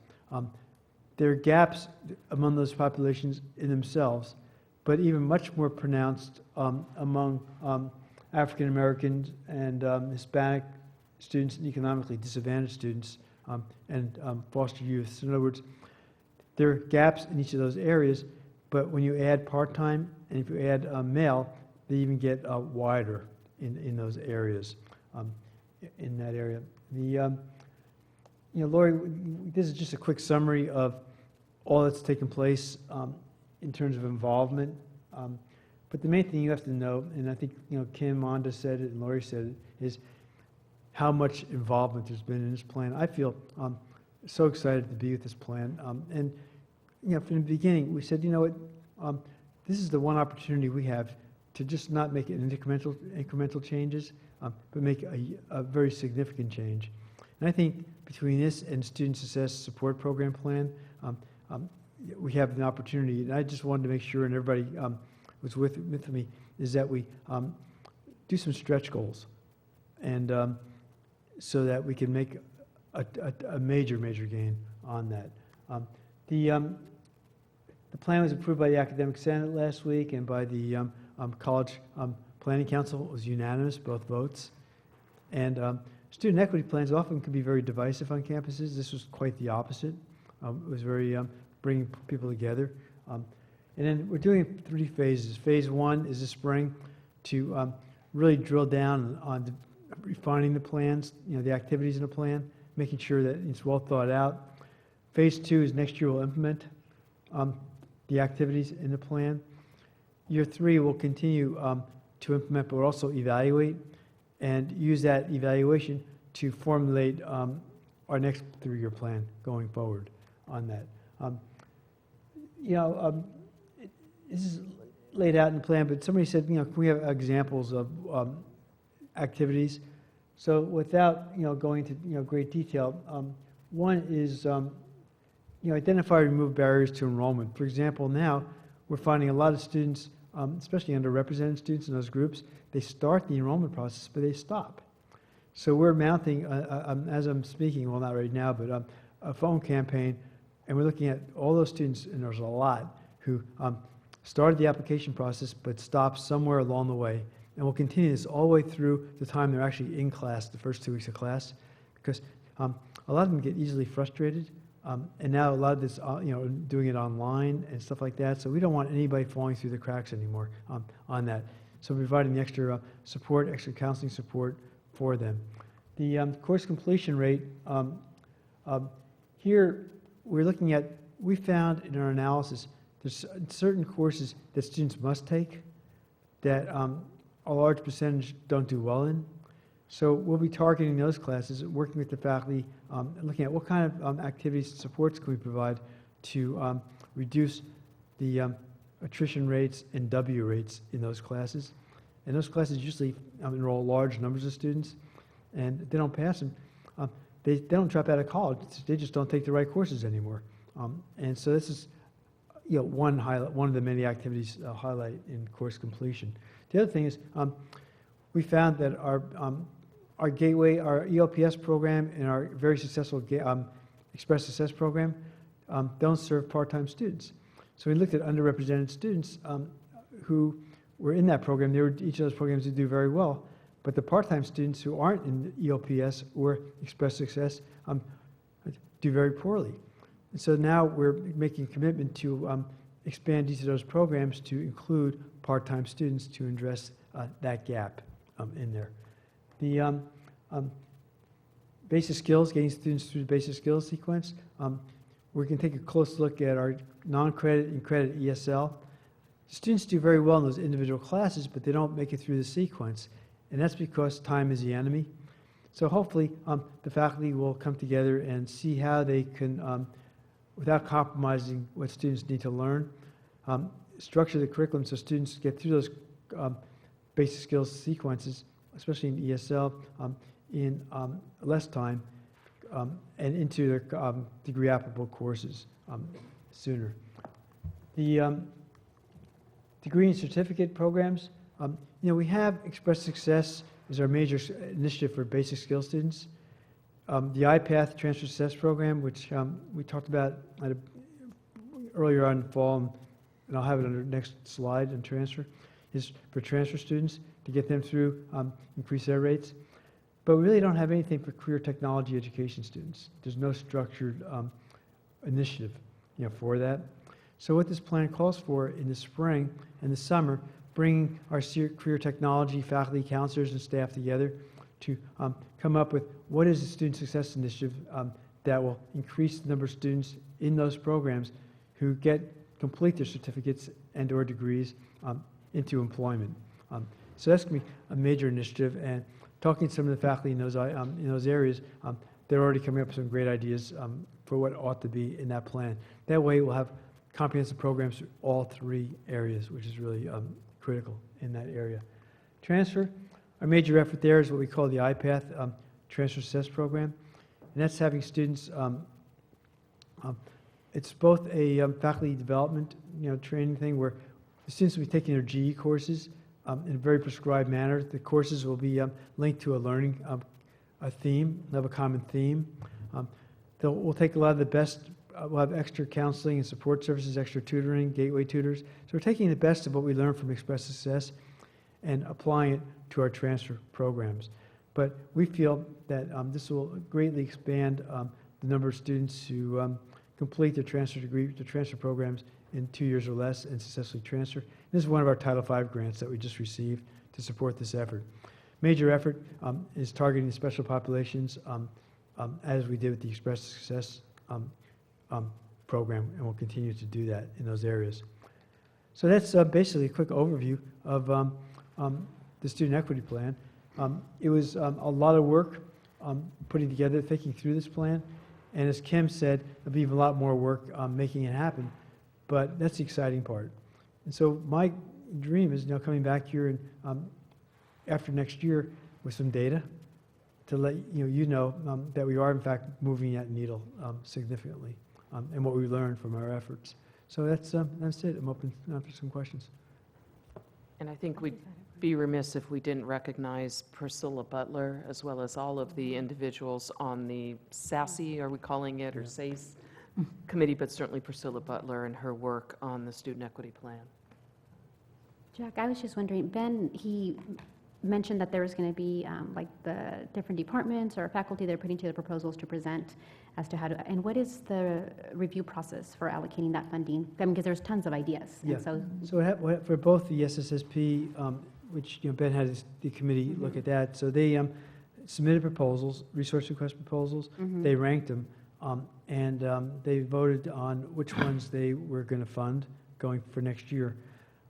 there are gaps among those populations in themselves, but even much more pronounced among African Americans and Hispanic students and economically disadvantaged students and foster youth. So in other words, there are gaps in each of those areas, but when you add part-time and if you add male, they even get wider in those areas, in that area. Lori, this is just a quick summary of all that's taken place in terms of involvement. But the main thing you have to know, and I think Kim Monda said it and Lori said it, is how much involvement there's been in this plan. I feel so excited to be with this plan. And from the beginning, we said, this is the one opportunity we have to just not make it incremental changes, but make a very significant change. And I think between this and Student Success Support Program Plan, we have an opportunity. And I just wanted to make sure, and everybody was with me, is that we do some stretch goals, and so that we can make a major gain on that. The plan was approved by the Academic Senate last week and by the College Planning Council. It was unanimous, both votes. And student equity plans often can be very divisive on campuses. This was quite the opposite. It was very bringing people together. And then we're doing it in 3 phases. Phase 1 is this spring to really drill down on refining the plans, the activities in the plan, making sure that it's well thought out. Phase 2 is next year we'll implement the activities in the plan. Year 3 will continue to implement, but we'll also evaluate and use that evaluation to formulate our next 3-year plan going forward on that. This is laid out in the plan, but somebody said, can we have examples of activities? So without, going into, great detail, one is, identify and remove barriers to enrollment. For example, now we're finding a lot of students, especially underrepresented students in those groups, they start the enrollment process, but they stop. So we're mounting, as I'm speaking, well, not right now, but a phone campaign, and we're looking at all those students, and there's a lot who started the application process but stopped somewhere along the way. And we'll continue this all the way through the time they're actually in class, the first 2 weeks of class, because a lot of them get easily frustrated. And now a lot of this, doing it online and stuff like that. So we don't want anybody falling through the cracks anymore on that. So providing the extra support, extra counseling support for them. The course completion rate, here we're looking at, we found in our analysis, there's certain courses that students must take that a large percentage don't do well in. So we'll be targeting those classes, working with the faculty, looking at what kind of activities and supports can we provide to reduce the attrition rates and W rates in those classes. And those classes usually enroll large numbers of students, and if they don't pass them, they don't drop out of college. They just don't take the right courses anymore. And so this is one of the many activities highlight in course completion. The other thing is we found that our Gateway, our ELPS program, and our very successful Express Success program don't serve part-time students. So we looked at underrepresented students who were in that program, each of those programs would do very well. But the part-time students who aren't in ELPS or Express Success do very poorly. And so now we're making a commitment to expand each of those programs to include part-time students to address that gap in there. The basic skills, getting students through the basic skills sequence, we're going to take a close look at our non-credit and credit ESL. Students do very well in those individual classes, but they don't make it through the sequence, and that's because time is the enemy. So hopefully the faculty will come together and see how they can, without compromising what students need to learn, structure the curriculum so students get through those basic skills sequences, especially in ESL, in less time, and into their degree applicable courses sooner. The degree and certificate programs, we have Express Success as our major initiative for basic skills students. The iPath Transfer Success Program, which we talked about earlier on in the fall, and I'll have it on the next slide on transfer, is for transfer students to get them through, increase their rates. But we really don't have anything for career technology education students. There's no structured initiative for that. So what this plan calls for in the spring and the summer, bringing our career technology faculty, counselors, and staff together to come up with what is a student success initiative that will increase the number of students in those programs who complete their certificates and or degrees into employment. So that's going to be a major initiative, and talking to some of the faculty in those areas, they're already coming up with some great ideas for what ought to be in that plan. That way we'll have comprehensive programs for all three areas, which is really critical in that area. Transfer, our major effort there is what we call the iPath Transfer Success Program, and that's having students, it's both a faculty development training thing where the students will be taking their GE courses in a very prescribed manner. The courses will be linked to a learning a theme, they'll have a common theme. We'll take a lot of the best, we'll have extra counseling and support services, extra tutoring, gateway tutors. So we're taking the best of what we learned from Express Success and applying it to our transfer programs. But we feel that this will greatly expand the number of students who complete their transfer degree, their transfer programs in 2 years or less and successfully transfer. This is one of our Title V grants that we just received to support this effort. Major effort is targeting the special populations as we did with the Express Success program, and we'll continue to do that in those areas. So that's basically a quick overview of the Student Equity Plan. It was a lot of work putting together, thinking through this plan, and as Kim said, there'll be even a lot more work making it happen, but that's the exciting part. And so my dream is now coming back here and after next year with some data to let you know that we are in fact moving that needle significantly and what we learned from our efforts. So that's it. I'm open for some questions. And I think we'd be remiss if we didn't recognize Priscilla Butler, as well as all of the individuals on the SASE, are we calling it, or SACE committee, but certainly Priscilla Butler and her work on the Student Equity Plan. Jack, I was just wondering, Ben, he mentioned that there was going to be like the different departments or faculty that are putting together proposals to present as to how to, and what is the review process for allocating that funding? I mean, because there's tons of ideas. Yeah. And so for both the SSSP, which Ben had the committee look at that, so they submitted proposals, resource request proposals. They ranked them, and they voted on which ones they were going to fund going for next year.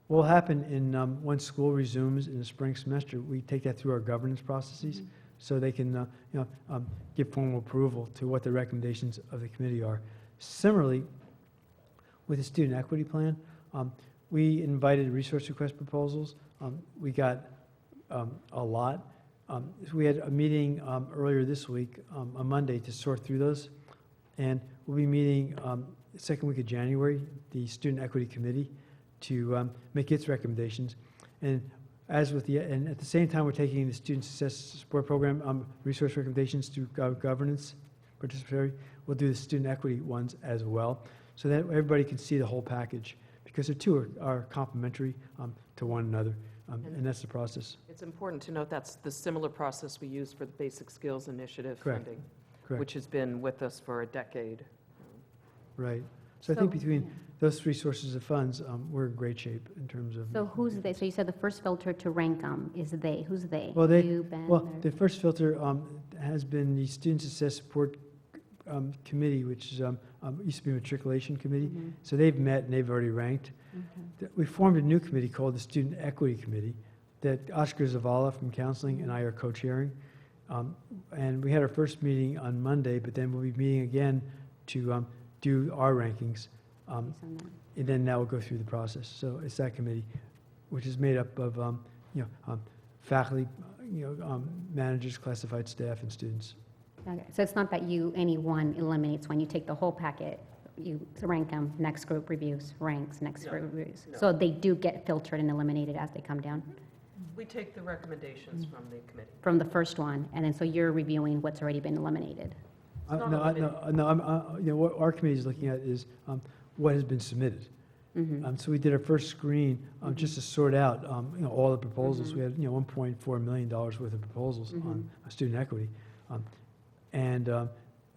What will happen in once school resumes in the spring semester, we take that through our governance processes, so they can give formal approval to what the recommendations of the committee are. Similarly, with the Student Equity Plan, we invited resource request proposals. We got a lot. So we had a meeting earlier this week on Monday to sort through those, and we'll be meeting the second week of January, the Student Equity Committee, to make its recommendations. And and at the same time, we're taking the Student Success Support Program resource recommendations to governance participatory. We'll do the student equity ones as well, so that everybody can see the whole package. because the two are complementary to one another, and that's the process. It's important to note that's the similar process we use for the Basic Skills Initiative Correct. funding, Correct. which has been with us for a decade. Right. So I think between those three sources of funds, we're in great shape in terms of. So who's they? So you said the first filter to rank them is they. Who's they? Well, You, Ben, or- the first filter has been the Student Success Support Committee, which is used to be Matriculation Committee. Mhm. So they've met and they've already ranked. Okay. We formed a new committee called the Student Equity Committee that Oscar Zavala from Counseling and I are co-chairing. And we had our first meeting on Monday, but then we'll be meeting again to do our rankings. And then now we'll go through the process. So it's that committee, which is made up of faculty, managers, classified staff, and students. Okay, so it's not that any one eliminates one. You take the whole packet, you rank them, next group reviews, ranks, next group reviews. No. So they do get filtered and eliminated as they come down We take the recommendations from the committee. from the first one, and then so you're reviewing what's already been eliminated. What our committee is looking at is what has been submitted. So we did our first screen just to sort out, all the proposals. We had, $1.4 million worth of proposals on student equity. And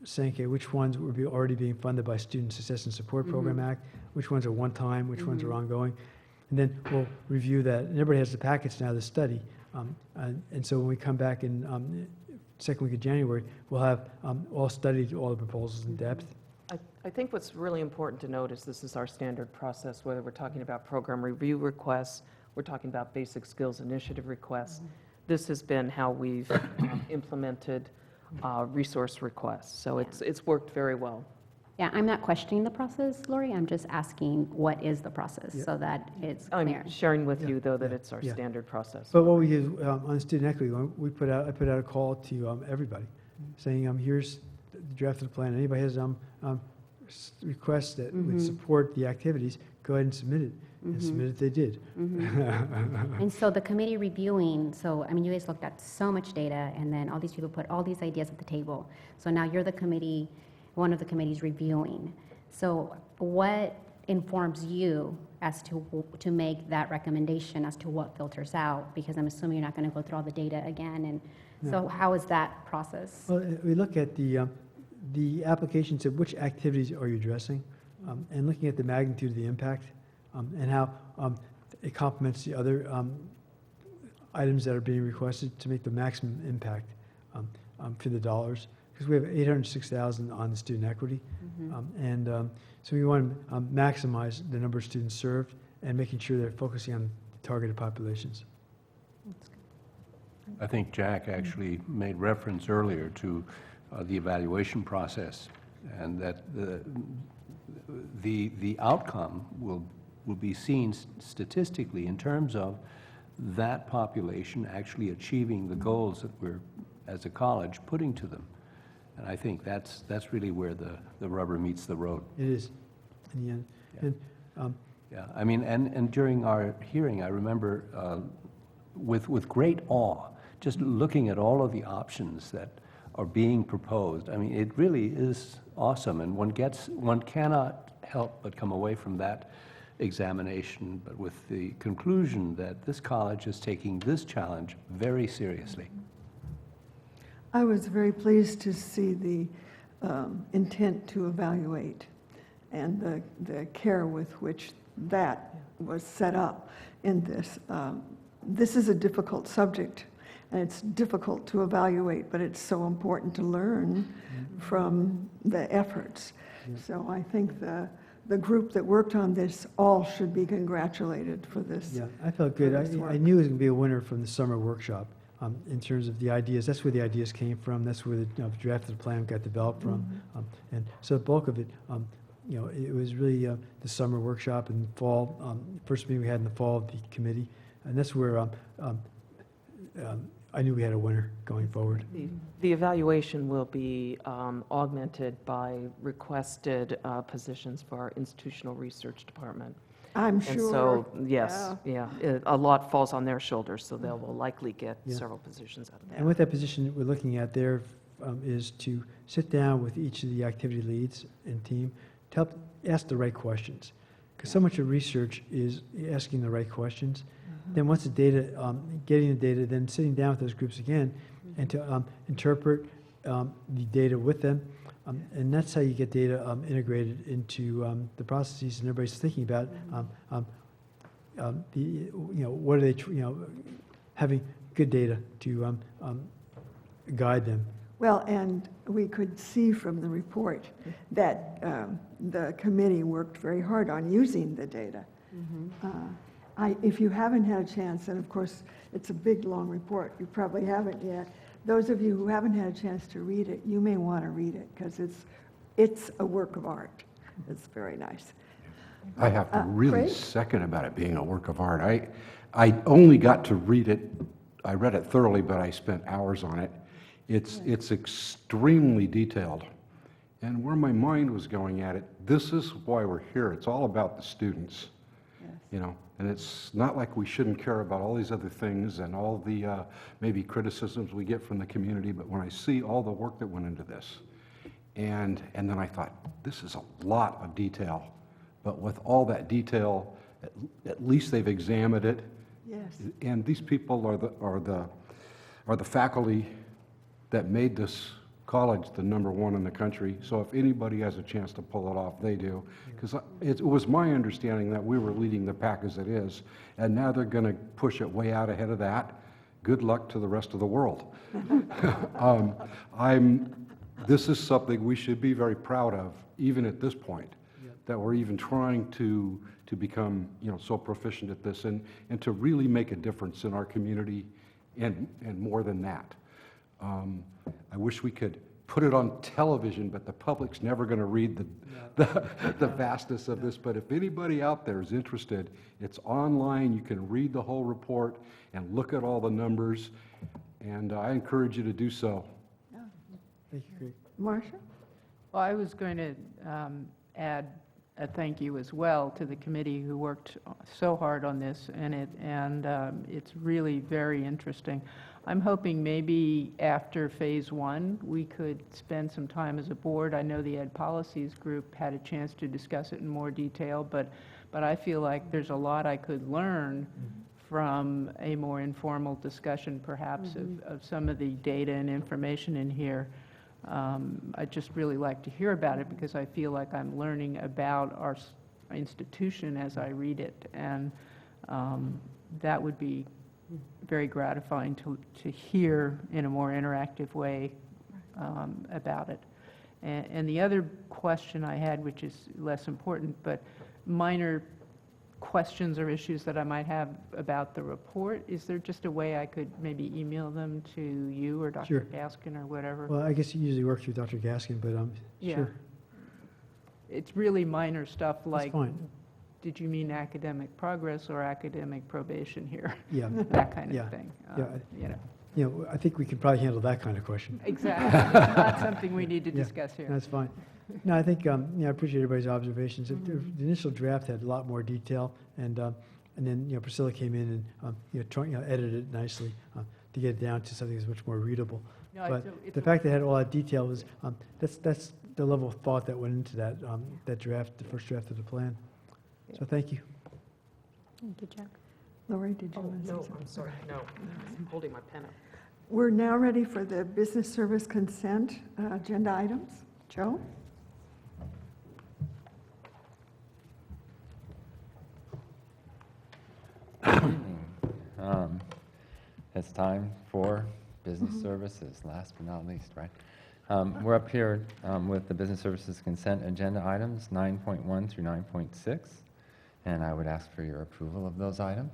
saying, okay, which ones would be already being funded by Student Success and Support Program Act, which ones are one-time, which ones are ongoing. And then we'll review that. And everybody has the packets now to study. And so when we come back in second week of January, we'll have all studied all the proposals in depth. I think what's really important to note is this is our standard process, whether we're talking about program review requests, we're talking about basic skills initiative requests. This has been how we've implemented resource requests. So it's worked very well. Yeah, I'm not questioning the process, Lori. I'm just asking what is the process so that it's clear. I'm sharing with you, though, that it's our standard process. But what we do on student equity, I put out a call to everybody, saying, here's the draft of the plan. Anybody has requests that would support the activities, go ahead and submit it. And submit it they did. And so the committee reviewing, you guys looked at so much data, and then all these people put all these ideas at the table. So now you're the committee, one of the committees reviewing. So what informs you as to make that recommendation as to what filters out? Because I'm assuming you're not going to go through all the data again. And so how is that process? Well, we look at the applications of which activities are you addressing, and looking at the magnitude of the impact, and how it complements the other items that are being requested to make the maximum impact for the dollars. Because we have 806,000 on the student equity, so we want to maximize the number of students served and making sure they're focusing on targeted populations. I think Jack actually made reference earlier to the evaluation process, and that the outcome will be seen statistically in terms of that population actually achieving the goals that we're, as a college, putting to them. And I think that's really where the rubber meets the road. It is, in the end. Yeah. Yeah, I mean, and during our hearing, I remember with great awe, just looking at all of the options that are being proposed. I mean, it really is awesome, and one cannot help but come away from that examination, but with the conclusion that this college is taking this challenge very seriously. I was very pleased to see the intent to evaluate and the care with which that was set up in this. This is a difficult subject, and it's difficult to evaluate, but it's so important to learn from the efforts. So I think the group that worked on this all should be congratulated for this. Yeah, I felt good. I knew it was going to be a winner from the summer workshop in terms of the ideas. That's where the ideas came from. That's where the draft of the plan got developed from. And so the bulk of it, it was really the summer workshop and fall, first meeting we had in the fall of the committee. And that's where I knew we had a winner going forward. The evaluation will be augmented by requested positions for our institutional research department. I'm And sure. so, yes, a lot falls on their shoulders, so they will likely get several positions out of that. And with that position we're looking at there is to sit down with each of the activity leads and team to help ask the right questions. Because so much of research is asking the right questions. Then once the data, getting the data, then sitting down with those groups again and to interpret the data with them. And that's how you get data integrated into the processes, and everybody's thinking about what are they, having good data to guide them. Well, and we could see from the report that the committee worked very hard on using the data. If you haven't had a chance, and of course, it's a big, long report, you probably haven't yet. Those of you who haven't had a chance to read it, you may want to read it, because it's a work of art. It's very nice. I have to really Craig? second about it being a work of art. I only got to read it, I read it thoroughly, but I spent hours on it. It's extremely detailed. And where my mind was going at it, this is why we're here. It's all about the students. And it's not like we shouldn't care about all these other things and all the maybe criticisms we get from the community, but when I see all the work that went into this, and then I thought, this is a lot of detail, but with all that detail, at least they've examined it. Yes. And these people are the faculty that made this college the #1 in the country. So if anybody has a chance to pull it off, they do. Because it was my understanding that we were leading the pack as it is, and now they're going to push it way out ahead of that. Good luck to the rest of the world. This is something we should be very proud of, even at this point, that we're even trying to become, so proficient at this and to really make a difference in our community and more than that. I wish we could put it on television, but the public's never going to read the vastness of this. But if anybody out there is interested, it's online. You can read the whole report and look at all the numbers, and I encourage you to do so. Thank you, Craig. Marcia? Well, I was going to add a thank you as well to the committee who worked so hard on this, and it's really very interesting. I'm hoping maybe after phase 1, we could spend some time as a board. I know the Ed Policies Group had a chance to discuss it in more detail, but I feel like there's a lot I could learn from a more informal discussion, perhaps, of some of the data and information in here. I'd just really like to hear about it, because I feel like I'm learning about our institution as I read it, and that would be very gratifying to hear in a more interactive way about it. And the other question I had, which is less important, but minor questions or issues that I might have about the report, is there just a way I could maybe email them to you or Dr. Sure. Gaskin or whatever? Well, I guess you usually work through Dr. Gaskin, but Yeah. sure. It's really minor stuff like, fine. did you mean academic progress or academic probation here? Yeah. That kind Yeah. of thing. Yeah. I think we can probably handle that kind of question. Exactly. It's not something we need to Yeah, discuss here. That's fine. No, I think, I appreciate everybody's observations. The initial draft had a lot more detail, and then, Priscilla came in and, edited it nicely to get it down to something that's much more readable. No, But it's the fact that it had all that detail was, that's the level of thought that went into that draft, the first draft of the plan. So thank you. Thank you, Jack. Lori, did you want to say No, something? I'm sorry, no. I'm holding my pen up. We're now ready for the business service consent agenda items. Joe? It's time for business services, last but not least, right? We're up here with the business services consent agenda items, 9.1 through 9.6, and I would ask for your approval of those items.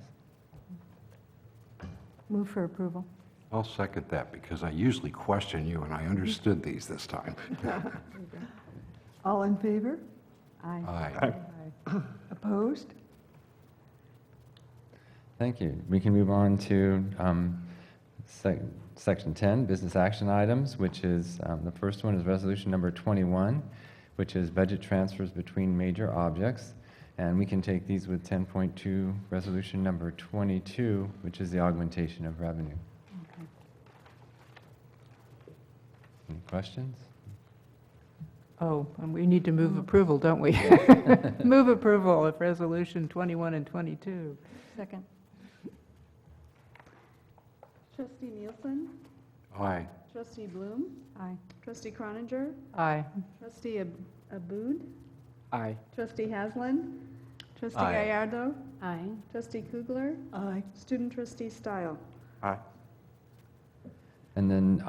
Move for approval. I'll second that, because I usually question you, and I understood these this time. All in favor? Aye. Opposed? Thank you. We can move on to Section 10, business action items, which is, the first one is resolution number 21, which is budget transfers between major objects. And we can take these with 10.2, resolution number 22, which is the augmentation of revenue. Any questions? Oh, and we need to move approval, don't we? Move approval of Resolution 21 and 22. Second. Trustee Nielsen? Aye. Trustee Bloom? Aye. Trustee Croninger? Aye. Trustee Abud? Aye. Trustee Haslam? Trustee Aye. Gallardo? Aye. Trustee Kugler? Aye. Student trustee Style? Aye. And then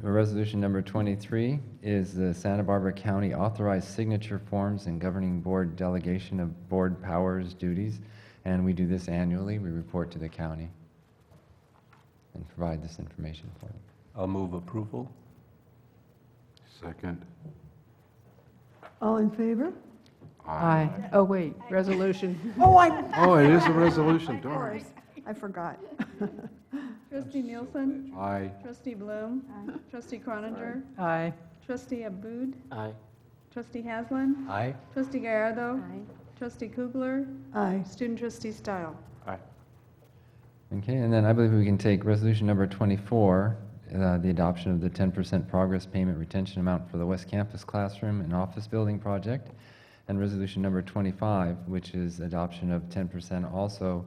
resolution number 23 is the Santa Barbara County authorized signature forms and governing board delegation of board powers, duties. And we do this annually. We report to the county and provide this information for them. I'll move approval. Second. All in favor? Aye. Oh, wait, resolution. Oh, it is a resolution, darn. I forgot. Trustee Nielsen? Aye. Trustee Bloom? Trustee Croninger? Aye. Trustee Abud? Aye. Trustee Haslam? Aye. Trustee Gallardo? Aye. Trustee Kugler? Aye. Student trustee Style? Aye. Okay, and then I believe we can take resolution number 24, the adoption of the 10% progress payment retention amount for the West Campus classroom and office building project, and resolution number 25, which is adoption of 10% also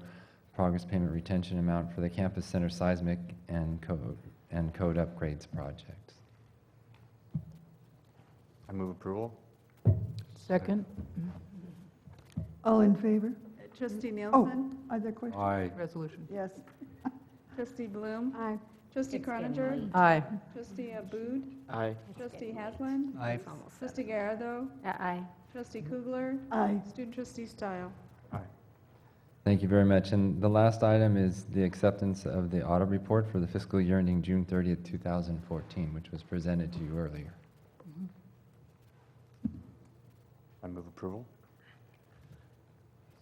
progress payment retention amount for the campus center seismic and code upgrades projects. I move approval. Second. All in favor? Trustee Oh, Nielsen? other questions? Aye. Resolution. Yes. Trustee Bloom? Aye. Trustee It's getting Croninger? late. Aye. Trustee Abud? Aye. Trustee Haslam? Aye. Trustee Gallardo? Aye. Trustee Kugler? Aye. Student trustee Style? Thank you very much. And the last item is the acceptance of the audit report for the fiscal year ending June 30th, 2014, which was presented to you earlier. I move approval.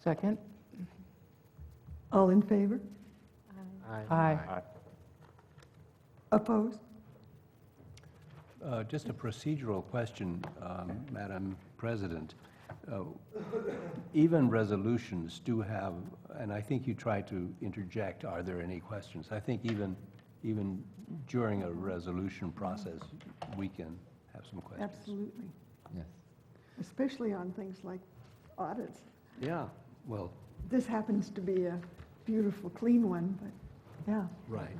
Second. All in favor? Aye. Aye. Opposed? Just a procedural question, Madam President. Even resolutions do have, and I think you tried to interject, are there any questions? I think even during a resolution process, we can have some questions. Absolutely. Yes. Especially on things like audits. Yeah, well, This happens to be a beautiful, clean one, but yeah. right.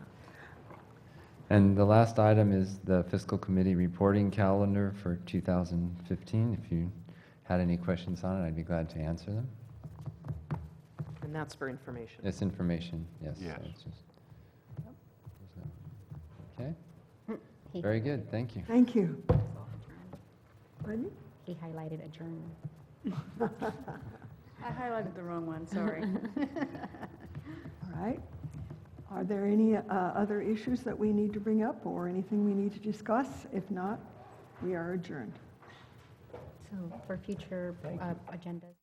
And the last item is the fiscal committee reporting calendar for 2015. If you had any questions on it, I'd be glad to answer them. And that's for information. It's information, yes. Yes. So it's just- Okay, He- very good, thank you. Thank you. Pardon? He highlighted adjourn. I highlighted the wrong one, sorry. All right. Are there any other issues that we need to bring up or anything we need to discuss? If not, we are adjourned. So for future agendas.